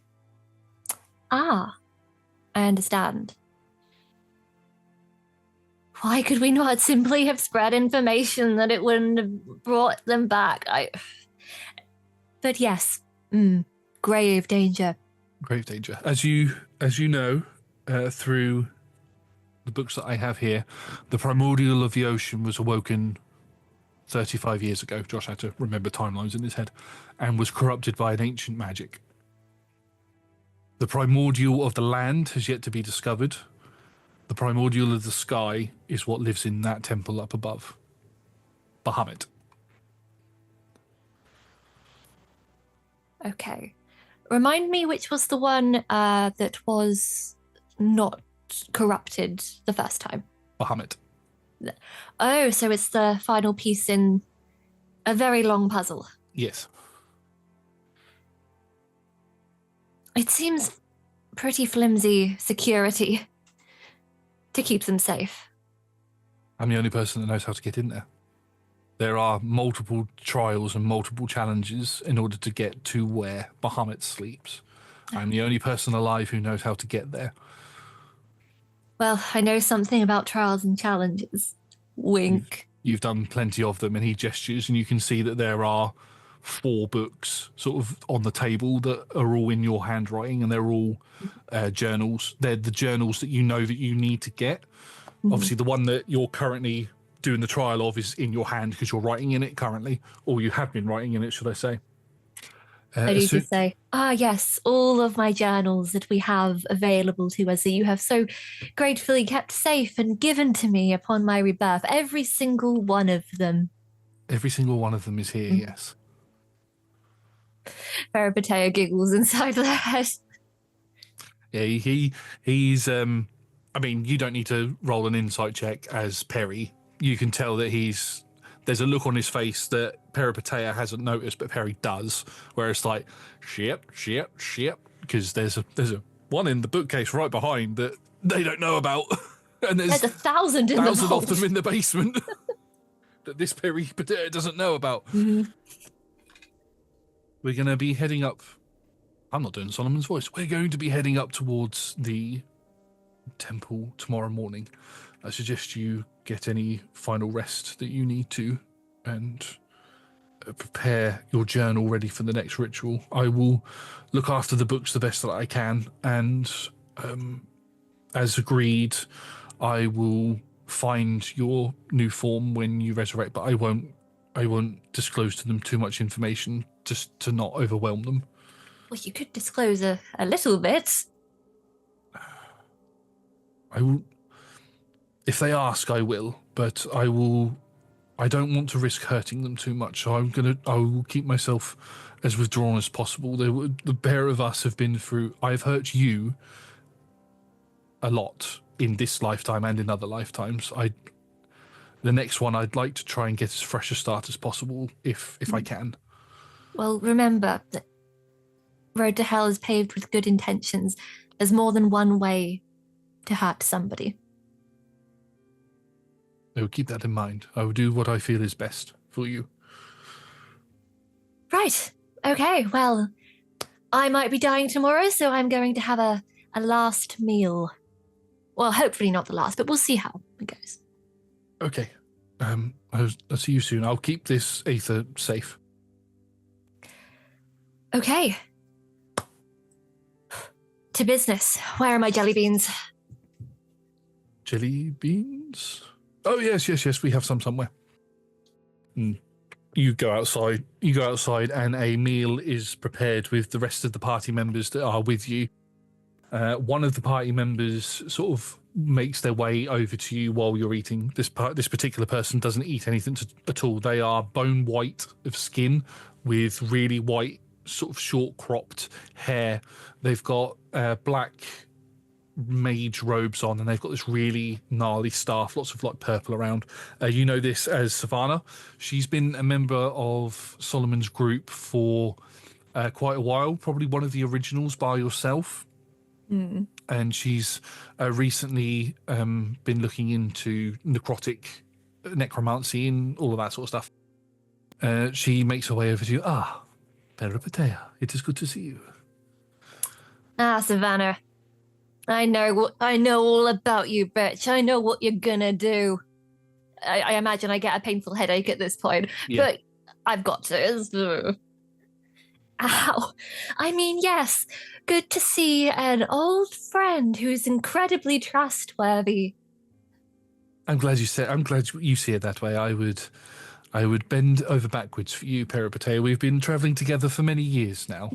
Ah, I understand. Why could we not simply have spread information that it wouldn't have brought them back? But yes, grave danger. Grave danger. As you know, through the books that I have here, the primordial of the ocean was awoken 35 years ago. Josh had to remember timelines in his head, and was corrupted by an ancient magic. The primordial of the land has yet to be discovered. The primordial of the sky is what lives in that temple up above. Bahamut. Okay. Remind me which was the one that was not corrupted the first time. Bahamut. Oh, so it's the final piece in a very long puzzle. Yes. It seems pretty flimsy security to keep them safe. I'm the only person that knows how to get in there. There are multiple trials and multiple challenges in order to get to where Bahamut sleeps. I'm the only person alive who knows how to get there. Well, I know something about trials and challenges. Wink. You've done plenty of them, and he gestures, and you can see that there are 4 books sort of on the table that are all in your handwriting, and they're all journals. They're the journals that you know that you need to get. Mm-hmm. Obviously, the one that you're currently doing the trial of is in your hand because you're writing in it currently, or you have been writing in it, should I say. I need to say, yes, all of my journals that we have available to us that you have so gratefully kept safe and given to me upon my rebirth. Every single one of them. Every single one of them is here, yes. Peripatea giggles inside their head. Yeah, he's I mean, you don't need to roll an insight check as Peri. You can tell that there's a look on his face that Peripatea hasn't noticed, but Peri does, where it's like, shit, because there's a one in the bookcase right behind that they don't know about, and there's 1,000 in thousands the of them in the basement that this Peripatea doesn't know about. Mm-hmm. We're going to be heading up. I'm not doing Solomon's voice. We're going to be heading up towards the temple tomorrow morning. I suggest you get any final rest that you need to, and prepare your journal ready for the next ritual. I will look after the books the best that I can, and as agreed, I will find your new form when you resurrect, but I won't disclose to them too much information just to not overwhelm them. Well, you could disclose a little bit. I will. If they ask, I will, but I don't want to risk hurting them too much, so I will keep myself as withdrawn as possible. The pair of us have been through. I've hurt you a lot in this lifetime and in other lifetimes. The next one, I'd like to try and get as fresh a start as possible, if I can. Well, remember that road to hell is paved with good intentions. There's more than one way to hurt somebody. I will keep that in mind. I will do what I feel is best for you. Right. Okay, well, I might be dying tomorrow, so I'm going to have a last meal. Well, hopefully not the last, but we'll see how it goes. Okay. I'll see you soon. I'll keep this Aether safe. Okay. To business. Where are my jelly beans? Jelly beans? Oh, yes. We have some somewhere. You go outside, and a meal is prepared with the rest of the party members that are with you. One of the party members sort of makes their way over to you while you're eating. This particular person doesn't eat anything at all. They are bone white of skin with really white, sort of short cropped hair. They've got black mage robes on, and they've got this really gnarly staff, lots of like purple around. You know this as Savannah. She's been a member of Solomon's group for quite a while, probably one of the originals by yourself. And she's recently been looking into necromancy and all of that sort of stuff. She makes her way over to you. Peripatea, it is good to see you. Savannah. I know all about you, bitch. I know what you're gonna do. I imagine I get a painful headache at this point, but I've got to. Ow. I mean, yes, good to see an old friend who's incredibly trustworthy. I'm glad you see it that way. I would bend over backwards for you, Peripatea. We've been traveling together for many years now.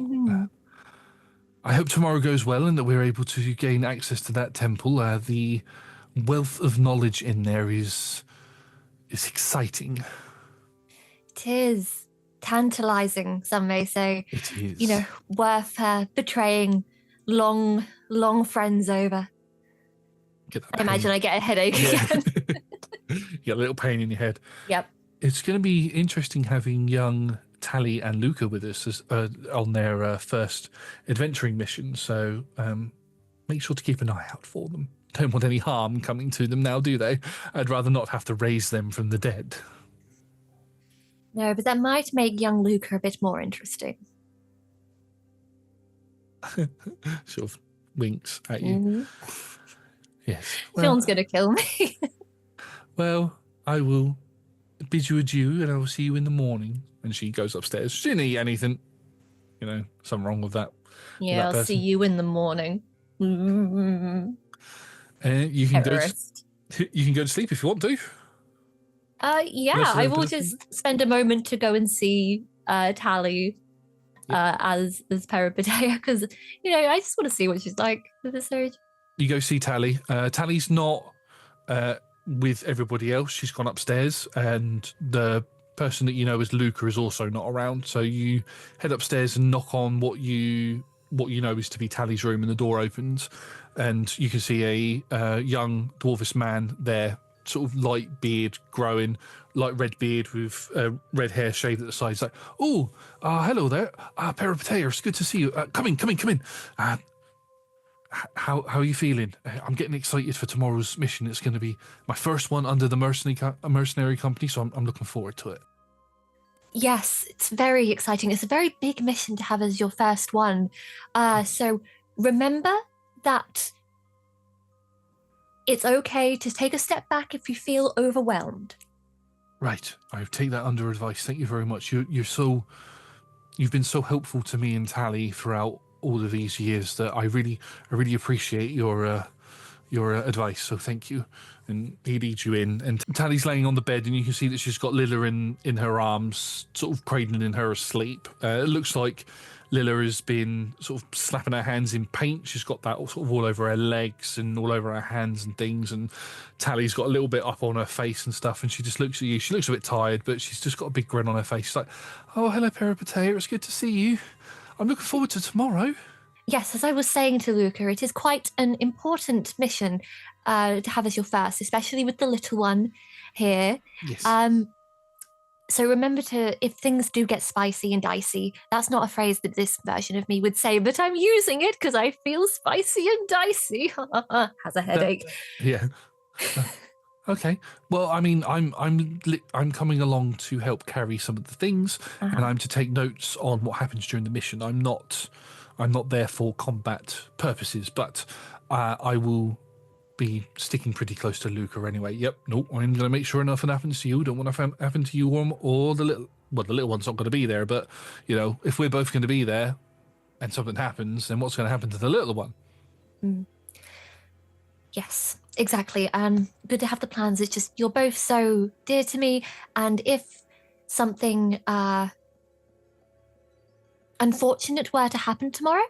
I hope tomorrow goes well and that we're able to gain access to that temple. The wealth of knowledge in there is exciting. It is tantalizing, some may say. It is. You know, worth betraying long friends over. I imagine I get a headache again. You get a little pain in your head. Yep. It's going to be interesting having young Tally and Luca with us on their first adventuring mission, so make sure to keep an eye out for them. Don't want any harm coming to them now, do they? I'd rather not have to raise them from the dead. No, but that might make young Luca a bit more interesting. Sort of winks at you. Yes. Sean's going to kill me. Well, I will bid you adieu and I will see you in the morning. And she goes upstairs. She didn't eat anything. You know, something wrong with that. Yeah, I'll see you in the morning. You can go to sleep if you want to. Yeah, I will just spend a moment to go and see Tally as Peripatea, because, you know, I just want to see what she's like at this age. You go see Tally. Tally's not with everybody else. She's gone upstairs, and the person that you know as Luca is also not around. So you head upstairs and knock on what you know is to be Tally's room, and the door opens, and you can see a young dwarvish man there, sort of light beard growing, light red beard with red hair shaved at the sides. Like, hello there, Peripatea. It's good to see you. Come in. How are you feeling? I'm getting excited for tomorrow's mission. It's going to be my first one under the mercenary company, so I'm looking forward to it. Yes, it's very exciting. It's a very big mission to have as your first one. So remember that it's okay to take a step back if you feel overwhelmed. Right. I take that under advice. Thank you very much. You've been so helpful to me and Tally throughout all of these years that I really appreciate your advice. So thank you. And he leads you in, and Tally's laying on the bed, and you can see that she's got Lilla in her arms, sort of cradling her asleep. It looks like Lilla has been sort of slapping her hands in paint. She's got that sort of all over her legs and all over her hands and things. And Tally's got a little bit up on her face and stuff. And she just looks at you. She looks a bit tired, but she's just got a big grin on her face. She's like, "Oh, hello, Peripatea. It's good to see you. I'm looking forward to tomorrow." Yes, as I was saying to Luca, it is quite an important mission to have as your first, especially with the little one here. Yes. Um, so remember to, if things do get spicy and dicey, that's not a phrase that this version of me would say, but I'm using it because I feel spicy and dicey. Has a headache. Yeah. Okay. Well, I mean, I'm coming along to help carry some of the things, and I'm to take notes on what happens during the mission. I'm not there for combat purposes, but I will be sticking pretty close to Luca anyway. Yep. Nope. I'm going to make sure nothing happens to you. Don't want to happen to you or the little. Well, the little one's not going to be there, but if we're both going to be there, and something happens, then what's going to happen to the little one? Mm. Yes, exactly. Good to have the plans. It's just you're both so dear to me, and if something unfortunate were to happen tomorrow,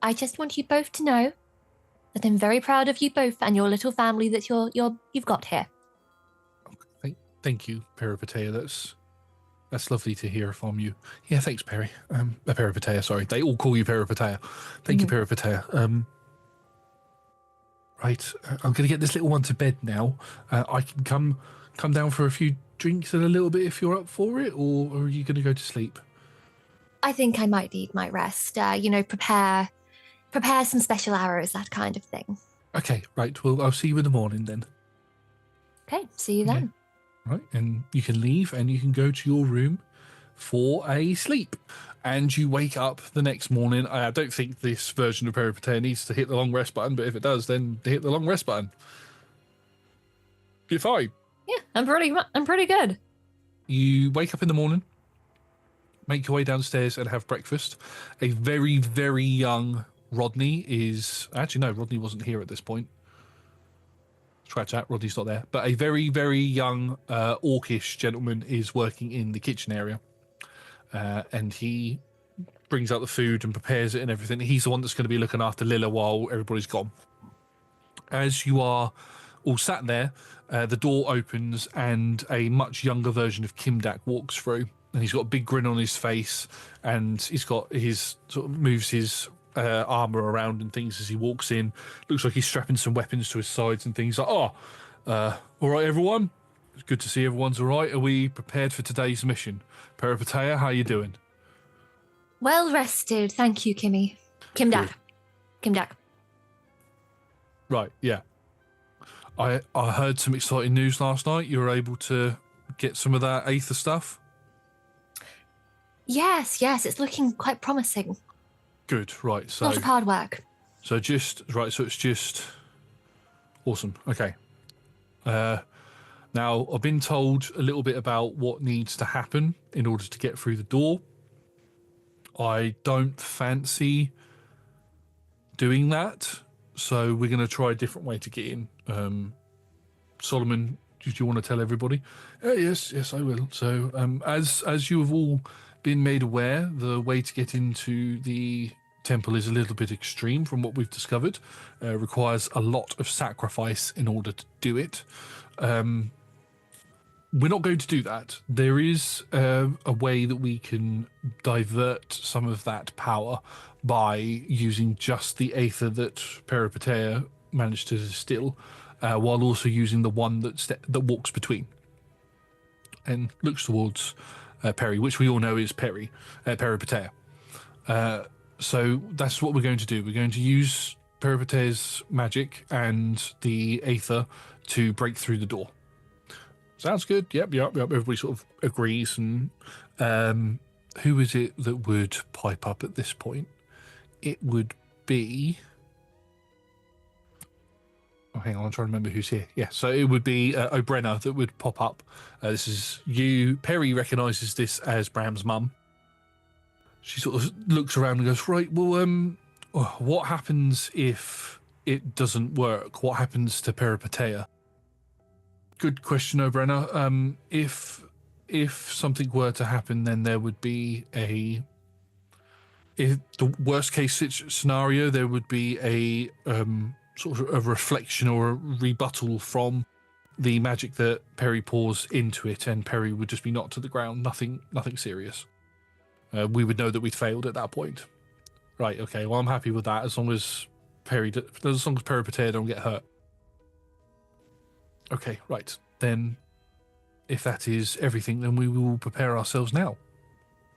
I just want you both to know that I'm very proud of you both and your little family that you've got here. Thank you, Peripatea. That's lovely to hear from you. Yeah, thanks, Peri. Peripatea, sorry. They all call you Peripatea. Thank you, Peripatea. Right, I'm going to get this little one to bed now. I can come down for a few drinks in a little bit if you're up for it, or are you going to go to sleep? I think I might need my rest. Prepare some special arrows, that kind of thing. Okay, right. Well, I'll see you in the morning then. Okay, see you then. Right, and you can leave and you can go to your room for a sleep. And you wake up the next morning. I don't think this version of Peripatea needs to hit the long rest button, but if it does, then hit the long rest button. You're fine. Yeah, I'm pretty good. You wake up in the morning, make your way downstairs and have breakfast. A very, very young Rodney is... Actually, no, Rodney wasn't here at this point. Scratch that, Rodney's not there. But a very, very young orcish gentleman is working in the kitchen area. And he brings out the food and prepares it and everything. He's the one that's going to be looking after Lilla while everybody's gone. As you are all sat there, the door opens and a much younger version of Kimdak walks through. And he's got a big grin on his face, and he's got his sort of moves his armor around and things as he walks in. Looks like he's strapping some weapons to his sides and things. Like, all right, everyone. It's good to see everyone's all right. Are we prepared for today's mission? Peripatea, how you doing? Well rested, thank you, Kimmy. Kimdak. Right, yeah. I heard some exciting news last night. You were able to get some of that Aether stuff? Yes, it's looking quite promising. Good, right. So a lot of hard work. So it's just awesome. Okay. Now, I've been told a little bit about what needs to happen in order to get through the door. I don't fancy doing that, so we're going to try a different way to get in. Solomon, do you want to tell everybody? Yes, I will. So, as you have all been made aware, the way to get into the temple is a little bit extreme from what we've discovered. Requires a lot of sacrifice in order to do it. We're not going to do that. There is a way that we can divert some of that power by using just the Aether that Peripatea managed to distill, while also using the one that walks between and looks towards Peri, which we all know is Peripatea. So that's what we're going to do. We're going to use Peripatea's magic and the Aether to break through the door. Sounds good. Yep. Everybody sort of agrees. And who is it that would pipe up at this point? It would be... Oh, hang on, I'm trying to remember who's here. Yeah, so it would be O'Brenna that would pop up. This is you. Peri recognises this as Bram's mum. She sort of looks around and goes, right, well, what happens if it doesn't work? What happens to Peripatea? Good question, O'Brenna. If something were to happen, then there would be if the worst case scenario, there would be a sort of a reflection or a rebuttal from the magic that Peri pours into it, and Peri would just be knocked to the ground. Nothing serious. We would know that we'd failed at that point. Right, okay. Well, I'm happy with that as long as Peripatea don't get hurt. Okay, right. Then, if that is everything, then we will prepare ourselves now.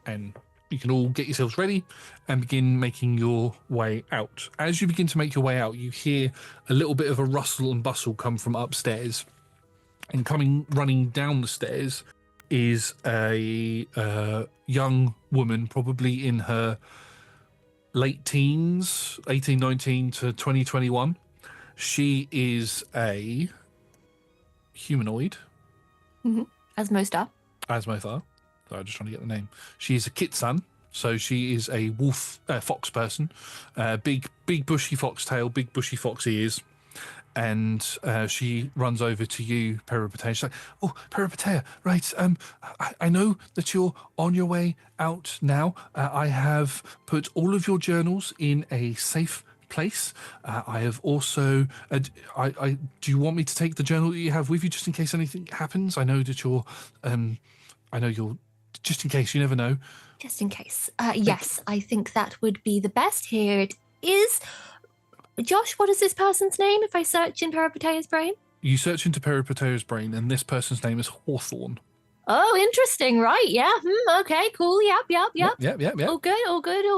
And you can all get yourselves ready and begin making your way out. As you begin to make your way out, you hear a little bit of a rustle and bustle come from upstairs. And running down the stairs is a young woman, probably in her late teens, 18, 19 to 20, 21. She is a humanoid. Mm-hmm. As most are. As most are. So I'm just trying to get the name. She is a Kitsan, so she is a fox person. Big bushy fox tail, big bushy fox ears. And she runs over to you, Peripatea. She's like, "Oh, Peripatea, right? I know that you're on your way out now. I have put all of your journals in a safe place. I have also. I do you want me to take the journal that you have with you just in case anything happens? I know that you're. I know you're. Just in case, you never know. Just in case. Yes, I think that would be the best. Here it is. Josh, what is this person's name if I search in Peripatea's brain? You search into Peripatea's brain, and this person's name is Hawthorne. Oh, interesting, right? Yeah. Okay, cool. Yep. Yep. All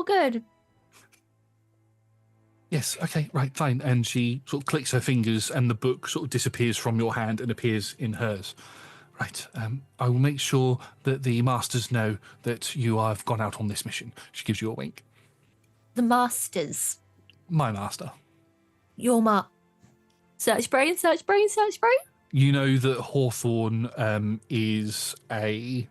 good. Yes, okay, right, fine. And she sort of clicks her fingers, and the book sort of disappears from your hand and appears in hers. Right, I will make sure that the masters know that you have gone out on this mission. She gives you a wink. The masters. My master. Your Search brain. You know that Hawthorne is a...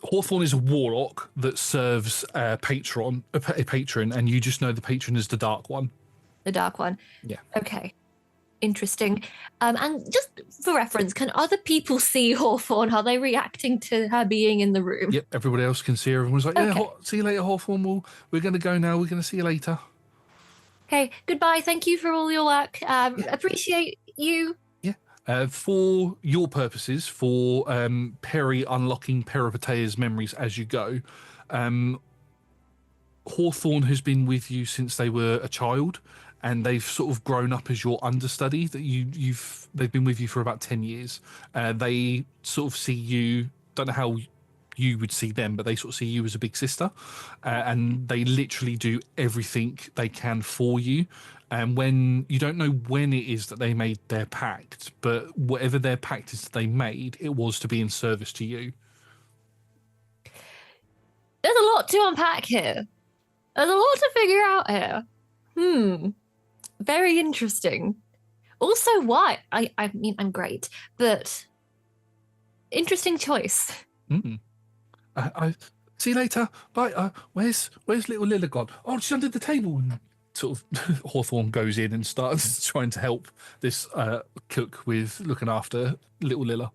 Hawthorne is a warlock that serves a patron, and you just know the patron is the Dark One. The Dark One. Yeah. Okay. Interesting. And just for reference, can other people see Hawthorne? Are they reacting to her being in the room? Yep, everybody else can see her. Everyone's like, Okay. yeah, see you later, Hawthorne. We're going to go now. We're going to see you later. Okay, goodbye. Thank you for all your work. Appreciate you. Yeah. For your purposes, for Peri unlocking Peripatea's memories as you go, Hawthorne has been with you since they were a child, and they've sort of grown up as your understudy. That they've been with you for about 10 years. They sort of see you. Don't know how you would see them, but they sort of see you as a big sister, and they literally do everything they can for you. And when you don't know when it is that they made their pact, but whatever their pact is that they made, it was to be in service to you. There's a lot to unpack here. There's a lot to figure out here. Very interesting. Also, why? I mean, I'm great, but interesting choice. I see you later. Bye. Where's little Lilla gone? Oh, she's under the table. And sort of Hawthorne goes in and starts trying to help this cook with looking after little Lilla.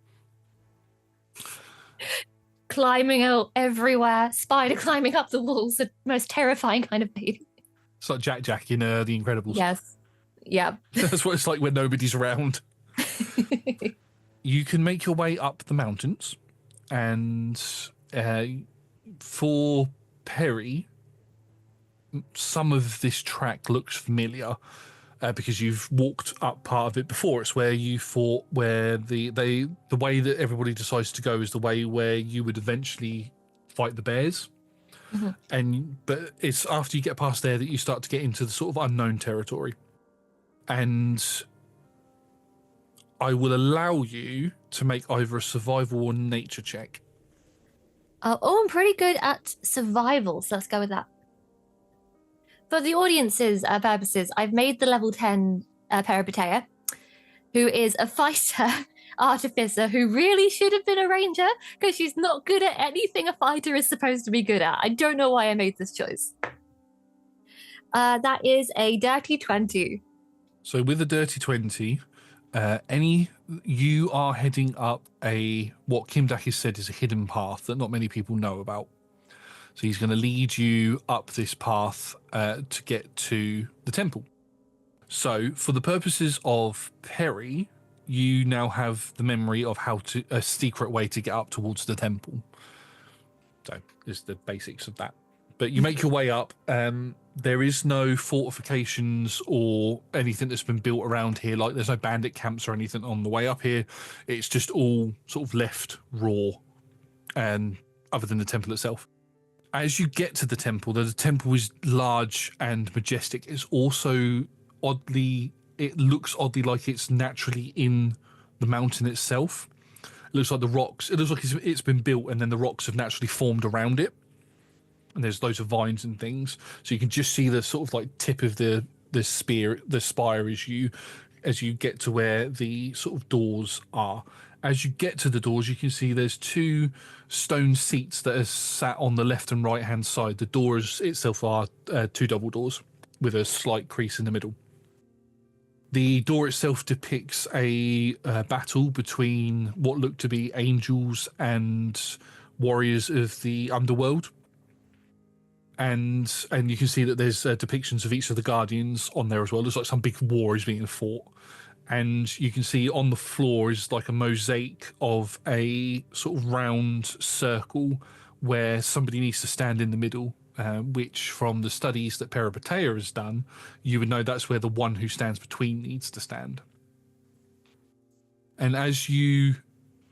Climbing out everywhere, spider climbing up the walls, the most terrifying kind of baby. It's like Jack in The Incredibles. Yes. Yeah. That's what it's like when nobody's around. You can make your way up the mountains, and for Peri, some of this track looks familiar because you've walked up part of it before. It's where you fought, where the way that everybody decides to go is the way where you would eventually fight the bears. But it's after you get past there that you start to get into the sort of unknown territory. And I will allow you to make either a survival or nature check. I'm pretty good at survival, so let's go with that. For the audience's purposes, I've made the level 10 Peripatea, who is a fighter artificer who really should have been a ranger because she's not good at anything a fighter is supposed to be good at. I don't know why I made this choice. That is a dirty 20. So with a dirty 20, you are heading up what Kimdak has said is a hidden path that not many people know about. So he's going to lead you up this path to get to the temple. So for the purposes of Peri, you now have the memory of a secret way to get up towards the temple. So is the basics of that. But you make your way up. There is no fortifications or anything that's been built around here. Like there's no bandit camps or anything on the way up here. It's just all sort of left raw, and other than the temple itself. As you get to the temple is large and majestic. It's also it looks oddly like it's naturally in the mountain itself. It looks like the rocks, it looks like it's been built and then the rocks have naturally formed around it. And there's loads of vines and things. So you can just see the sort of like tip of the spire as you get to where the sort of doors are. As you get to the doors, you can see there's 2 stone seats that are sat on the left and right hand side. The doors itself are 2 double doors with a slight crease in the middle. The door itself depicts a battle between what look to be angels and warriors of the underworld. And you can see that there's depictions of each of the guardians on there as well. Looks like some big war is being fought. And you can see on the floor is like a mosaic of a sort of round circle where somebody needs to stand in the middle, which from the studies that Peri has done, you would know that's where the one who stands between needs to stand. And as you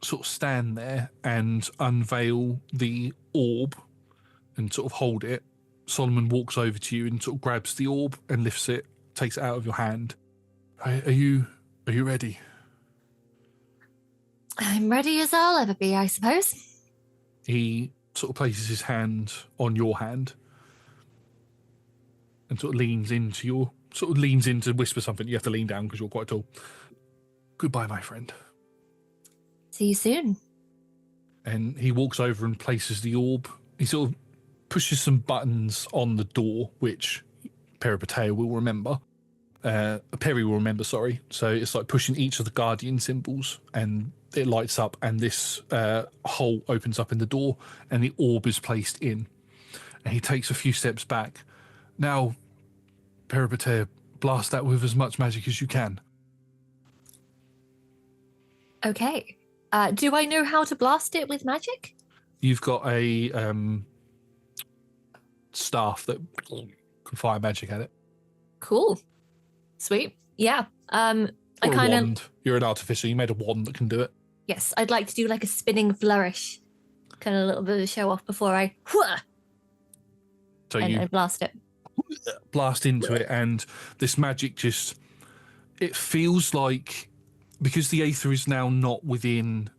sort of stand there and unveil the orb and sort of hold it, Solomon walks over to you and sort of grabs the orb and lifts it, takes it out of your hand. Are you ready? I'm ready as I'll ever be, I suppose. He sort of places his hand on your hand and sort of leans in to whisper something. You have to lean down because you're quite tall. Goodbye, my friend. See you soon. And he walks over and places the orb. He sort of pushes some buttons on the door, which Peri will remember. Peri will remember, sorry. So it's like pushing each of the guardian symbols and it lights up and this hole opens up in the door and the orb is placed in. And he takes a few steps back. Now, Peri, blast that with as much magic as you can. Okay. Do I know how to blast it with magic? You've got a staff that can fire magic at it. Cool. Sweet. Yeah. I Or a kind wand. of. You're an artificer. You made a wand that can do it. Yes, I'd like to do like a spinning flourish, kind of a little bit of a show off before I. So I blast it. Blast into it, and this magic just. It feels like, because the aether is now not within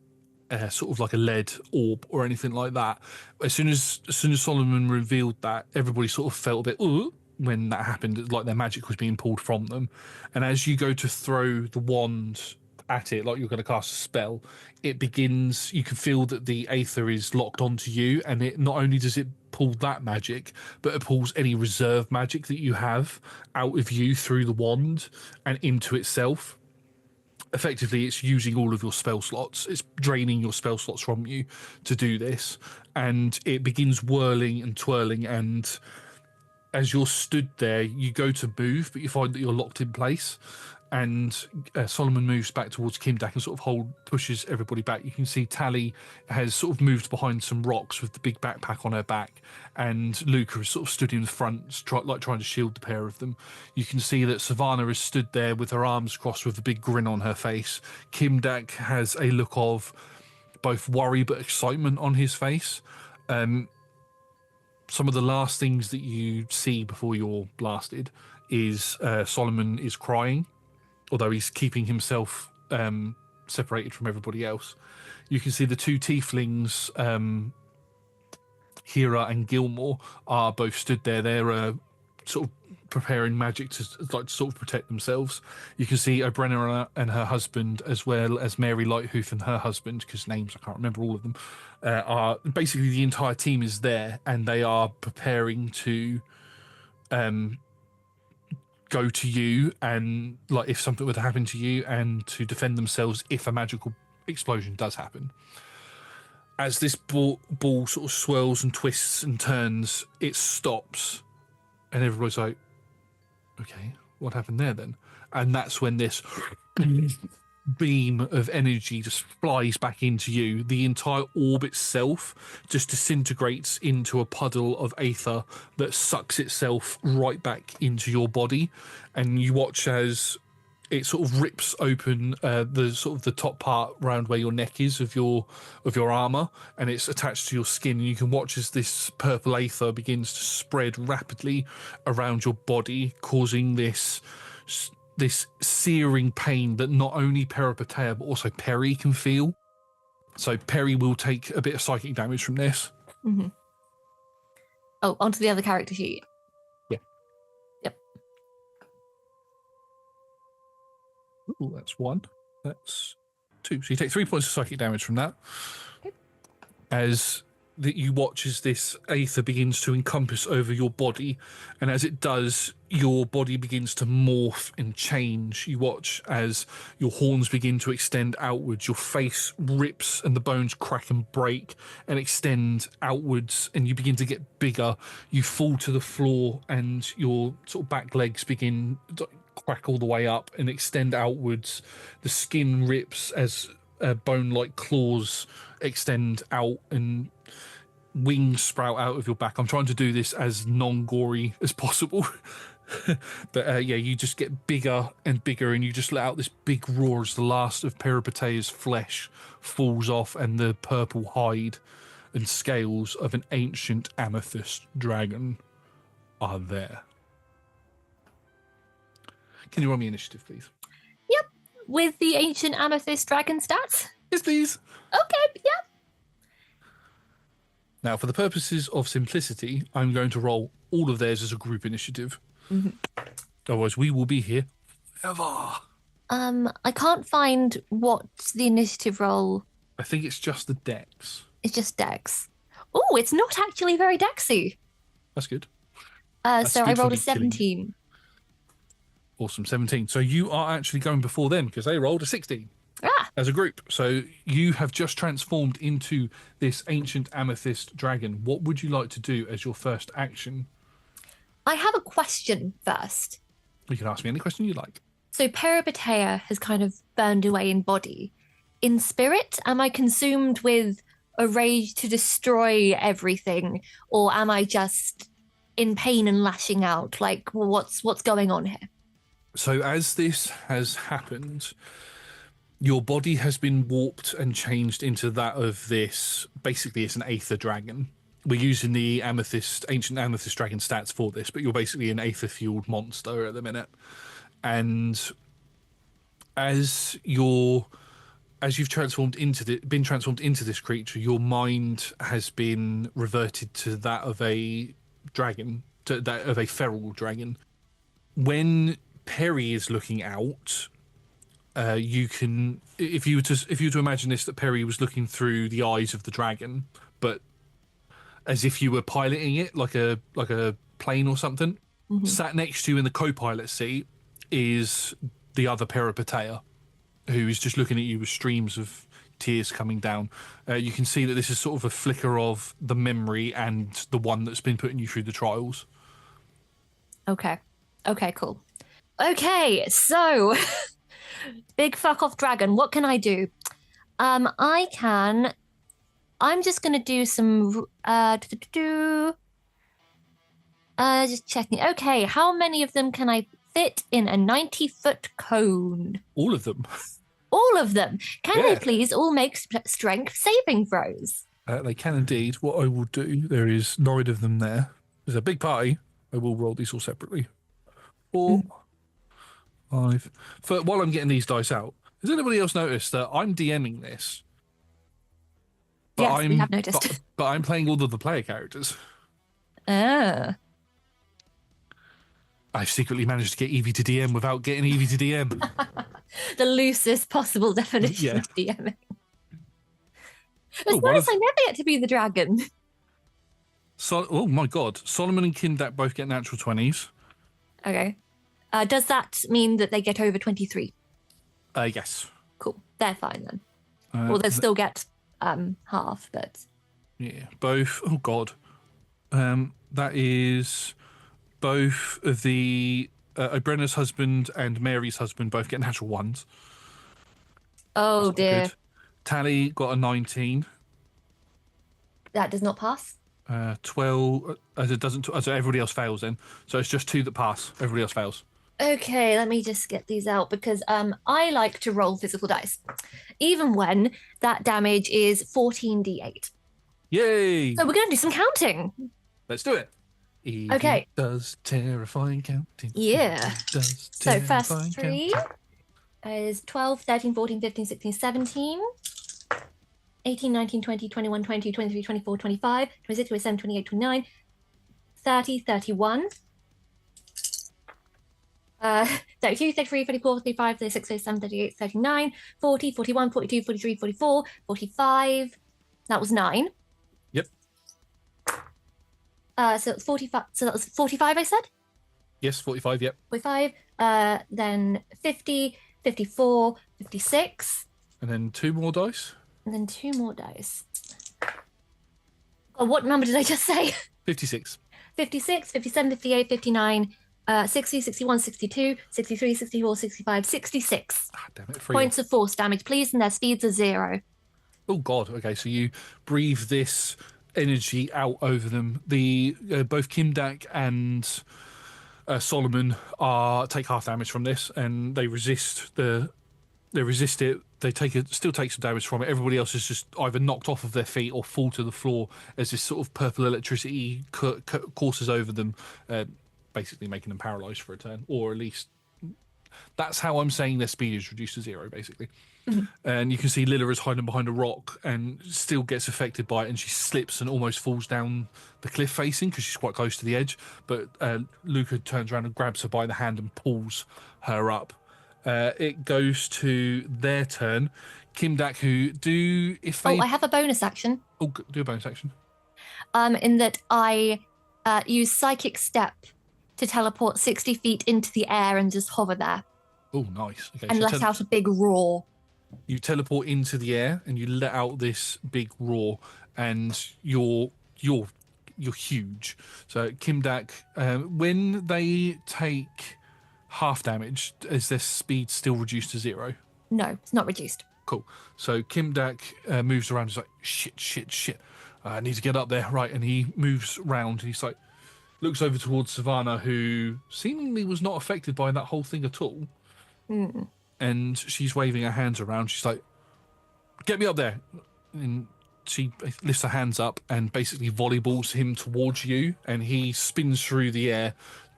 sort of like a lead orb or anything like that. As soon as Solomon revealed that, everybody sort of felt a bit when that happened, like their magic was being pulled from them. And as you go to throw the wand at it, like you're going to cast a spell, it begins. You can feel that the aether is locked onto you, and it not only does it pull that magic, but it pulls any reserve magic that you have out of you through the wand and into itself. Effectively, it's using all of your spell slots. It's draining your spell slots from you to do this. And it begins whirling and twirling. And as you're stood there, you go to move, but you find that you're locked in place. And Solomon moves back towards Kimdak and sort of pushes everybody back. You can see Tally has sort of moved behind some rocks with the big backpack on her back, and Luca is sort of stood in front, trying to shield the pair of them. You can see that Savannah is stood there with her arms crossed with a big grin on her face. Kimdak has a look of both worry but excitement on his face. Some of the last things that you see before you're blasted is Solomon is crying, although he's keeping himself separated from everybody else. You can see the 2 tieflings, Hera and Gilmore, are both stood there. They're sort of preparing magic to sort of protect themselves. You can see O'Brenna and her husband, as well as Mary Lighthoof and her husband, because names I can't remember all of them, are basically the entire team is there, and they are preparing to go to you, and like if something were to happen to you, and to defend themselves if a magical explosion does happen. As this ball sort of swirls and twists and turns, it stops, and everybody's like, okay, what happened there then? And that's when this beam of energy just flies back into you. The entire orb itself just disintegrates into a puddle of aether that sucks itself right back into your body, and you watch as it sort of rips open the top part around where your neck is of your armor, and it's attached to your skin. And you can watch as this purple aether begins to spread rapidly around your body, causing this searing pain that not only Peripatea but also Peri can feel. So Peri will take a bit of psychic damage from this. Mm-hmm. Oh, onto the other character sheet. Yeah. Yep. Ooh, that's 1. That's 2. So you take 3 points of psychic damage from that. Okay. As you watch as this aether begins to encompass over your body, and as it does, your body begins to morph and change. You watch as your horns begin to extend outwards, your face rips and the bones crack and break and extend outwards, and you begin to get bigger. You fall to the floor and your sort of back legs begin to crack all the way up and extend outwards. The skin rips as bone-like claws extend out and wings sprout out of your back. I'm trying to do this as non-gory as possible. But yeah, you just get bigger and bigger, and you just let out this big roar as the last of Peripatea's flesh falls off, and the purple hide and scales of an ancient amethyst dragon are there. Can you roll me initiative, please? Yep. With the ancient amethyst dragon stats? Yes, please. Okay, yep. Now, for the purposes of simplicity, I'm going to roll all of theirs as a group initiative. Mm-hmm. Otherwise, we will be here forever. I can't find what the initiative roll. I think it's just the dex. It's just dex. Oh, it's not actually very dexy. That's good. So I good for rolled a me killing you. 17. Awesome, 17. So you are actually going before them because they rolled a 16 as a group. So you have just transformed into this ancient amethyst dragon. What would you like to do as your first action? I have a question first. You can ask me any question you like. So Peripatea has kind of burned away in body. In spirit, am I consumed with a rage to destroy everything, or am I just in pain and lashing out? Like, what's going on here? So as this has happened, your body has been warped and changed into that of this. Basically, it's an aether dragon. We're using the ancient amethyst dragon stats for this, but you're basically an aether-fueled monster at the minute. And as you've been transformed into this creature, your mind has been reverted to that of a dragon, to that of a feral dragon. When Peri is looking out, you can, if you were to imagine this, that Peri was looking through the eyes of the dragon, but as if you were piloting it like a plane or something. Mm-hmm. Sat next to you in the co-pilot seat is the other Peripatea, who is just looking at you with streams of tears coming down. You can see that this is sort of a flicker of the memory and the one that's been putting you through the trials. Okay, cool. Okay, so big fuck off dragon, what can I do? I'm just going to do some just checking. Okay, how many of them can I fit in a 90-foot cone? All of them. All of them. Can they please all make strength saving throws? They can indeed. What I will do, there is 9 of them there. There's a big party. I will roll these all separately. 4, 5. While I'm getting these dice out, has anybody else noticed that I'm DMing this? But yes, we have noticed. But I'm playing all of the player characters. Ah. I've secretly managed to get Evie to DM without getting Evie to DM. The loosest possible definition of DMing. As I never get to be the dragon. Oh my god. Solomon and Kindak both get natural 20s. Okay. Does that mean that they get over 23? Yes. Cool. They're fine then. Well, they'll still get half, but... Yeah, both. Oh god. That is both of the Obrena's husband and Mary's husband both get natural 1s. Oh That's not dear. good. Tally got a 19. That does not pass. 12, as it doesn't, as everybody else fails then. So it's just 2 that pass. Everybody else fails. Okay, let me just get these out because I like to roll physical dice, even when that damage is 14d8. Yay! So we're going to do some counting. Let's do it. Evie Okay. does terrifying counting. Yeah. Evie does So terrifying first three is 12, 13, 14, 15, 16, 17, 18, 19, 20, 21, 22, 23, 24, 25, 26, 27, 28, 29, 30, 31. 32, 33, 34, 35, 36, 37, 38, 39, 40, 41, 42, 43, 44, 45. That was 9. Yep. So it's 45. So that was 45, I said? Yes, 45, yep. 45. Then 50, 54, 56. And then 2 more dice. And then 2 more dice. Oh, what number did I just say? 56. 56, 57, 58, 59, 60, 61, 62, 63, 64, 65, 66. Ah, damn it, 3 Points off. of force damage, please, and their speeds are 0. Oh, God. Okay, so you breathe this energy out over them. The both Kimdak and Solomon take half damage from this, and they resist it. They still take some damage from it. Everybody else is just either knocked off of their feet or fall to the floor as this sort of purple electricity courses over them, basically making them paralyzed for a turn, or at least that's how I'm saying their speed is reduced to 0, basically. And you can see Lilla is hiding behind a rock and still gets affected by it, and she slips and almost falls down the cliff facing because she's quite close to the edge. But Luca turns around and grabs her by the hand and pulls her up. It goes to their turn. Kimdak, I have a bonus action. Oh, do a bonus action. In that I use Psychic Step to teleport 60 feet into the air and just hover there. Oh, nice. Okay, and so let out a big roar. You teleport into the air and you let out this big roar, and you're huge. So Kimdak, when they take half damage, is their speed still reduced to 0? No, it's not reduced. Cool. So Kimdak moves around. He's like, shit. I need to get up there. Right. And he moves round and he's like, looks over towards Savannah, who seemingly was not affected by that whole thing at all. And she's waving her hands around. She's like, get me up there. And she lifts her hands up and basically volleyballs him towards you. And he spins through the air,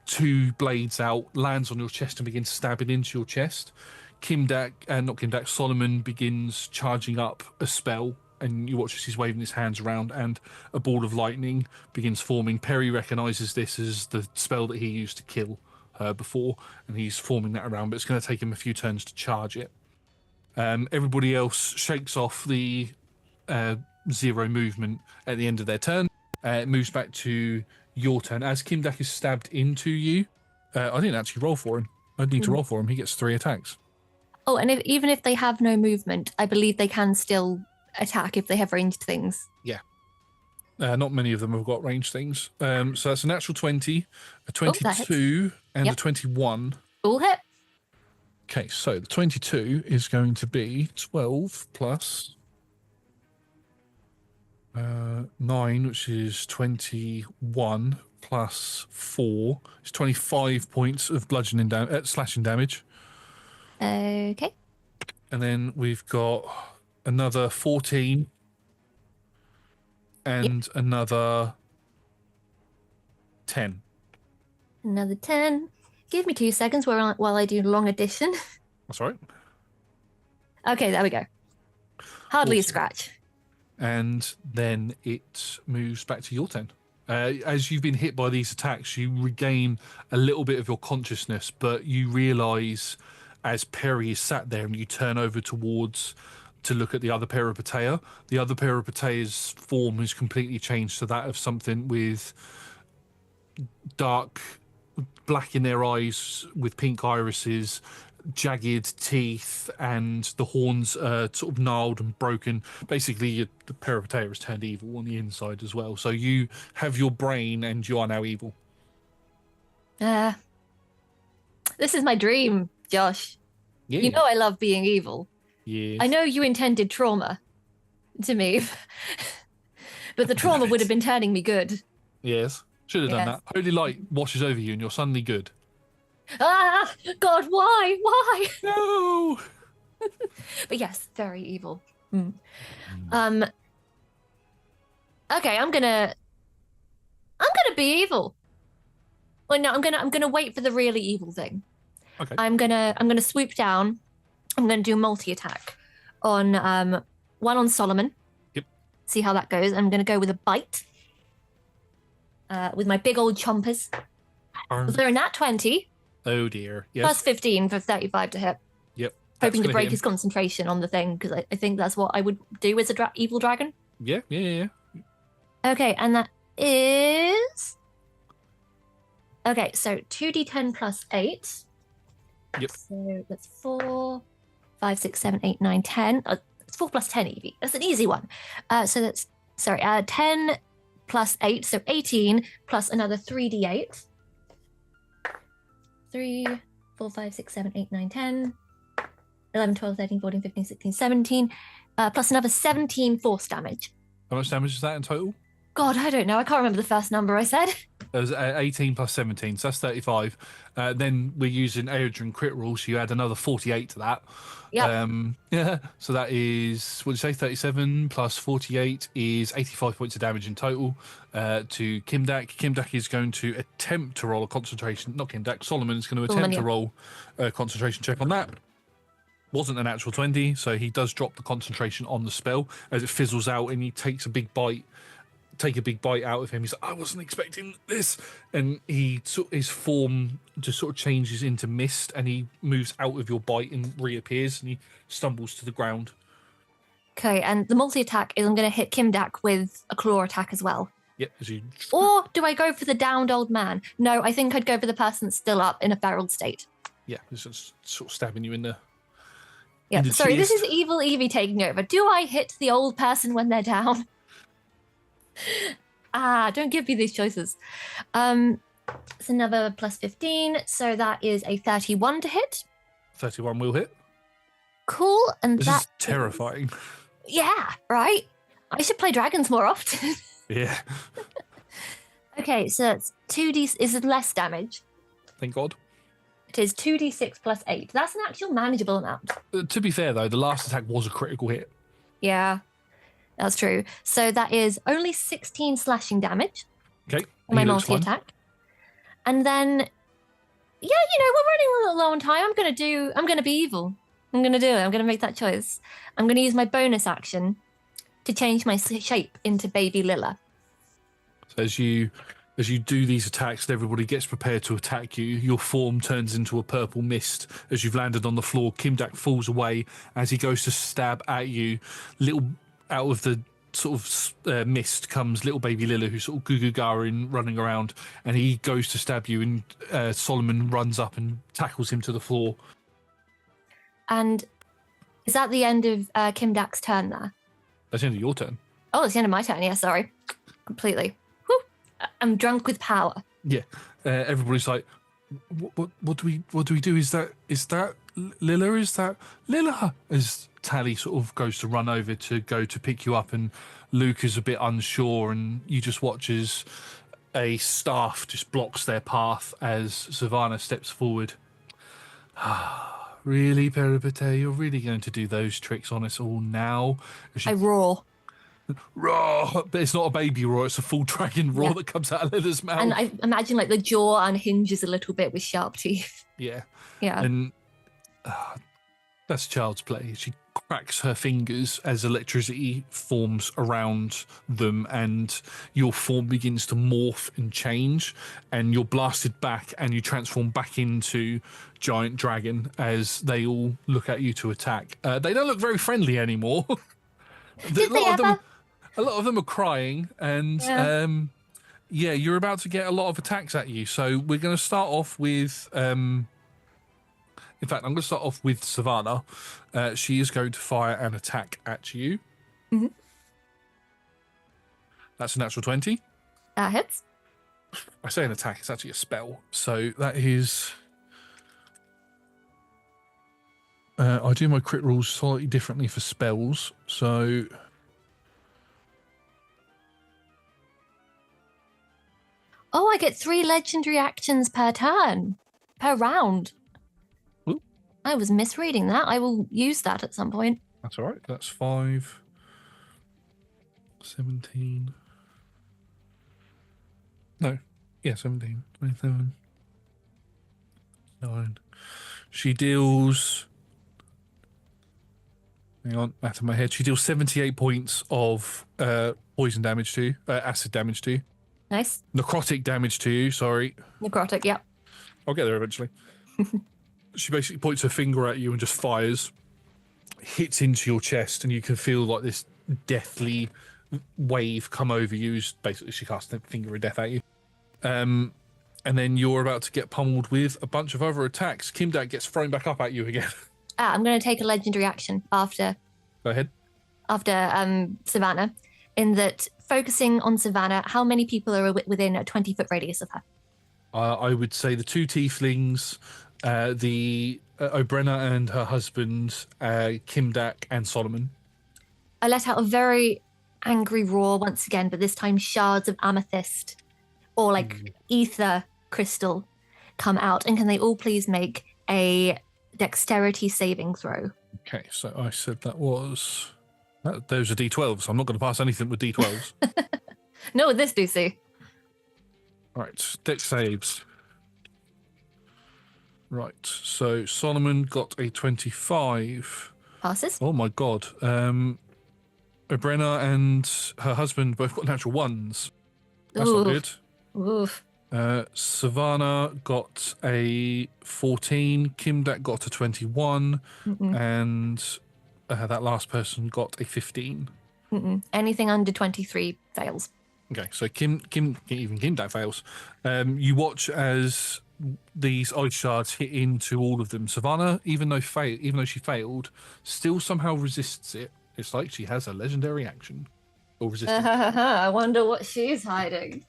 2 blades out, lands on your chest and begins stabbing into your chest. Solomon begins charging up a spell, and you watch as he's waving his hands around and a ball of lightning begins forming. Peri recognizes this as the spell that he used to kill her before, and he's forming that around, but it's going to take him a few turns to charge it. Everybody else shakes off the 0 movement at the end of their turn. It moves back to your turn. As Kimdak is stabbed into you, I didn't actually roll for him. I need to roll for him. He gets 3 attacks. Oh, and even if they have no movement, I believe they can still attack if they have ranged things. Yeah. Not many of them have got ranged things. So that's a natural 20, a 22, and a 21. All hit. Okay, so the 22 is going to be 12 plus 9, which is 21, plus 4. It's 25 points of bludgeoning slashing damage. Okay. And then we've got another 14 and another 10. Another 10. Give me 2 seconds while I do long addition. That's all right. Okay, there we go. Hardly Awesome. a scratch. And then it moves back to your turn. As you've been hit by these attacks, you regain a little bit of your consciousness, but you realise as Peri is sat there and you turn over towards to look at the other Peripatea, the other Peripatea's form has completely changed to that of something with dark black in their eyes with pink irises, jagged teeth, and the horns are sort of gnarled and broken. Basically, the Peripatea has turned evil on the inside as well. So you have your brain and you are now evil. This is my dream, Josh. Yeah. You know I love being evil. Yes. I know you intended trauma to me, but the trauma would have been turning me good. Yes. Should have done Yes. that. Holy light washes over you and you're suddenly good. Ah, God, why? Why? No! But yes, very evil. Um. Okay, I'm gonna be evil. Well, no, I'm gonna wait for the really evil thing. Okay. I'm gonna swoop down. I'm gonna do multi-attack on one on Solomon. Yep. See how that goes. I'm gonna go with a bite. With my big old chompers. They're a nat 20. Oh dear. Yes. Plus 15 for 35 to hit. Yep. Hoping to break his concentration on the thing, because I think that's what I would do as a evil dragon. Yeah. Okay, and that is... Okay, so 2d10 plus 8. Yep. So that's 4, 5, 6, 7, 8, 9, 10. It's 4 plus 10, Evie. That's an easy one. So that's, 10 plus 8, so 18, plus another 3d8. 3, 4, 5, 6, 7, 8, 9, 10, 11, 12, 13, 14, 15, 16, 17, plus another 17 force damage. How much damage is that in total? God, I don't know. I can't remember the first number I said. It was 18 plus 17, so that's 35. Then we're using Aeodrun crit rules, so you add another 48 to that. Yeah. Yeah, so that is, what did you say, 37 plus 48 is 85 points of damage in total to Kimdak. Kimdak is going to attempt to roll a concentration, not Kimdak, Solomon is going to attempt to roll a concentration check on that. Wasn't a natural 20, so he does drop the concentration on the spell as it fizzles out and he takes a big bite. Take a big bite out of him. He's like, I wasn't expecting this, and his form just sort of changes into mist, and he moves out of your bite and reappears, and he stumbles to the ground. Okay, and the multi-attack is I'm going to hit Kimdak with a claw attack as well. Yep. Or do I go for the downed old man? No, I think I'd go for the person still up in a feral state. Yeah, just sort of stabbing you in the. Yeah, sorry, chest. this is evil Evie taking over. Do I hit the old person when they're down? Don't give me these choices. It's another plus 15, so that is a 31 to hit. 31 will hit. Cool, and this that is terrifying. Yeah, right? I should play dragons more often. Yeah. Okay, so it's 2d... Is it less damage? Thank God. It is 2d6 plus 8. That's an actual manageable amount. To be fair, though, the last attack was a critical hit. Yeah. That's true. So that is only 16 slashing damage. Okay. My multi-attack. And then, yeah, we're running a little low on time. I'm going to be evil. I'm going to do it. I'm going to make that choice. I'm going to use my bonus action to change my shape into baby Lilla. So as you do these attacks and everybody gets prepared to attack you, your form turns into a purple mist. As you've landed on the floor, Kimdak falls away. As he goes to stab at you, out of the sort of mist comes little baby Lilla, who's sort of goo-goo-garing, running around, and he goes to stab you, and Solomon runs up and tackles him to the floor. And is that the end of Kimdak's turn there? That's the end of your turn. Oh, it's the end of my turn. Yeah, sorry. Completely. Whew. I'm drunk with power. Yeah. Everybody's like, what do we do? Is that Lilla? Is that Lilla? As Tally sort of goes to run over to go to pick you up, and Luke is a bit unsure, and you just watch as a staff just blocks their path as Savannah steps forward. Really, Peripete? You're really going to do those tricks on us all now? I roar. Roar! But it's not a baby roar, it's a full dragon roar that comes out of Lilla's mouth. And I imagine like the jaw unhinges a little bit with sharp teeth. Yeah. Yeah. And that's child's play. She cracks her fingers as electricity forms around them, and your form begins to morph and change, and you're blasted back and you transform back into giant dragon as they all look at you to attack. They don't look very friendly anymore. A lot of them are crying, and yeah, you're about to get a lot of attacks at you. So we're going to start off with in fact, I'm going to start off with Savannah. She is going to fire an attack at you. Mm-hmm. That's a natural 20. That hits. I say an attack, it's actually a spell. So that is I do my crit rules slightly differently for spells. So Oh, I get 3 legendary actions per turn, per round. Ooh. I was misreading that. I will use that at some point. That's all right. That's 5, 17. No. Yeah, 17, 27, 9. She deals... Hang on, math in my head. She deals 78 points of poison damage to you, acid damage to you. Nice. Necrotic damage to you, sorry. Necrotic, yep. I'll get there eventually. She basically points her finger at you and just fires, hits into your chest, and you can feel like this deathly wave come over you. Basically, she casts the finger of death at you. And then you're about to get pummeled with a bunch of other attacks. Kimdak gets thrown back up at you again. I'm going to take a legendary action after Go ahead. Savannah, in that focusing on Savannah, how many people are within a 20-foot radius of her? I would say the 2 tieflings, the Obrenna and her husband, Kimdak and Solomon. I let out a very angry roar once again, but this time shards of amethyst or like ether crystal come out. And can they all please make a dexterity saving throw? Okay, so I said that was... those are D12s. I'm not going to pass anything with D12s. No, with this, Lucy. Right, dex saves. Right, so Solomon got a 25. Passes. Oh my god. Obrenna and her husband both got natural 1s. That's not good. Oof. Savannah got a 14. Kimdak got a 21. And that last person got a 15. Anything under 23 fails. Okay, so even Kimdak fails. You watch as these ice shards hit into all of them. Savannah, even though she failed, still somehow resists it. It's like she has a legendary action. Or resistance. I wonder what she's hiding.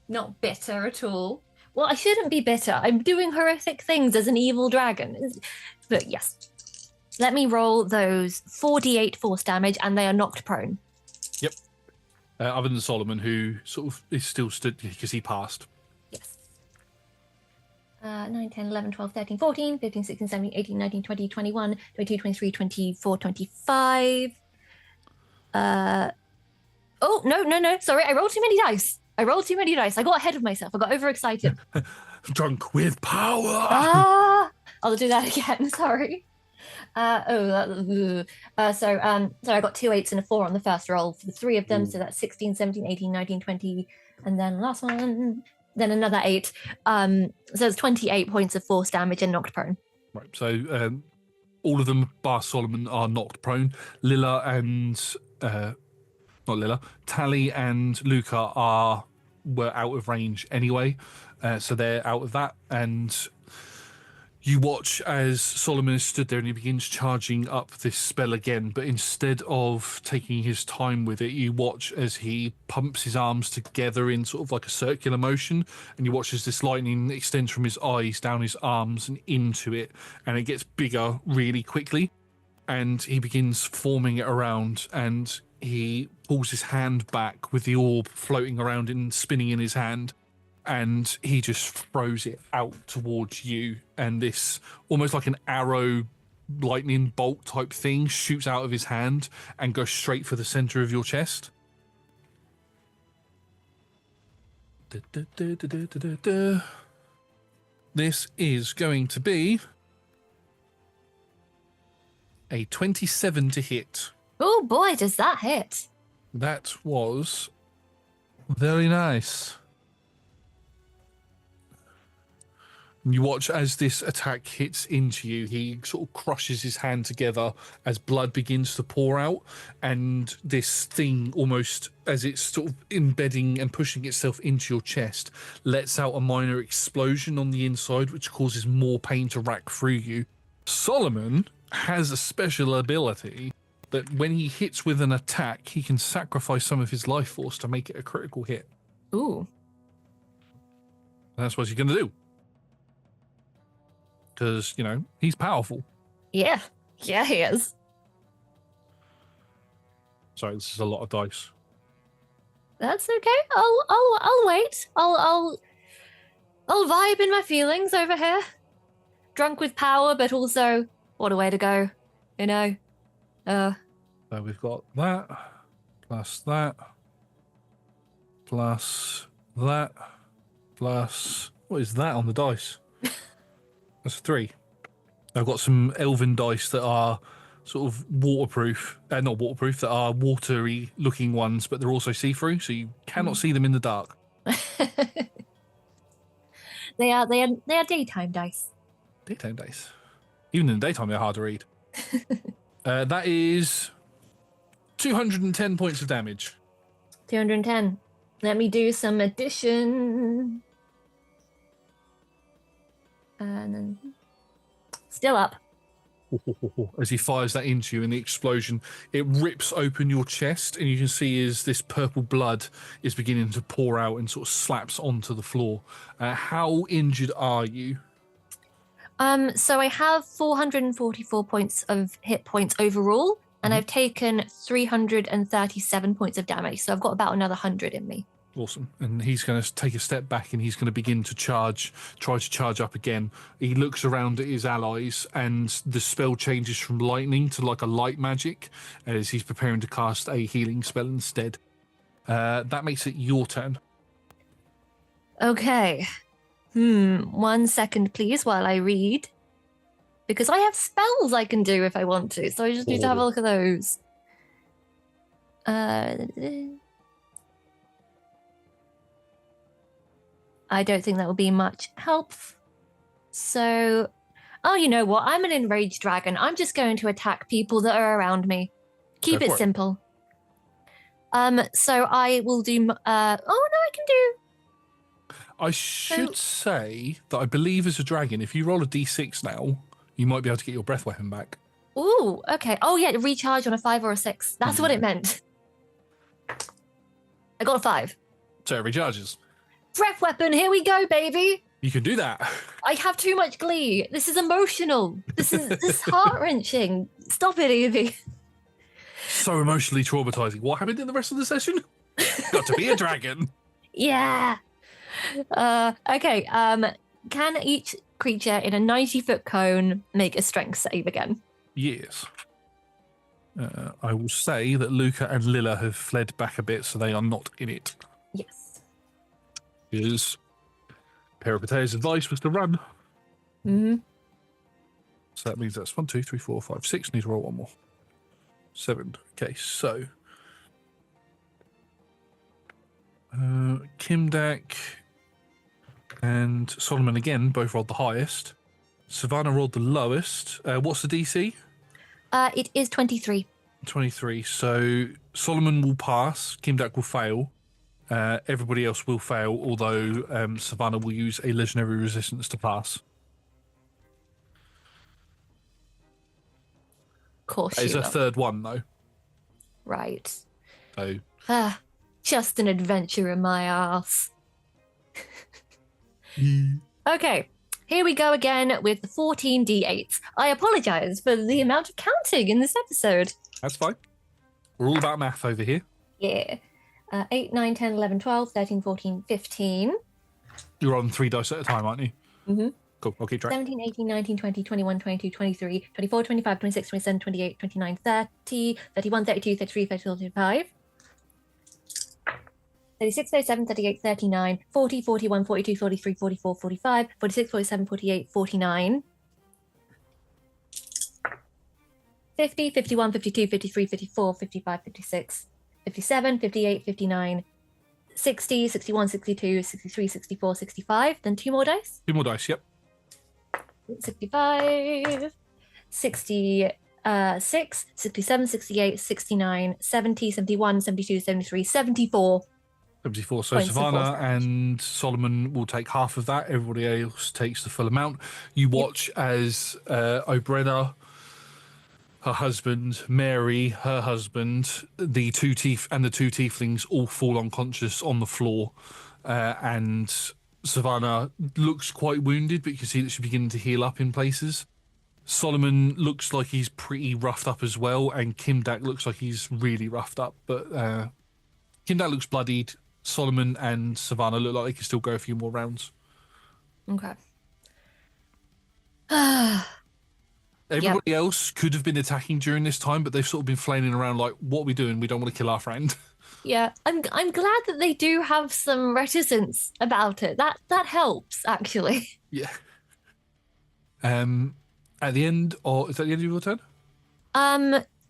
Not bitter at all. Well, I shouldn't be bitter. I'm doing horrific things as an evil dragon. But yes. Let me roll those 4d8 force damage, and they are knocked prone. Yep. Other than Solomon, who sort of is still stood because he passed. Yes. 9, 10, 11, 12, 13, 14, 15, 16, 17, 18, 19, 20, 21, 22, 23, 24, 25. Oh, no. Sorry, I rolled too many dice. I got ahead of myself. I got overexcited. Drunk with power. I'll do that again. Sorry. So I got 2 8s and a 4 on the first roll for the 3 of them. Ooh. So that's 16, 17, 18, 19, 20, and then last one, then another 8. So it's 28 points of force damage and knocked prone. Right. So all of them, bar Solomon, are knocked prone. Tally and Luca were out of range anyway, so they're out of that. And you watch as Solomon is stood there and he begins charging up this spell again, but instead of taking his time with it, you watch as he pumps his arms together in sort of like a circular motion, and you watch as this lightning extends from his eyes down his arms and into it, and it gets bigger really quickly, and he begins forming it around, and he pulls his hand back with the orb floating around and spinning in his hand, and he just throws it out towards you, and this almost like an arrow lightning bolt type thing shoots out of his hand and goes straight for the center of your chest. This is going to be a 27 to hit. Oh boy, does that hit. That was very nice. You watch as this attack hits into you. He sort of crushes his hand together as blood begins to pour out, and this thing, almost as it's sort of embedding and pushing itself into your chest, lets out a minor explosion on the inside, which causes more pain to rack through you. Solomon has a special ability that when he hits with an attack, he can sacrifice some of his life force to make it a critical hit. Ooh. And that's what he's going to do. Because, he's powerful. Yeah. Yeah, he is. Sorry, this is a lot of dice. That's okay. I'll wait. I'll vibe in my feelings over here. Drunk with power, but also what a way to go. You know? So we've got that, plus that, plus that, plus... What is that on the dice? That's a 3. I've got some elven dice that are sort of waterproof. Not waterproof, that are watery looking ones, but they're also see-through, so you cannot see them in the dark. They are daytime dice. Daytime dice. Even in the daytime, they're hard to read. That is 210 points of damage. 210. Let me do some addition. And then still up. As he fires that into you, and the explosion, it rips open your chest, and you can see as this purple blood is beginning to pour out and sort of slaps onto the floor. How injured are you? So I have 444 points of hit points overall, and I've taken 337 points of damage. So I've got about another 100 in me. Awesome. And he's going to take a step back, and he's going to begin to try to charge up again. He looks around at his allies, and the spell changes from lightning to like a light magic as he's preparing to cast a healing spell instead. That makes it your turn. Okay. 1 second, please, while I read. Because I have spells I can do if I want to, so I just need to have a look at those. I don't think that will be much help. So, oh, you know what? I'm an enraged dragon. I'm just going to attack people that are around me. Keep it simple. So I will do. Oh no, I can do. I should say that I believe as a dragon, if you roll a d6 now, you might be able to get your breath weapon back. Ooh, okay. Oh yeah, recharge on a 5 or a 6. That's what it meant. I got a 5. So it recharges. Breath weapon, here we go, baby. You can do that. I have too much glee. This is emotional. This is heart-wrenching. Stop it, Evie. So emotionally traumatizing. What happened in the rest of the session? Got to be a dragon. Yeah. Okay. Can each creature in a 90-foot cone make a strength save again? Yes. I will say that Luca and Lilla have fled back a bit, so they are not in it. Yes. Because Peripatea's advice was to run. Mm-hmm. So that means that's 1, 2, 3, 4, 5, 6. Need to roll one more. 7. Okay, so Kimdak and Solomon again both rolled the highest. Savannah rolled the lowest. What's the DC? It is 23. 23. So Solomon will pass. Kimdak will fail. Everybody else will fail, although Savannah will use a legendary resistance to pass. Of course, It's a third one, though. Right. So. Just an adventure in my ass. Okay, here we go again with the 14 d8s. I apologize for the amount of counting in this episode. That's fine. We're all about math over here. Yeah. 8, 9, 10, 11, 12, 13, 14, 15. You're on 3 dice at a time, aren't you? Mm-hmm. Cool, I'll keep track. 17, 18, 19, 20, 21, 22, 23, 24, 25, 26, 27, 28, 29, 30, 31, 32, 33, 34, 35. 36, 37, 38, 39, 40, 41, 42, 43, 44, 45, 46, 47, 48, 49. 50, 51, 52, 53, 54, 55, 56, 57, 58, 59, 60, 61, 62, 63, 64, 65. Then 2 more dice. 2 more dice, yep. 65, 66, 67, 68, 69, 70, 71, 72, 73, 74. 74. So Savannah and Solomon will take half of that. Everybody else takes the full amount. You watch as Obrena, her husband, Mary, her husband, the 2 tieflings all fall unconscious on the floor. And Savannah looks quite wounded, but you can see that she's beginning to heal up in places. Solomon looks like he's pretty roughed up as well, and Kimdak looks like he's really roughed up. But Kimdak looks bloodied. Solomon and Savannah look like they can still go a few more rounds. Okay. Yep. Everybody else could have been attacking during this time, but they've sort of been flailing around like, what are we doing? We don't want to kill our friend. Yeah. I'm glad that they do have some reticence about it. That helps, actually. Yeah. At the end, or is that the end of your turn?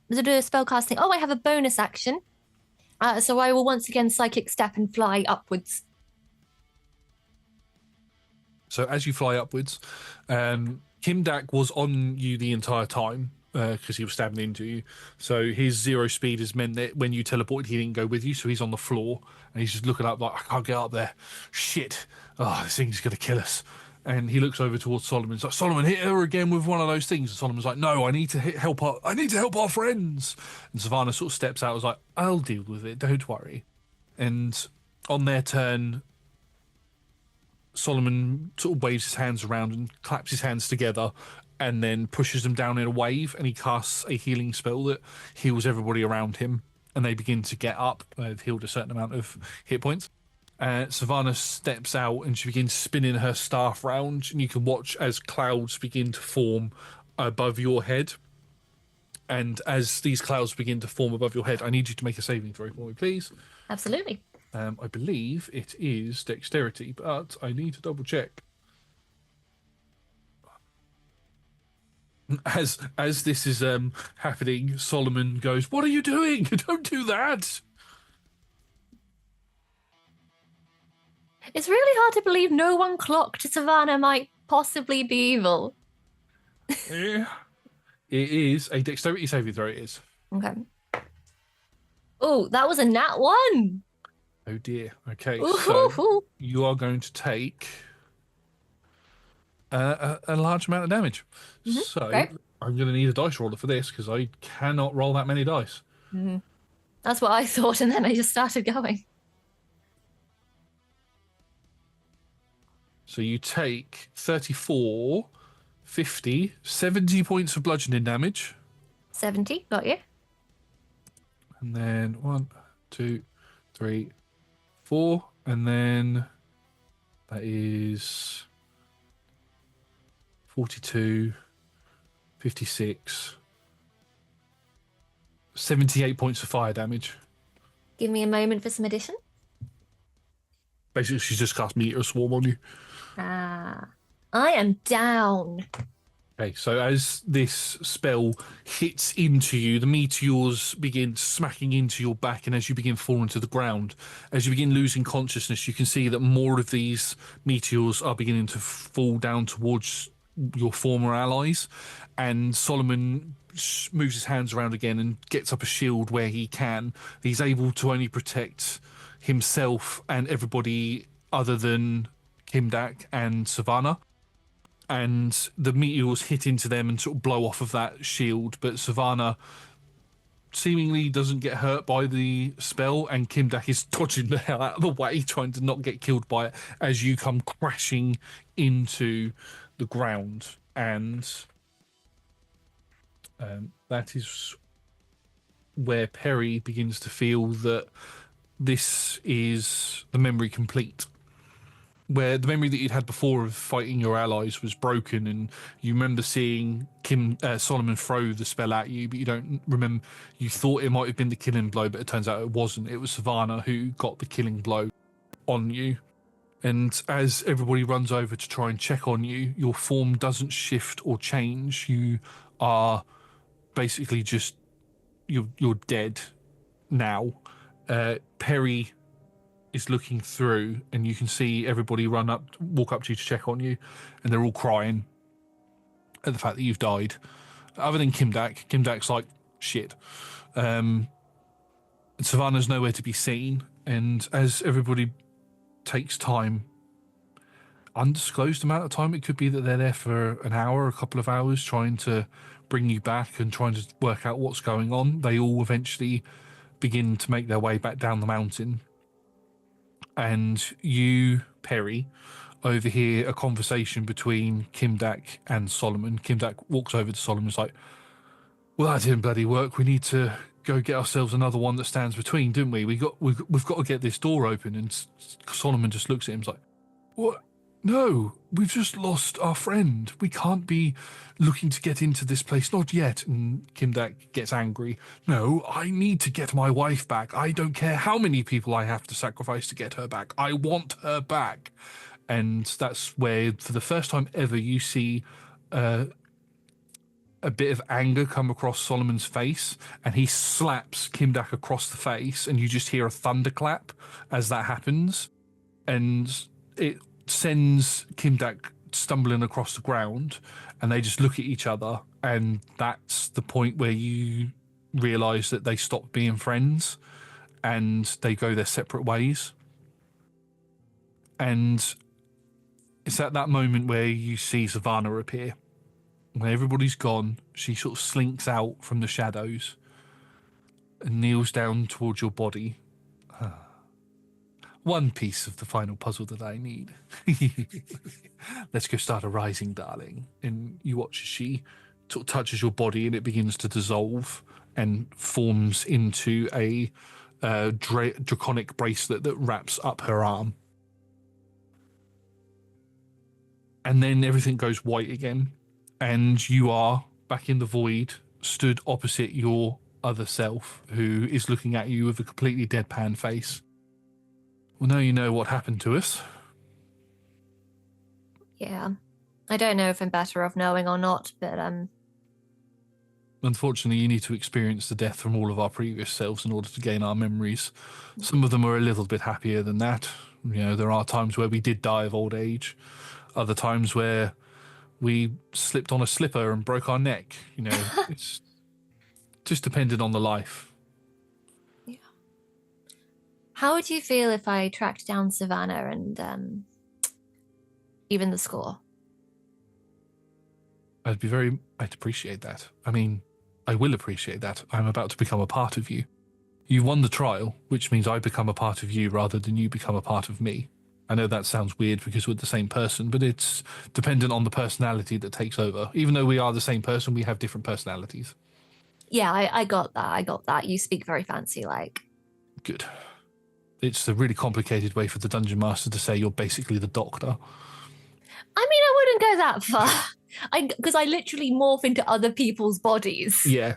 The spell casting. Oh, I have a bonus action. So I will once again psychic step and fly upwards. So as you fly upwards, Kimdak was on you the entire time because he was stabbing into you. So his 0 speed has meant that when you teleported, he didn't go with you. So he's on the floor and he's just looking up like, I can't get up there. Shit. Oh, this thing's going to kill us. And he looks over towards Solomon. He's like, Solomon, hit her again with one of those things. And Solomon's like, no, I need to help our friends. And Savannah sort of steps out and was like, I'll deal with it. Don't worry. And on their turn, Solomon sort of waves his hands around and claps his hands together and then pushes them down in a wave, and he casts a healing spell that heals everybody around him, and they begin to get up. They've healed a certain amount of hit points. Savannah steps out and she begins spinning her staff round, and you can watch as clouds begin to form above your head. And as these clouds begin to form above your head, I need you to make a saving throw for me, please. Absolutely. I believe it is dexterity, but I need to double check. As this is happening, Solomon goes, "What are you doing? Don't do that!" It's really hard to believe no one clocked Savannah might possibly be evil. Yeah. It is a dexterity saving throw. It is. Okay. Oh, that was a nat 1. Oh dear. Okay, Ooh, so you are going to take a large amount of damage. So great. I'm going to need a dice roller for this because I cannot roll that many dice. That's what I thought, and then I just started going. So you take 34, 50, 70 points of bludgeoning damage. 70, got you. And then 1, 2, 3, 4. And then that is 42, 56, 78 points of fire damage. Give me a moment for some addition. Basically, she's just cast Meteor Swarm on you. I am down. Okay, so as this spell hits into you, the meteors begin smacking into your back, and as you begin falling to the ground, as you begin losing consciousness, you can see that more of these meteors are beginning to fall down towards your former allies, and Solomon moves his hands around again and gets up a shield where he can. He's able to only protect himself and everybody other than Kimdak and Savannah. And the meteors hit into them and sort of blow off of that shield, but Savannah seemingly doesn't get hurt by the spell, and Kimdak is dodging the hell out of the way, trying to not get killed by it as you come crashing into the ground. And that is where Peri begins to feel that this is the memory complete, where the memory that you'd had before of fighting your allies was broken, and you remember seeing Solomon throw the spell at you, but you don't remember. You thought it might have been the killing blow, but it turns out it wasn't. It was Savannah who got the killing blow on you. And as everybody runs over to try and check on you, your form doesn't shift or change. You are basically just you're dead now. Peri is looking through, and you can see everybody walk up to you to check on you, and they're all crying at the fact that you've died. Other than Kimdak. Kimdak's like, shit. Savannah's nowhere to be seen, and as everybody takes time, undisclosed amount of time, it could be that they're there for an hour, a couple of hours, trying to bring you back and trying to work out what's going on. They all eventually begin to make their way back down the mountain. And you, Peri, overhear a conversation between Kimdak and Solomon. Kimdak walks over to Solomon and is like, well, that didn't bloody work. We need to go get ourselves another one that stands between, didn't we? We've got to get this door open. And Solomon just looks at him and is like, what? No, we've just lost our friend. We can't be looking to get into this place, not yet. And Kimdak gets angry. No, I need to get my wife back. I don't care how many people I have to sacrifice to get her back. I want her back. And that's where, for the first time ever, you see a bit of anger come across Solomon's face, and he slaps Kimdak across the face, and you just hear a thunderclap as that happens. And it sends Kimdak stumbling across the ground, and they just look at each other, and that's the point where you realise that they stopped being friends and they go their separate ways. And it's at that moment where you see Savannah appear. When everybody's gone, she sort of slinks out from the shadows and kneels down towards your body. One piece of the final puzzle that I need. Let's go start a rising, darling. And you watch as she sort of touches your body and it begins to dissolve and forms into a draconic bracelet that wraps up her arm. And then everything goes white again, and you are back in the void, stood opposite your other self, who is looking at you with a completely deadpan face. Well, now you know what happened to us. Yeah. I don't know if I'm better off knowing or not, but Unfortunately, you need to experience the death from all of our previous selves in order to gain our memories. Some of them are a little bit happier than that. You know, there are times where we did die of old age. Other times where we slipped on a slipper and broke our neck. You know, it's just depended on the life. Yeah. How would you feel if I tracked down Savannah and even the score? I'd appreciate that. I mean, I will appreciate that. I'm about to become a part of you. You won the trial, which means I become a part of you rather than you become a part of me. I know that sounds weird because we're the same person, but it's dependent on the personality that takes over. Even though we are the same person, we have different personalities. Yeah, I got that. I got that. You speak very fancy-like. Good. It's a really complicated way for the Dungeon Master to say you're basically the Doctor. I mean, I wouldn't go that far. Because I literally morph into other people's bodies. Yeah.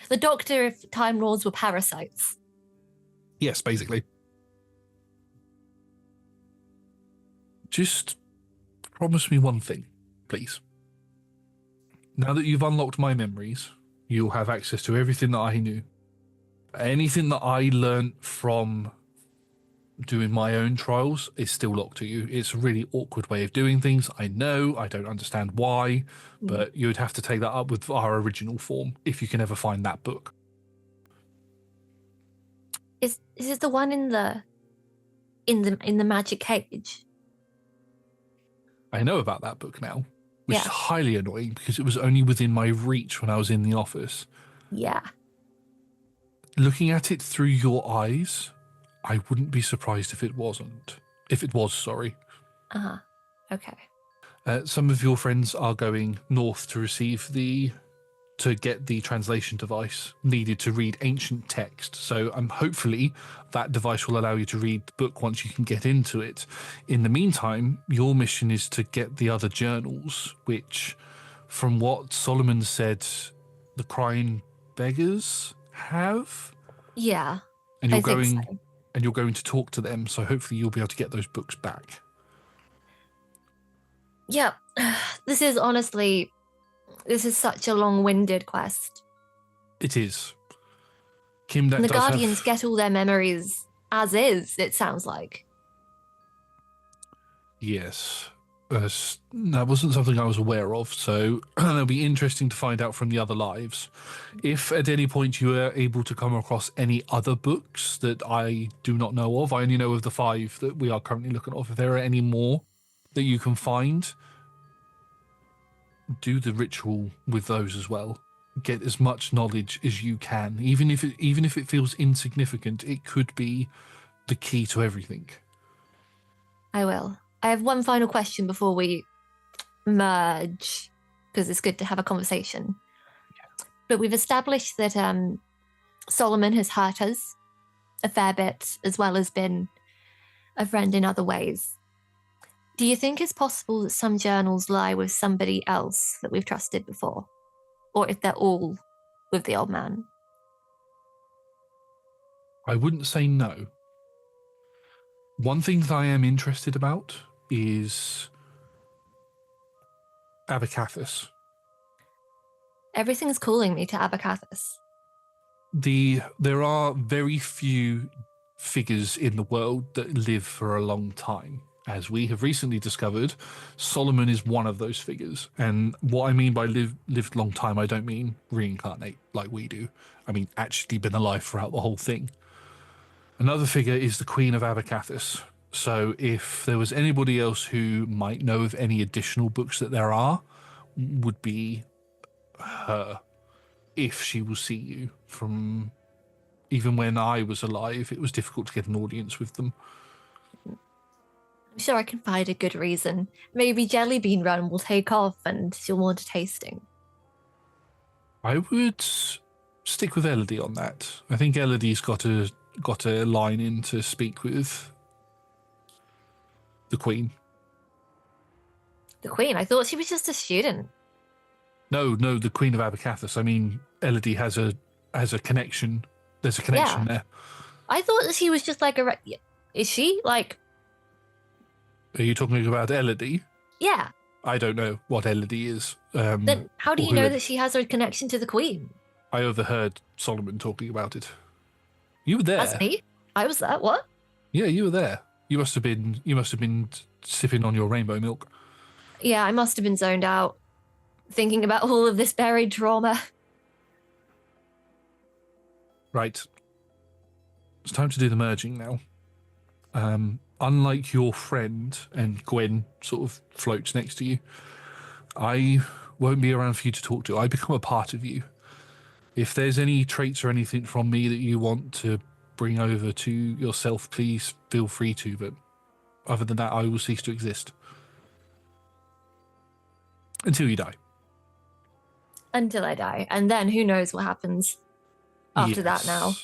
The Doctor, if Time Lords were parasites. Yes, basically. Just promise me one thing, please. Now that you've unlocked my memories, you'll have access to everything that I knew. Anything that I learned from doing my own trials is still locked to you. It's a really awkward way of doing things. I know, I don't understand why, but you'd have to take that up with our original form if you can ever find that book. Is it the one in the magic cage? I know about that book now, which is highly annoying because it was only within my reach when I was in the office. Yeah. Looking at it through your eyes, I wouldn't be surprised if it wasn't. If it was, sorry. Uh-huh. Okay. Some of your friends are going north to get the translation device needed to read ancient text. So hopefully that device will allow you to read the book once you can get into it. In the meantime, your mission is to get the other journals, which, from what Solomon said, the crying beggars have. Yeah. And you're going to talk to them, so hopefully you'll be able to get those books back. Yeah. This is such a long-winded quest. It is. The Guardians get all their memories as is, it sounds like. Yes. That wasn't something I was aware of, so it'll be interesting to find out from the other lives. If at any point you are able to come across any other books that I do not know of, I only know of the 5 that we are currently looking at. If there are any more that you can find, do the ritual with those as well. Get as much knowledge as you can. Even if it feels insignificant, it could be the key to everything. I will. I have one final question before we merge, because it's good to have a conversation. Yeah. But we've established that Solomon has hurt us a fair bit, as well as been a friend in other ways. Do you think it's possible that some journals lie with somebody else that we've trusted before? Or if they're all with the old man? I wouldn't say no. One thing that I am interested about is Abacathus. Everything's calling me to Abacathus. There are very few figures in the world that live for a long time. As we have recently discovered, Solomon is one of those figures. And what I mean by lived long time, I don't mean reincarnate like we do. I mean actually been alive throughout the whole thing. Another figure is the Queen of Abacathus. So if there was anybody else who might know of any additional books that there are, would be her. If she will see you from... Even when I was alive, it was difficult to get an audience with them. I'm sure I can find a good reason. Maybe Jellybean Run will take off and she'll want a tasting. I would stick with Elodie on that. I think Elodie's got a line in to speak with the Queen. The Queen? I thought she was just a student. No, the Queen of Abacathus. I mean, Elodie has a connection. There's a connection there. I thought that she was just like a... Is she? Like... Are you talking about Elodie? Yeah. I don't know what Elodie is. Then how do you know that she has a connection to the Queen? I overheard Solomon talking about it. You were there. That's me? I was there? What? Yeah, you were there. You must have been sipping on your rainbow milk. Yeah, I must have been zoned out, thinking about all of this buried trauma. Right. It's time to do the merging now. Unlike your friend, and Gwen sort of floats next to you, I won't be around for you to talk to. I become a part of you. If there's any traits or anything from me that you want to bring over to yourself, please feel free to, but other than that, I will cease to exist. Until you die. Until I die. And then who knows what happens after that now.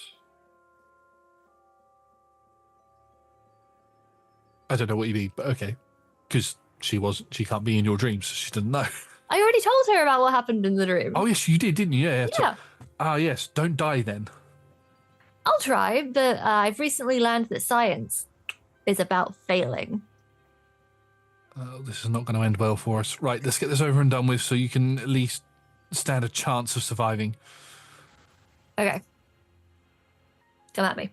I don't know what you mean, but okay. Because she can't be in your dreams, so she doesn't know. I already told her about what happened in the dream. Oh, yes, you did, didn't you? Yeah. Yeah. Yes. Don't die then. I'll try, but I've recently learned that science is about failing. This is not going to end well for us. Right, let's get this over and done with so you can at least stand a chance of surviving. Okay. Come at me.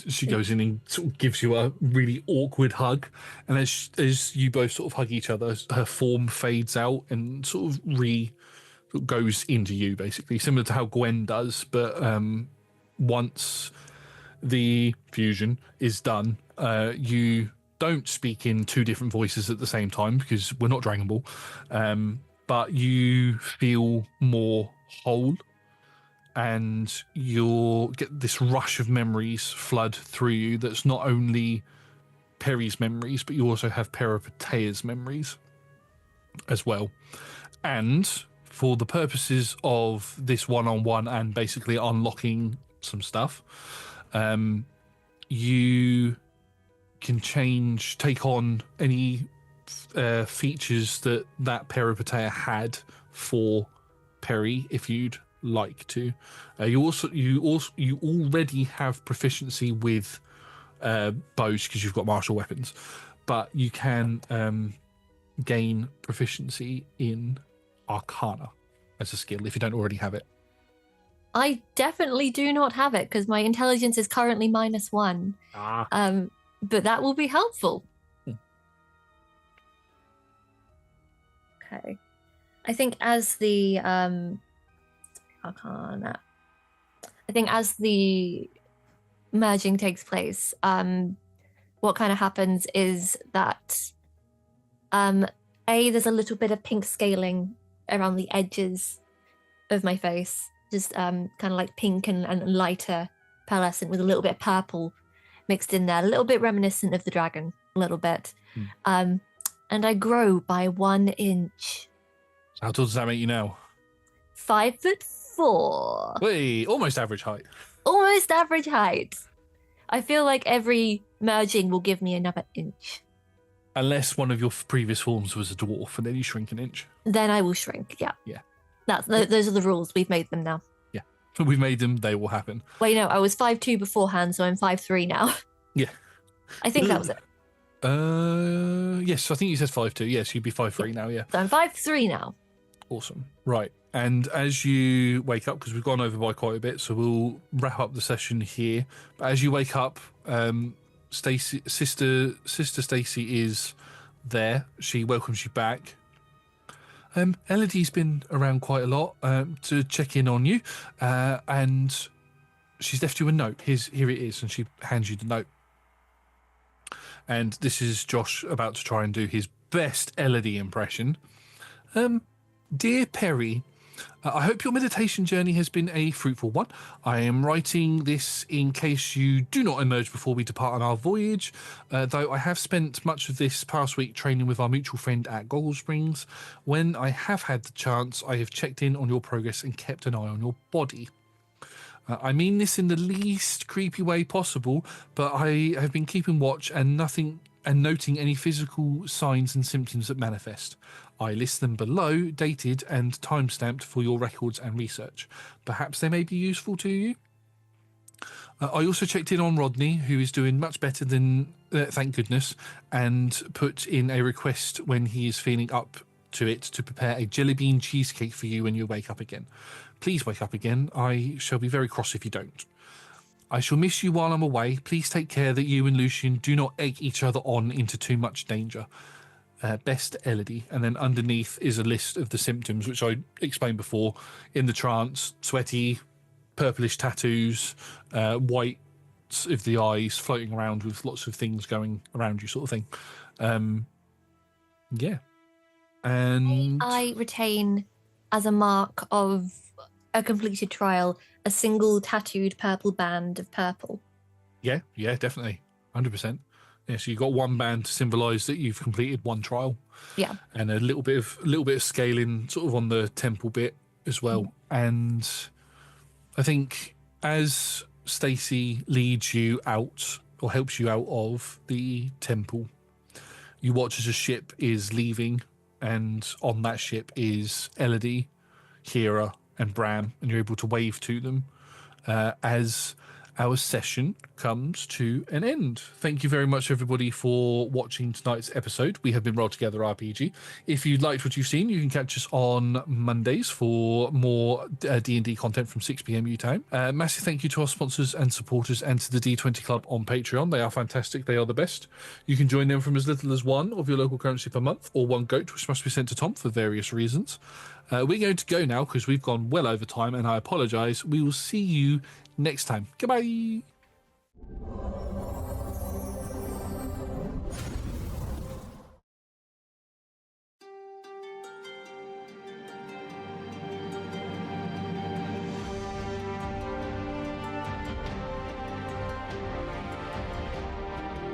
She goes in and sort of gives you a really awkward hug, and as you both sort of hug each other, her form fades out and sort of goes into you, basically, similar to how Gwen does, but once the fusion is done, you don't speak in two different voices at the same time because we're not Dragon Ball, but you feel more whole. And you'll get this rush of memories flood through you that's not only Peri's memories, but you also have Peripatea's memories as well. And for the purposes of this one-on-one and basically unlocking some stuff, you can take on any features that Peripatea had for Peri if you'd like to. You already have proficiency with bows because you've got martial weapons, but you can gain proficiency in Arcana as a skill if you don't already have it. I definitely do not have it because my intelligence is currently -1. But that will be helpful. Okay. I think as the Arcana. I think as the merging takes place, what kind of happens is that there's a little bit of pink scaling around the edges of my face, just kind of like pink and lighter pearlescent with a little bit of purple mixed in there, a little bit reminiscent of the dragon, a little bit. Hmm. And I grow by 1 inch. How tall does that make you now? 5'4". Wait, almost average height. Almost average height. I feel like every merging will give me another inch. Unless one of your previous forms was a dwarf, and then you shrink an inch. Then I will shrink, yeah. Yeah. Those are the rules. We've made them now. Yeah. We've made them, they will happen. Wait, no, I was 5'2" beforehand, so I'm 5'3" now. Yeah. I think that was it. Yes, I think you said 5'2". Yes, you'd be 5'3" now, yeah. So I'm 5'3" now. Awesome. Right. And as you wake up, because we've gone over by quite a bit, so we'll wrap up the session here. But as you wake up, Sister Stacy is there. She welcomes you back. Elodie's been around quite a lot to check in on you, and she's left you a note. Here it is, and she hands you the note. And this is Josh about to try and do his best Elodie impression. Dear Peri, I hope your meditation journey has been a fruitful one. I am writing this in case you do not emerge before we depart on our voyage, though I have spent much of this past week training with our mutual friend at Goggle Springs. When I have had the chance, I have checked in on your progress and kept an eye on your body. I mean this in the least creepy way possible, but I have been keeping watch and noting any physical signs and symptoms that manifest. I list them below, dated and timestamped for your records and research. Perhaps they may be useful to you. I also checked in on Rodney, who is doing much better than, thank goodness, and put in a request when he is feeling up to it to prepare a jelly bean cheesecake for you when you wake up again. Please wake up again. I shall be very cross if you don't. I shall miss you while I'm away. Please take care that you and Lucian do not egg each other on into too much danger. Best Elodie. And then underneath is a list of the symptoms, which I explained before. In the trance, sweaty, purplish tattoos, white of the eyes, floating around with lots of things going around you, sort of thing. Yeah. And I retain, as a mark of a completed trial, a single tattooed purple band of purple. Yeah, definitely. 100%. Yeah, so you've got one band to symbolise that you've completed one trial. Yeah. And a little bit of scaling sort of on the temple bit as well. And I think as Stacy leads you out or helps you out of the temple, you watch as a ship is leaving, and on that ship is Elodie, Hera, and Bram, and you're able to wave to them as our session comes to an end. Thank you very much, everybody, for watching tonight's episode. We have been Roll Together RPG. If you liked what you've seen, you can catch us on Mondays for more D&D content from 6 p.m. UK time. Massive thank you to our sponsors and supporters and to the D20 Club on Patreon. They are fantastic. They are the best. You can join them from as little as one of your local currency per month, or one goat, which must be sent to Tom for various reasons. We're going to go now because we've gone well over time, and I apologise. We will see you next time. Goodbye.